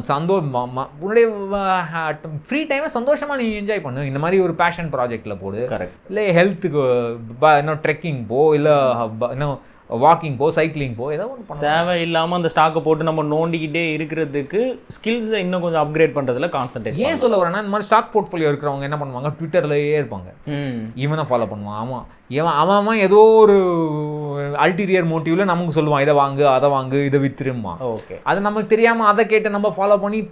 உன்னுடைய ஃப்ரீ டைமை சந்தோஷமாக நீ என்ஜாய் பண்ணு. இந்த மாதிரி ஒரு பேஷன் ப்ராஜெக்டில் போடு. கரெக்ட். இல்லை ஹெல்த்துக்கு இன்னும் ட்ரெக்கிங் போ, இல்லை இன்னும் வாக்கிங் போ, சைக்கிளிங் போ, ஏதோ ஒன்று பண்ண. தேவையில்லாமல் அந்த ஸ்டாக்கை போட்டு நம்ம நோண்டிக்கிட்டே இருக்கிறதுக்கு ஸ்கில்ஸை இன்னும் கொஞ்சம் அப்கிரேட் பண்ணுறதுல கான்சன்ட்ரேட். ஏன் சொல்ல வரேன்னா, இந்த மாதிரி ஸ்டாக் போர்ட்ஃபோலியோ இருக்கிறவங்க என்ன பண்ணுவாங்க, ட்விட்டர்லேயே இருப்பாங்க. இவனை ஃபாலோ பண்ணுவான். அவன் ஏதோ ஒரு அல்டீரியர் மோட்டிவ்ல நமக்கு சொல்லுவான், இதை வாங்கு, அதை வாங்கு, இதை வித்துருமா. ஓகே, அது நமக்கு தெரியாமல் அதை கேட்டு நம்ம ஃபாலோ பண்ணி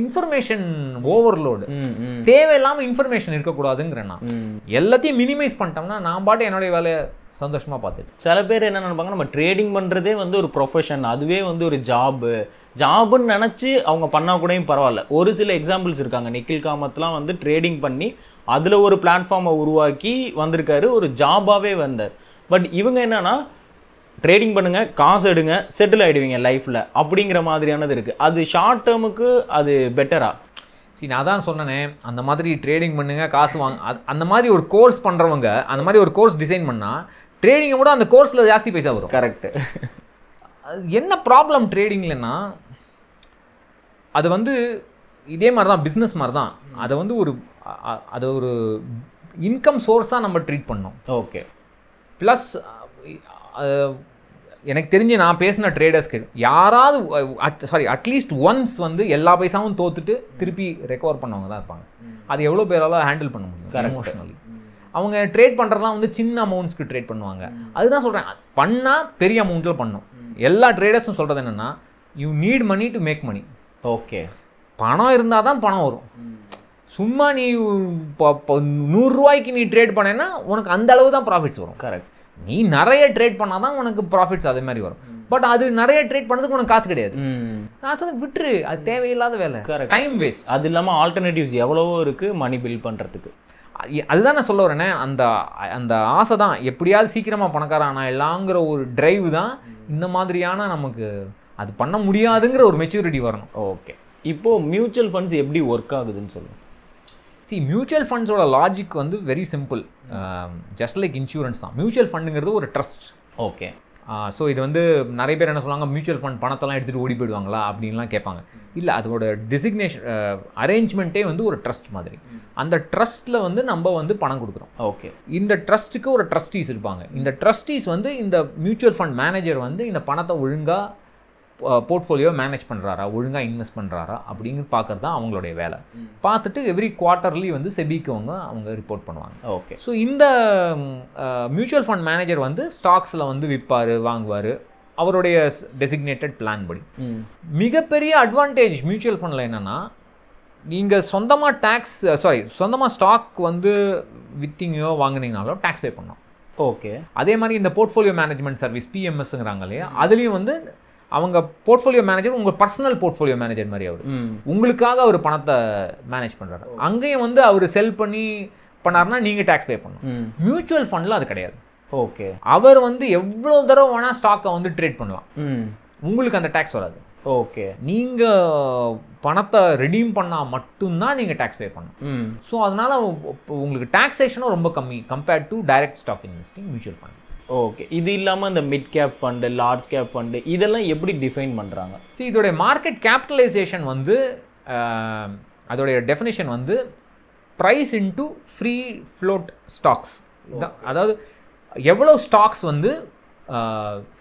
இன்ஃபர்மேஷன் ஓவர்லோடு. தேவையில்லாமல் இன்ஃபர்மேஷன் இருக்கக்கூடாதுங்கிறேன். நான் எல்லாத்தையும் மினிமைஸ் பண்ணிட்டோம்னா நான் பாட்டு என்னுடைய வேலையை சந்தோஷமாக பார்த்துட்டு. சில பேர் என்ன நினைப்பாங்க, நம்ம ட்ரேடிங் பண்ணுறதே வந்து ஒரு ப்ரொஃபஷன், அதுவே வந்து ஒரு ஜாபுன்னு நினச்சி அவங்க பண்ணால் கூடயும் பரவாயில்ல. ஒரு சில எக்ஸாம்பிள்ஸ் இருக்காங்க. நிக்கில் காமத்லாம் வந்து ட்ரேடிங் பண்ணி அதில் ஒரு பிளாட்ஃபார்மை உருவாக்கி வந்திருக்காரு, ஒரு ஜாபாகவே வந்தார். பட் இவங்க என்னன்னா, ட்ரேடிங் பண்ணுங்க, காசு எடுங்க, செட்டில் ஆகிடுவீங்க லைஃப்பில் அப்படிங்கிற மாதிரியானது இருக்குது. அது ஷார்ட் டேர்முக்கு அது பெட்டரா? சரி, நான் தான் சொன்னேனே, அந்த மாதிரி ட்ரேடிங் பண்ணுங்க, காசு வாங்க, அந்த மாதிரி ஒரு கோர்ஸ் பண்ணுறவங்க அந்த மாதிரி ஒரு கோர்ஸ் டிசைன் பண்ணால் ட்ரேடிங்கை கூட அந்த கோர்ஸில் ஜாஸ்தி பைசா வரும். கரெக்டு. என்ன ப்ராப்ளம் ட்ரேடிங்லன்னா, அது வந்து இதே மாதிரி தான், பிஸ்னஸ் மாதிரி தான். அதை வந்து அது ஒரு இன்கம் சோர்ஸாக நம்ம ட்ரீட் பண்ணோம். ஓகே. ப்ளஸ் எனக்கு தெரிஞ்சு நான் பேசின ட்ரேடர்ஸ்க்கு யாராவது அட்லீஸ்ட் ஒன்ஸ் வந்து எல்லா பைசாவும் தோத்துட்டு திருப்பி ரெக்கவர் பண்ணவங்க தான் இருப்பாங்க. அது எவ்வளோ பேரால் ஹேண்டில் பண்ண முடியும் எமோஷனலி? அவங்க ட்ரேட் பண்ணுறதுலாம் வந்து சின்ன அமௌண்ட்ஸ்க்கு ட்ரேட் பண்ணுவாங்க. அதுதான் சொல்கிறேன், பண்ணால் பெரிய அமௌண்ட்டில் பண்ணும். எல்லா ட்ரேடர்ஸும் சொல்கிறது என்னென்னா, you need money to make money. Okay, பணம் இருந்தால் தான் பணம் வரும். சும்மா நீ 100 ரூபாய்க்கு நீ ட்ரேட் பண்ணேன்னா உனக்கு அந்த அளவு தான் ப்ராஃபிட்ஸ் வரும். கரெக்ட். நீ நிறைய ட்ரேட் பண்ணால் தான் உனக்கு ப்ராஃபிட்ஸ் அதே மாதிரி வரும். பட் அது நிறைய ட்ரேட் பண்ணதுக்கு உனக்கு காசு கிடையாது. நான் சொன்ன விட்டுரு, அது தேவையில்லாத வேலை, டைம் வேஸ்ட். அது இல்லாமல் ஆல்டர்னேட்டிவ்ஸ் எவ்வளவோ இருக்குது மணி பில்ட் பண்ணுறதுக்கு. அதுதான் நான் சொல்ல வரேனே, அந்த ஆசை தான், எப்படியாவது சீக்கிரமாக பணக்காரன் ஆனால் எல்லாங்கிற ஒரு டிரைவ் தான் இந்த மாதிரியான நமக்கு அது பண்ண முடியாதுங்கிற ஒரு மெச்சூரிட்டி வரணும். ஓகே, இப்போது மியூச்சுவல் ஃபண்ட்ஸ் எப்படி ஒர்க் ஆகுதுன்னு சொல்லுங்கள். மியூச்சுவல் ஃபண்ட்ஸோட லாஜிக் வந்து very simple. Just like insurance தான். மியூச்சுவல் ஃபண்டுங்கிறது ஒரு ட்ரஸ்ட். ஓகே. ஸோ இது வந்து நிறைய பேர் என்ன சொல்லுவாங்க, மியூச்சுவல் ஃபண்ட் பணத்தெல்லாம் எடுத்துகிட்டு ஓடி போயிடுவாங்களா அப்படின்லாம் கேட்பாங்க. இல்லை, அதோட டிசிக்னேஷன் அரேஞ்ச்மெண்ட்டே வந்து ஒரு ட்ரஸ்ட் மாதிரி. அந்த ட்ரஸ்ட்டில் வந்து நம்ம வந்து பணம் கொடுக்குறோம். ஓகே. இந்த ட்ரஸ்ட்டுக்கு ஒரு ட்ரஸ்டீஸ் இருப்பாங்க. இந்த ட்ரஸ்டீஸ் வந்து இந்த மியூச்சுவல் ஃபண்ட் மேனேஜர் வந்து இந்த பணத்தை ஒழுங்காக போர்ட்ஃபோலியோ மேனேஜ் பண்ணுறாரா, ஒழுங்காக இன்வெஸ்ட் பண்ணுறாரா அப்படிங்கிற பார்க்குறது தான் அவங்களுடைய வேலை. பார்த்துட்டு எவ்ரி குவார்ட்டர்லி வந்து செபிக்கு அவங்க ரிப்போர்ட் பண்ணுவாங்க. ஓகே. ஸோ இந்த மியூச்சுவல் ஃபண்ட் மேனேஜர் வந்து ஸ்டாக்ஸில் வந்து விற்பார், வாங்குவார், அவருடைய டெசிக்னேட்டட் பிளான் படி. மிகப்பெரிய அட்வான்டேஜ் மியூச்சுவல் ஃபண்டில் என்னென்னா, நீங்கள் சொந்தமாக ஸ்டாக் வந்து விற்றிங்கோ வாங்கினீங்கனாலும் டேக்ஸ் பே பண்ணோம். ஓகே. அதே மாதிரி இந்த போர்ட்ஃபோலியோ மேனேஜ்மெண்ட் சர்வீஸ் பிஎம்எஸ்ங்கிறாங்க இல்லையா, அதுலேயும் வந்து அவங்க போர்ட்ஃபோலியோ மேனேஜர் உங்கள் பர்சனல் போர்ட்ஃபோலியோ மேனேஜர் மாதிரி அவர் உங்களுக்காக அவர் பணத்தை மேனேஜ் பண்ணுறாரு. அங்கேயும் வந்து அவர் செல் பண்ணார்னா நீங்கள் டேக்ஸ் பே பண்ணணும். மியூச்சுவல் ஃபண்டில் அது கிடையாது. ஓகே. அவர் வந்து எவ்வளோ தடவை வேணால் ஸ்டாக்கை வந்து ட்ரேட் பண்ணலாம், உங்களுக்கு அந்த டேக்ஸ் வராது. ஓகே. நீங்கள் பணத்தை ரெடீம் பண்ணால் மட்டும்தான் நீங்கள் டேக்ஸ் பே பண்ணணும். ஸோ அதனால் உங்களுக்கு டாக்ஸேஷனும் ரொம்ப கம்மி compared to direct stock investing mutual fund. Okay. இது இல்லாமல் இந்த mid cap fund, large cap fund இதெல்லாம் எப்படி டிஃபைன் பண்ணுறாங்க? இதோடைய மார்க்கெட் கேபிட்டலைசேஷன் வந்து அதோடைய டெஃபினேஷன் வந்து price into free float stocks. அதாவது எவ்வளோ ஸ்டாக்ஸ் வந்து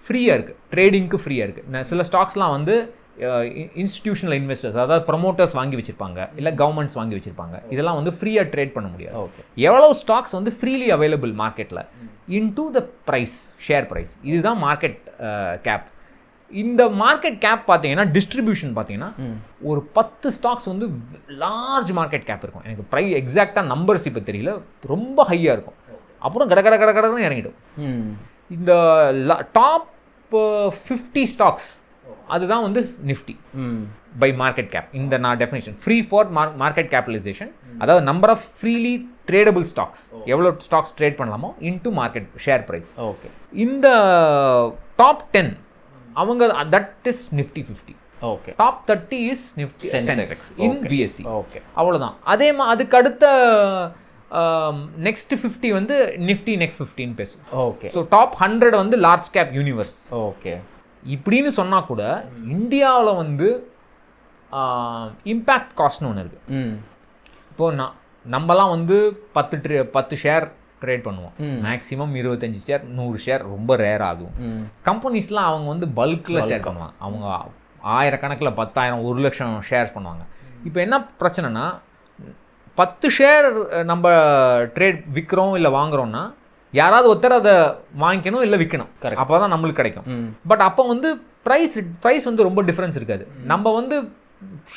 ஃப்ரீயாக இருக்குது, ட்ரேடிங்க்கு ஃப்ரீயாக இருக்குது. சில ஸ்டாக்ஸ்லாம் வந்து இன்ஸ்டிடியூஷனல் இன்வெஸ்டர்ஸ், அதாவது ப்ரமோட்டர்ஸ் வாங்கி வச்சுருப்பாங்க, இல்லை கவர்மெண்ட்ஸ் வாங்கி வச்சுருப்பாங்க. இதெல்லாம் வந்து ஃப்ரீயாக ட்ரேட் பண்ண முடியாது. ஓகே. எவ்வளோ ஸ்டாக்ஸ் வந்து ஃப்ரீலி அவைலபிள் மார்க்கெட்டில் into the price, share price, இதுதான் மார்க்கெட் கேப். இந்த மார்க்கெட் கேப் பார்த்தீங்கன்னா டிஸ்ட்ரிபியூஷன் பார்த்தீங்கன்னா ஒரு 10 ஸ்டாக்ஸ் வந்து லார்ஜ் மார்க்கெட் கேப் இருக்கும். எனக்கு எக்ஸாக்டாக நம்பர்ஸ் இப்போ தெரியல, ரொம்ப ஹையாக இருக்கும். அப்புறம் கடன்னு இறங்கிடும். இந்த டாப் 50 ஸ்டாக்ஸ் அதுதான் வந்து நிஃப்டி பை மார்க்கெட் கேப். இந்த நான் definition free for market capitalisation அதாவது number of freely tradable stocks, எவ்வளோ ஸ்டாக்ஸ் ட்ரேட் பண்ணலாமோ into market share price. Okay. இந்த டாப் 10 அவங்க that is Nifty 50. Okay. Top 30 is Nifty Sensex in BSE. Okay. அவ்வளோதான். அதுக்கு அடுத்த நெக்ஸ்ட் 50 வந்து நிஃப்டி நெக்ஸ்ட் 15 பேசும். ஓகே. ஸோ டாப் 100 வந்து லார்ஜ் கேப் யூனிவர்ஸ். ஓகே. இப்படின்னு சொன்னால் கூட இந்தியாவில் வந்து இம்பேக்ட் காஸ்ட்னு ஒன்று இருக்குது. இப்போது நம்மலாம் வந்து 10 ஷேர் ட்ரேட் பண்ணுவோம். மேக்ஸிமம் 25 ஷேர் 100 ஷேர் ரொம்ப ரேர் ஆகும். கம்பெனிஸ்லாம் அவங்க வந்து பல்கில் ஷேர் பண்ணுவாங்க. அவங்க 1000 கணக்கில் 10,000 1,00,000 ஷேர்ஸ் பண்ணுவாங்க. இப்போ என்ன பிரச்சனைனா 10 ஷேர் நம்ம ட்ரேட் விற்கிறோம் இல்லை வாங்குறோம்னா யாராவது ஒருத்தர் அதை வாங்கிக்கணும் இல்லை விற்கணும். அப்போ தான் நம்மளுக்கு கிடைக்கும். பட் அப்போ வந்து ப்ரைஸ் வந்து ரொம்ப டிஃப்ரென்ஸ் இருக்காது. நம்ம வந்து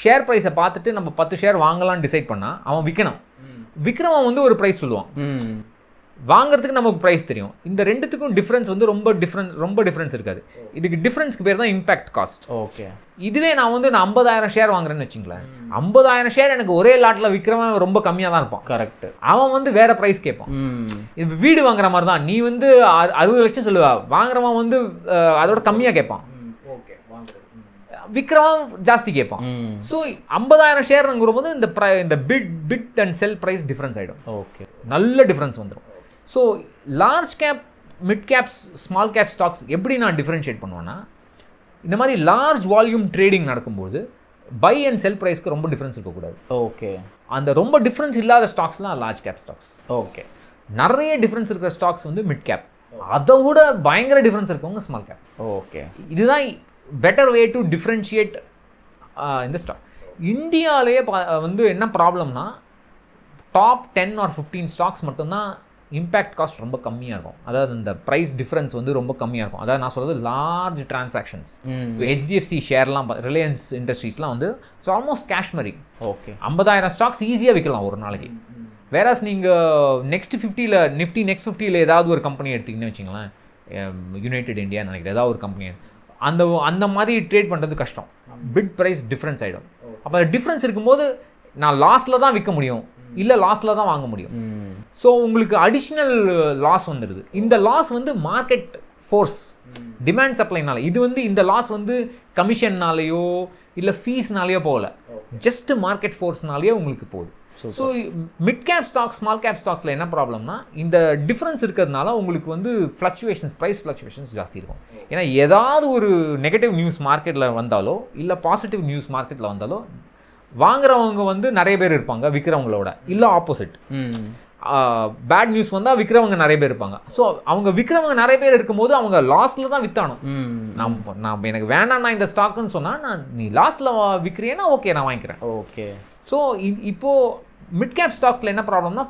ஷேர் ப்ரைஸை பார்த்துட்டு நம்ம 10 ஷேர் வாங்கலாம்னு டிசைட் பண்ணால் அவன் விற்கிறவன் வந்து ஒரு ப்ரைஸ் சொல்லுவான், வாங்குறதுக்கு நமக்கு ப்ரைஸ் தெரியும். இந்த ரெண்டுத்துக்கும் டிஃப்ரென்ஸ் வந்து ரொம்ப டிஃப்ரென்ஸ் இருக்காது. இதுக்கு டிஃப்ரென்ஸ்க்கு பேர் தான் இம்பாக்ட் காஸ்ட். ஓகே. இதுவே நான் 50,000 ஷேர் வாங்குறேன்னு வச்சுங்களேன், 50,000 ஷேர் எனக்கு ஒரே லாட்டில் விற்கிறவன் ரொம்ப கம்மியாக தான் இருப்பான். கரெக்ட். அவன் வந்து வேற ப்ரைஸ் கேட்பான். இது வீடு வாங்குற மாதிரி தான். நீ வந்து 60 லட்சம் சொல்லுவா, வாங்குறவன் வந்து அதோட கம்மியாக கேட்பான், விக்ரமம் ஜாஸ்தி கேட்பான். ஸோ 50,000 ஷேர்ங்கிற போது இந்த bid and sell price difference ஆகிடும். ஓகே. நல்ல டிஃப்ரென்ஸ் வந்துடும். So large cap, mid caps, small cap stocks எப்படி நான் டிஃப்ரென்ஷியேட் பண்ணுவேன்னா, இந்த மாதிரி லார்ஜ் வால்யூம் ட்ரேடிங் நடக்கும்போது பை அண்ட் செல் ப்ரைஸ்க்கு ரொம்ப டிஃப்ரென்ஸ் இருக்கக்கூடாது. ஓகே. அந்த ரொம்ப டிஃப்ரென்ஸ் இல்லாத ஸ்டாக்ஸ்லாம் லார்ஜ் கேப் ஸ்டாக்ஸ். ஓகே. நிறைய டிஃப்ரென்ஸ் இருக்கிற ஸ்டாக்ஸ் வந்து மிட் கேப், அதை விட பயங்கர டிஃப்ரென்ஸ் இருக்கவங்க ஸ்மால் கேப். ஓகே. இதுதான் பெட்டர் வே டு டிஃப்ரென்ஷியேட் இந்த ஸ்டாக். இந்தியாவிலேயே வந்து என்ன ப்ராப்ளம்னா டாப் 10 or 15 ஸ்டாக்ஸ் மட்டும்தான் இம்பேக்ட் காஸ்ட் ரொம்ப கம்மியாக இருக்கும். அதாவது இந்த ப்ரைஸ் டிஃப்ரென்ஸ் வந்து ரொம்ப கம்மியாக இருக்கும். அதாவது நான் சொல்கிறது லார்ஜ் டிரான்சாக்ஷன்ஸ். HDFC ஷேர்லாம், ரிலையன்ஸ் இண்டஸ்ட்ரீஸ்லாம் வந்து ஸோ ஆல்மோஸ்ட் கேஷ் மாதிரி. ஓகே. 50,000 ஸ்டாக்ஸ் ஈஸியாக விற்கலாம் ஒரு நாளைக்கு. வேறாஸ் நீங்கள் நெக்ஸ்ட் 50ல் நிஃப்டி நெக்ஸ்ட் 50ல் ஏதாவது ஒரு கம்பெனி எடுத்திங்கன்னு வச்சிங்களேன், யுனைடெட் இந்தியா நினைக்கிறேன், ஏதாவது ஒரு கம்பெனி அந்த மாதிரி ட்ரேட் பண்ணுறது கஷ்டம். பிட் ப்ரைஸ் டிஃப்ரென்ஸ் ஆகிடும். அப்போ டிஃப்ரென்ஸ் இருக்கும்போது நான் லாஸில் தான் விற்க முடியும், இல்லை லாஸில் தான் வாங்க முடியும். ஸோ உங்களுக்கு அடிஷ்னல் லாஸ் வந்துடுது. இந்த லாஸ் வந்து மார்க்கெட் ஃபோர்ஸ், டிமாண்ட் சப்ளைனால. இது வந்து இந்த லாஸ் வந்து கமிஷன்னாலேயோ இல்லை ஃபீஸ்னாலேயோ போகல, ஜஸ்ட் மார்க்கெட் ஃபோர்ஸ்னாலேயே உங்களுக்கு போகுது. So mid cap stocks, small cap ஸ்டாக்ஸில் என்ன ப்ராப்ளம்னா இந்த டிஃப்ரென்ஸ் இருக்கிறதுனால உங்களுக்கு வந்து ஃப்ளக்சுவேஷன்ஸ், ப்ரைஸ் ஃப்ளக்சுவேஷன்ஸ் ஜாஸ்தி இருக்கும். ஏன்னா ஏதாவது ஒரு நெகட்டிவ் நியூஸ் மார்க்கெட்டில் வந்தாலோ இல்லை பாசிட்டிவ் நியூஸ் மார்க்கெட்டில் வந்தாலோ வாங்குறவங்க வந்து நிறைய பேர் இருப்பாங்க விற்கிறவங்களோட, இல்லை ஆப்போசிட். பேட் நியூஸ் வந்தால் விற்கிறவங்க நிறைய பேர் இருப்பாங்க. ஸோ அவங்க விற்கிறவங்க நிறைய பேர் இருக்கும்போது அவங்க லாஸ்ட்டில் தான் விற்றானும். நான் எனக்கு வேணாம் இந்த ஸ்டாக்குன்னு சொன்னால் நீ லாஸ்ட்டில் விற்கிறியன்னா ஓகே நான் வாங்கிக்கிறேன். ஓகே. ஸோ இப்போது மிட் கேப் ஸ்டாக்ஸில் என்ன ப்ராப்ளம்னா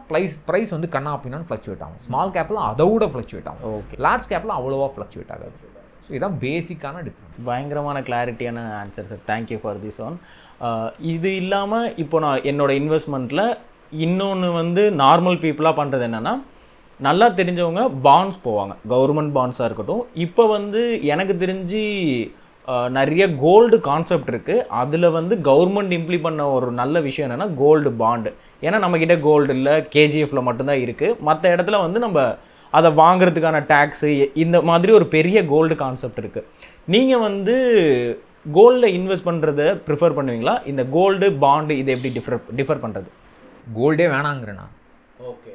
ப்ரைஸ் வந்து கண்ணா அப்படின்னா ஃப்ளக்சுவேட் ஆகும். ஸ்மால் கேப்பில் அதை விட ஃப்ளக்சுவேட் ஆகும். ஓகே. லார்ஜ் கேப்பில் அவ்வளோவா ஃப்ளக்சுவேட் ஆகாது. ஸோ இதுதான் பேசிக்கான டிஃப்ரென்ஸ். பயங்கரமான கிளாரிட்டியான answer sir. Thank you for this one. இது இல்லாமல் இப்போ நான் என்னோடய இன்வெஸ்ட்மெண்ட்டில் இன்னொன்று வந்து நார்மல் பீப்புளாக பண்ணுறது என்னென்னா, நல்லா தெரிஞ்சவங்க பாண்ட்ஸ் போவாங்க, கவர்மெண்ட் பாண்ட்ஸாக இருக்கட்டும். இப்போ வந்து எனக்கு தெரிஞ்சு நிறைய கோல்டு கான்செப்ட் இருக்குது. அதில் வந்து கவர்மெண்ட் இம்ப்ளி பண்ண ஒரு நல்ல விஷயம் என்னென்னா கோல்டு பாண்டு. ஏன்னா நம்மக்கிட்ட கோல்டு இல்லை, KGFல மட்டும்தான் இருக்குது. மற்ற இடத்துல வந்து நம்ம அதை வாங்குறதுக்கான டேக்ஸு, இந்த மாதிரி ஒரு பெரிய கோல்டு கான்செப்ட் இருக்குது. நீங்கள் வந்து கோல்டில் இன்வெஸ்ட் பண்ணுறதை ப்ரிஃபர் பண்ணுவீங்களா? இந்த கோல்டு பாண்டு இதை எப்படி டிஃபர் பண்ணுறது? கோல்டே வேணாங்கிறேண்ணா. ஓகே.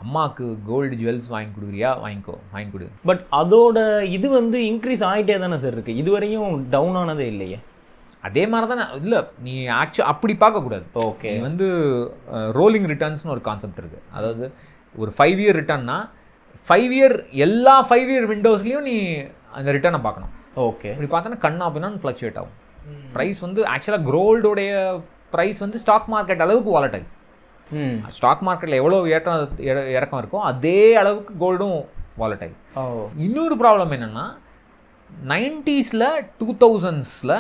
அம்மாவுக்கு கோல்டு ஜுவல்ஸ் வாங்கி கொடுக்குறியா, வாங்கி கொடு. பட் அதோட இது வந்து இன்க்ரீஸ் ஆகிட்டே தானே சார் இருக்குது, இதுவரையும் டவுன் ஆனதே இல்லையே. அதே மாதிரி தானே. இல்லை நீ அப்படி பார்க்கக்கூடாது. ஓகே. வந்து ரோலிங் ரிட்டர்ன்ஸ்னு ஒரு கான்செப்ட் இருக்குது. அதாவது ஒரு 5 இயர் ரிட்டர்ன்னா 5 இயர் எல்லா 5 இயர் விண்டோஸ்லேயும் நீ அந்த ரிட்டர்னை பார்க்கணும். ஓகே. இப்படி பார்த்தோன்னா கண்ணா அப்படின்னா ஃப்ளக்சுவேட் ஆகும். ப்ரைஸ் வந்து ஆக்சுவலாக கோல்டோடைய ப்ரைஸ் வந்து ஸ்டாக் மார்க்கெட் அளவுக்கு வாலடைல். ஸ்டாக் மார்க்கெட்டில் எவ்வளோ இறக்கம் இருக்கோ அதே அளவுக்கு கோல்டும் வாலடைல். இன்னொரு ப்ராப்ளம் என்னென்னா 90s 2000s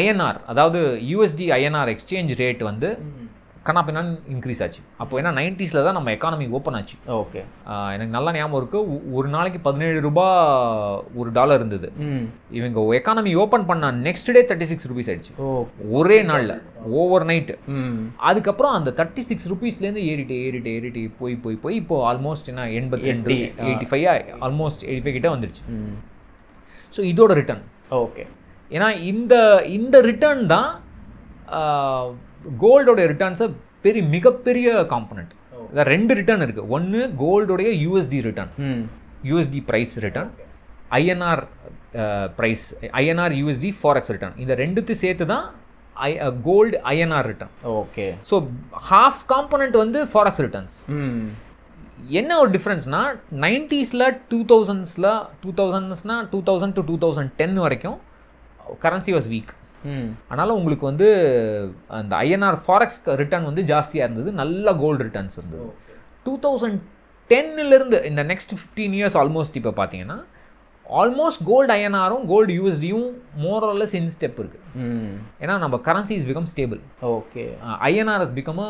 INR, அதாவது USD INR எக்ஸ்சேஞ்ச் ரேட் வந்து கண்ணாப்பின்னான்னு இன்க்ரீஸ் ஆச்சு. அப்போ ஏன்னா 90s தான் நம்ம எக்கானமி ஓப்பன் ஆச்சு. ஓகே. எனக்கு நல்லா ஞாபகம் இருக்குது, ஒரு நாளைக்கு 17 ரூபா ஒரு டாலர் இருந்தது. இவங்க எக்கானமி ஓப்பன் பண்ண நெக்ஸ்ட் டே 36 ருபீஸ் ஆயிடுச்சு ஒரே நாளில், ஓவர் நைட்டு. அதுக்கப்புறம் அந்த 36 ருபீஸ்லேருந்து ஏறிட்டு போய் இப்போ ஆல்மோஸ்ட் என்ன 82 85 ஆல்மோஸ்ட் 85 கிட்ட வந்துடுச்சு. ஸோ இதோட ரிட்டர்ன். ஓகே. ஏன்னா இந்த ரிட்டர்ன் தான் கோல்டோடைய ரிட்டர்ன்ஸை மிகப்பெரிய காம்பனண்ட். இதில் 2 ரிட்டர்ன் இருக்குது. ஒன்று கோல்டோடைய USD return, USD price return, INR price, INR USD forex return. இந்த ரெண்டுத்தையும் சேர்த்து தான் gold INR return. Okay. So half component வந்து ஃபாரெக்ஸ் ரிட்டர்ன்ஸ். என்ன ஒரு டிஃப்ரென்ஸ்னா 90ஸ்ல 2000 to 2010 வரைக்கும் கரன்சி வாஸ் வீக். அதனால் உங்களுக்கு வந்து அந்த ஐஎன்ஆர் ஃபாரெக்ஸ் ரிட்டர்ன் வந்து ஜாஸ்தியாக இருந்தது, நல்ல கோல்டு ரிட்டர்ன்ஸ் இருந்தது. 2010லேருந்து இந்த நெக்ஸ்ட் 15 இயர்ஸ் ஆல்மோஸ்ட் இப்போ பார்த்தீங்கன்னா ஆல்மோஸ்ட் கோல்டு ஐஎன்ஆரும் கோல்டு யூஎஸ்டியும் மோரலஸ் இன் ஸ்டெப் இருக்குது. ஏன்னா நம்ம currency is become stable. Okay. INR is become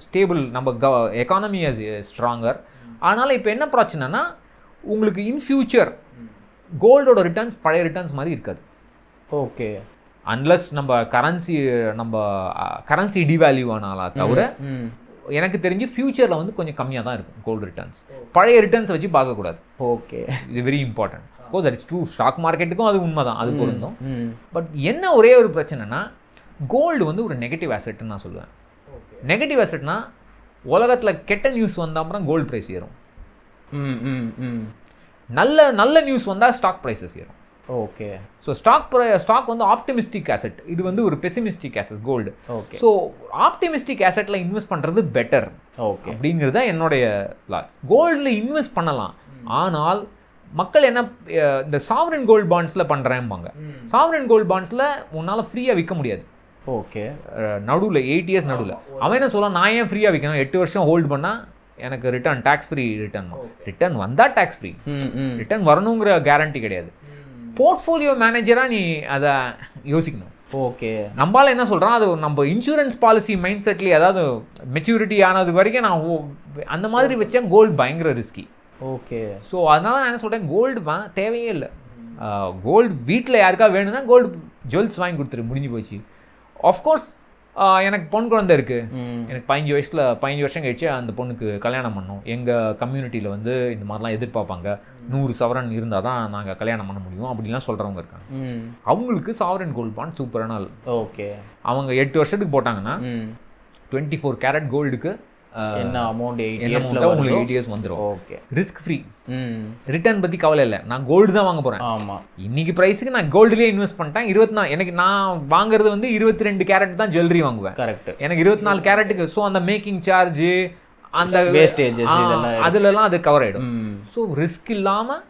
stable, நம்ம எக்கானமி இஸ் ஸ்ட்ராங்கர். அதனால் இப்போ என்ன பிரச்சனைனா உங்களுக்கு இன் ஃபியூச்சர் கோல்டோட ரிட்டர்ன்ஸ் பழைய ரிட்டர்ன்ஸ் மாதிரி இருக்காது. ஓகே. அன்லஸ் நம்ம கரன்சி டிவேல்யூ ஆனாலா தவிர எனக்கு தெரிஞ்சு ஃபியூச்சரில் வந்து கொஞ்சம் கம்மியாக தான் இருக்கும் கோல்டு ரிட்டர்ன்ஸ். பழைய ரிட்டர்ன்ஸ் வச்சு பார்க்கக்கூடாது. ஓகே. இது very important. Of course that is true, stock மார்க்கெட்டுக்கும் அது உண்மை தான், அது பொருந்தும். பட் என்ன ஒரே ஒரு பிரச்சனைனா கோல்டு வந்து ஒரு நெகட்டிவ் அசெட்னு நான் சொல்லுவேன். நெகட்டிவ் அசெட்னா உலகத்தில் கெட்ட நியூஸ் வந்தால் அப்புறம் கோல்டு ப்ரைஸ் ஏறும், நல்ல நியூஸ் வந்தால் ஸ்டாக் ப்ரைஸஸ் ஏறும். ஓகே. ஸோ ஸ்டாக் வந்து ஆப்டிமிஸ்டிக் அசெட், இது வந்து ஒரு pessimistic asset gold. Okay. So optimistic அசெட்டில் இன்வெஸ்ட் பண்ணுறது பெட்டர். ஓகே. அப்படிங்கிறது தான் என்னுடைய கோல்டில் இன்வெஸ்ட் பண்ணலாம். ஆனால் மக்கள் என்ன இந்த சாவரன் கோல்டு பாண்ட்ஸில் பண்ணுறேன்பாங்க. சாவரன் கோல்டு பாண்ட்ஸில் உன்னால் ஃப்ரீயாக விற்க முடியாது. ஓகே. நடுவில் 8 இயர்ஸ் நடுவில் அவன் என்ன சொல்லலாம், நான் ஏன் ஃப்ரீயாக விற்கணும், 8 வருஷம் ஹோல்டு பண்ணால் எனக்கு ரிட்டர்ன் டேக்ஸ் ஃப்ரீ ரிட்டர்ன் வந்தால் டேக்ஸ் ஃப்ரீ, ரிட்டர்ன் வரணுங்கிற கேரண்டி கிடையாது. போர்ட்ஃபோலியோ மேனேஜராக நீ அதை யோசிக்கணும். ஓகே. நம்மளால என்ன சொல்கிறோம், அது நம்ம இன்சூரன்ஸ் பாலிசி மைண்ட் செட்லேயே, அதாவது மெச்சூரிட்டி ஆனது வரைக்கும் நான் அந்த மாதிரி வச்சேன் கோல்டு பயங்கர ரிஸ்கி. ஓகே. ஸோ அதனால நான் என்ன சொல்கிறேன், கோல்டு தேவையே இல்லை. கோல்டு வீட்டில் யாருக்கா வேணும்னா கோல்டு ஜுவல்ஸ் வாங்கி கொடுத்துரு, முடிஞ்சு போச்சு. ஆஃப்கோர்ஸ் எனக்கு பொன் குழந்தை இருக்குது, எனக்கு 15 வருஷம் கழிச்சு அந்த பொண்ணுக்கு கல்யாணம் பண்ணோம். எங்கள் கம்யூனிட்டியில் வந்து இந்த மாதிரிலாம் எதிர்பார்ப்பாங்க, 100 சவரன் இருந்தால் தான் நாங்கள் கல்யாணம் பண்ண முடியும் அப்படிலாம் சொல்கிறவங்க இருக்காங்க. அவங்களுக்கு சாவரன் கோல்டு பாண்ட் சூப்பரான ஆள். ஓகே. அவங்க 8 வருஷத்துக்கு போட்டாங்கன்னா 24 கேரட் கோல்டுக்கு என்ன அமௌண்ட் உங்களுக்கு 8 இயர்ஸ் வந்துடும். ஓகே. ரிஸ்க் ஃப்ரீ, ரிட்டர்ன் பற்றி கவலை இல்லை. நான் கோல்டு தான் வாங்க போகிறேன். ஆமாம். இன்னைக்கு ப்ரைஸுக்கு நான் கோல்டுலேயே இன்வெஸ்ட் பண்ணிட்டேன். 24 எனக்கு நான் வாங்குறது வந்து 22 கேரட் தான் ஜுவல்லரி வாங்குவேன். கரெக்ட். எனக்கு 24 கேரட்டுக்கு. ஸோ அந்த மேக்கிங் சார்ஜ், அந்த வேஸ்டேஜஸ் அதுலலாம் அது கவர் ஆகிடும். ஸோ ரிஸ்க் இல்லாமல்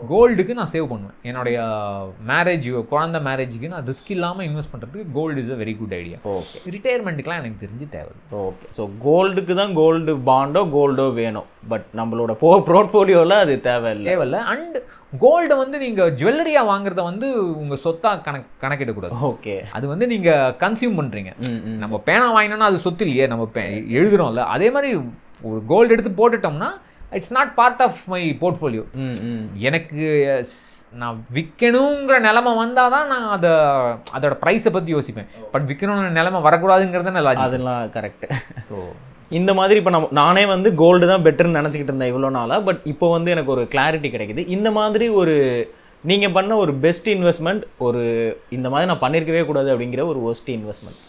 கோல்டுக்கு நான் சேவ் பண்ணுவேன். என்னுடைய குழந்தை மேரேஜுக்கு நான் ரிஸ்க் இல்லாமல் இன்வெஸ்ட் பண்ணுறதுக்கு gold is a very good idea. Okay. ரிட்டையர்மெண்ட்டுக்குலாம் எனக்கு தெரிஞ்சு தேவை. ஓகே. ஸோ கோல்டுக்கு தான் கோல்டு பாண்டோ கோல்டோ வேணும், பட் நம்மளோட போர்ட்ஃபோலியோவில் அது தேவையில்லை. அண்ட் கோல்டை வந்து நீங்கள் ஜுவல்லரியாக வாங்குறத வந்து உங்கள் சொத்தாக கணக்கிடக்கூடாது. ஓகே. அது வந்து நீங்கள் கன்சியூம் பண்ணுறீங்க. நம்ம பேனா வாங்கினோன்னா அது சொத்து இல்லையே, நம்ம எழுதுகிறோம்ல. அதே மாதிரி ஒரு கோல்டு எடுத்து போட்டுட்டோம்னா it's not part of my portfolio. எனக்கு நான் விற்கணுங்கிற நிலைமை வந்தால் தான் நான் அதோட ப்ரைஸை பற்றி யோசிப்பேன். பட் விற்கணுங்கிற நிலைமை வரக்கூடாதுங்கிறத லாஜிக். அதெல்லாம் கரெக்ட். ஸோ இந்த மாதிரி இப்போ நானே வந்து கோல்டு தான் பெட்டர்னு நினச்சிக்கிட்டு இருந்தேன் இவ்வளோ நாளாக. பட் இப்போ வந்து எனக்கு ஒரு கிளாரிட்டி கிடைக்குது. இந்த மாதிரி ஒரு நீங்கள் பண்ண ஒரு பெஸ்ட் இன்வெஸ்ட்மெண்ட், ஒரு இந்த மாதிரி நான் பண்ணியிருக்கவே கூடாது அப்படிங்கிற ஒரு ஒர்ஸ்ட் இன்வெஸ்ட்மெண்ட்.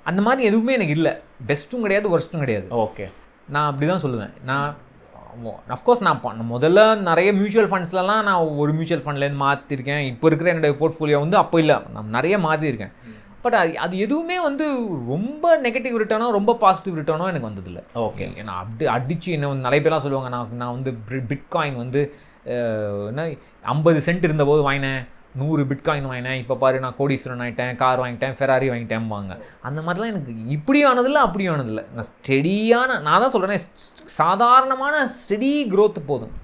அந்த மாதிரி எதுவுமே எனக்கு இல்லை. பெஸ்ட்டும் கிடையாது, ஒர்ஸ்ட்டும் கிடையாது. ஓகே. நான் அப்படி தான் சொல்லுவேன். நான் அஃப்கோர்ஸ் நான் முதல்ல நிறைய மியூச்சுவல் ஃபண்ட்ஸ்லாம் நான் ஒரு மியூச்சுவல் ஃபண்ட்லேருந்து மாற்றிருக்கேன். இப்போ இருக்கிற என்னுடைய போர்ட்ஃபோலியோ வந்து அப்போ இல்லை, நான் நிறைய மாற்றிருக்கேன். பட் அது எதுவுமே வந்து ரொம்ப நெகட்டிவ் ரிட்டர்னோ ரொம்ப பாசிட்டிவ் ரிட்டர்னோ எனக்கு வந்ததில்லை. ஓகே. ஏன்னா அடிச்சு என்ன நிறைய பேர்லாம் சொல்லுவாங்க, நான் வந்து பிட்காயின் வந்து என்ன 50 சென்ட் இருந்தபோது வாங்கினேன், 100 பிட்காயின் வாங்கினேன், இப்போ பாரு நான் கோடீஸ்வரன் ஆகிட்டேன், கார் வாங்கிட்டேன், ஃபெராரி வாங்கிட்டேன்பாங்க. அந்த மாதிரிலாம் எனக்கு இப்படியும் ஆனதில்லை அப்படியும் ஆனதில்லை. நான் ஸ்டெடியான, நான் தான் சொல்கிறேன், சாதாரணமான ஸ்டெடி க்ரோத் போதும்.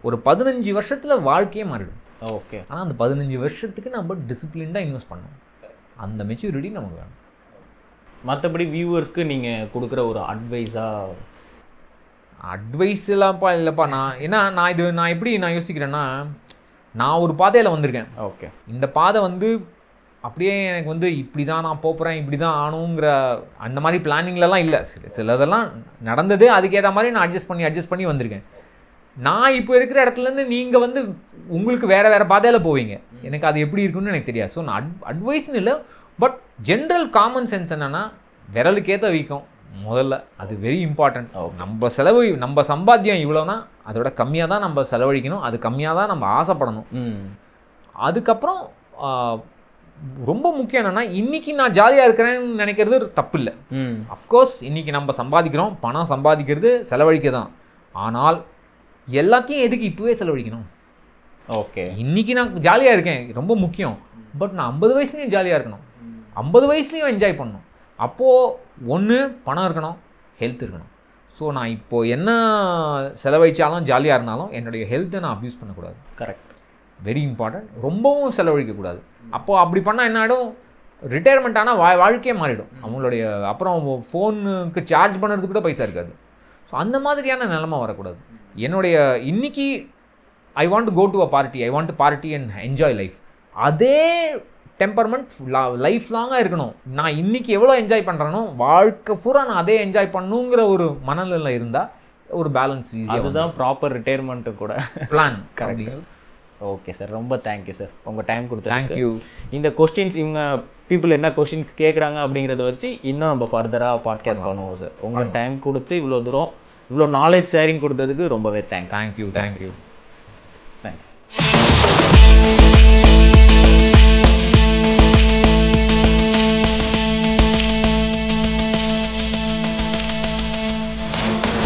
ஒரு 15 வருஷத்தில் வாழ்க்கையே மாறிடும். ஓகே. ஆனால் அந்த 15 வருஷத்துக்கு நம்ம டிசிப்ளின்டாக இன்வெஸ்ட் பண்ணணும். அந்த மெச்சூரிட்டி நமக்கு வேணும். மற்றபடி வியூவர்ஸ்க்கு நீங்கள் கொடுக்குற ஒரு அட்வைஸ்லாம்ப்பா இல்லைப்பா. நான் எப்படி யோசிக்கிறேன்னா, நான் ஒரு பாதையில் வந்திருக்கேன். ஓகே, இந்த பாதை வந்து அப்படியே எனக்கு வந்து இப்படி தான் நான் போகிறேன், இப்படி தான் ஆகணுங்கிற அந்த மாதிரி பிளானிங்லலாம் இல்லை. சிலதெல்லாம் நடந்தது, அதுக்கேற்ற மாதிரி நான் அட்ஜஸ்ட் பண்ணி வந்திருக்கேன். நான் இப்போ இருக்கிற இடத்துலேருந்து நீங்கள் வந்து உங்களுக்கு வேறு பாதையில் போவீங்க. எனக்கு அது எப்படி இருக்குன்னு எனக்கு தெரியாது. ஸோ நான் அட்வைஸ்னு இல்லை, பட் ஜென்ரல் காமன் சென்ஸ் என்னென்னா, விரலுக்கேற்ற வீக்கம் முதல்ல, அது வெரி இம்பார்ட்டன்ட். நம்ம சம்பாத்தியம் இவ்வளோனா அதோட கம்மியாக தான் நம்ம செலவழிக்கணும், அது கம்மியாக தான் நம்ம ஆசைப்படணும். அதுக்கப்புறம் ரொம்ப முக்கியம் என்னென்னா, இன்றைக்கி நான் ஜாலியாக இருக்கிறேன்னு நினைக்கிறது தப்பு இல்லை. அஃப்கோர்ஸ் இன்றைக்கி நம்ம சம்பாதிக்கிறோம், பணம் சம்பாதிக்கிறது செலவழிக்க தான். ஆனால் எல்லாத்தையும் எதுக்கு இப்போவே செலவழிக்கணும்? ஓகே, இன்றைக்கி நான் ஜாலியாக இருக்கேன், ரொம்ப முக்கியம். பட் நான் 50 வயசுலேயும் ஜாலியாக இருக்கணும், 50 வயசுலேயும் என்ஜாய் பண்ணணும். அப்போது ஒன்று பணம் இருக்கணும், ஹெல்த் இருக்கணும். ஸோ நான் இப்போது என்ன செலவழித்தாலும் ஜாலியாக இருந்தாலும் என்னுடைய ஹெல்த்தை நான் அப்யூஸ் பண்ணக்கூடாது. Correct, very important. ரொம்பவும் செலவழிக்கக்கூடாது. அப்போது அப்படி பண்ணால் என்ன ஆகிடும், ரிட்டையர்மெண்ட் ஆனால் வாழ்க்கையே மாறிடும் அவங்களுடைய. அப்புறம் ஃபோனுக்கு சார்ஜ் பண்ணுறதுக்கு கூட பைசா இருக்காது. ஸோ அந்த மாதிரியான நிலைமை வரக்கூடாது. என்னுடைய இன்னைக்கு I want to go to a party, I want to party and enjoy life. அதே டெம்பர்மெண்ட் லைஃப் லாங்காக இருக்கணும். நான் இன்றைக்கி எவ்வளோ என்ஜாய் பண்ணுறேனோ வாழ்க்கை பூரா நான் அதே என்ஜாய் பண்ணுங்கிற ஒரு மனநிலை இருந்தால் ஒரு பேலன்ஸ் ஈஸி. அதுதான் ப்ராப்பர் ரிட்டையர்மெண்ட்டு கூட பிளான். கரெக்ட். ஓகே சார், ரொம்ப தேங்க்யூ சார், உங்கள் டைம் கொடுத்து. தேங்க்யூ. இந்த கொஸ்டின்ஸ் இவங்க பீப்புள் என்ன கொஸ்டின்ஸ் கேட்குறாங்க அப்படிங்கிறத வச்சு இன்னும் நம்ம ஃபர்தராக பாட்காஸ்ட் பண்ணுவோம் சார். உங்கள் டைம் கொடுத்து இவ்வளோ தூரம் இவ்வளோ நாலேஜ் ஷேரிங் கொடுத்ததுக்கு ரொம்பவே தேங்க்யூ. தேங்க்யூ. தேங்க்யூ.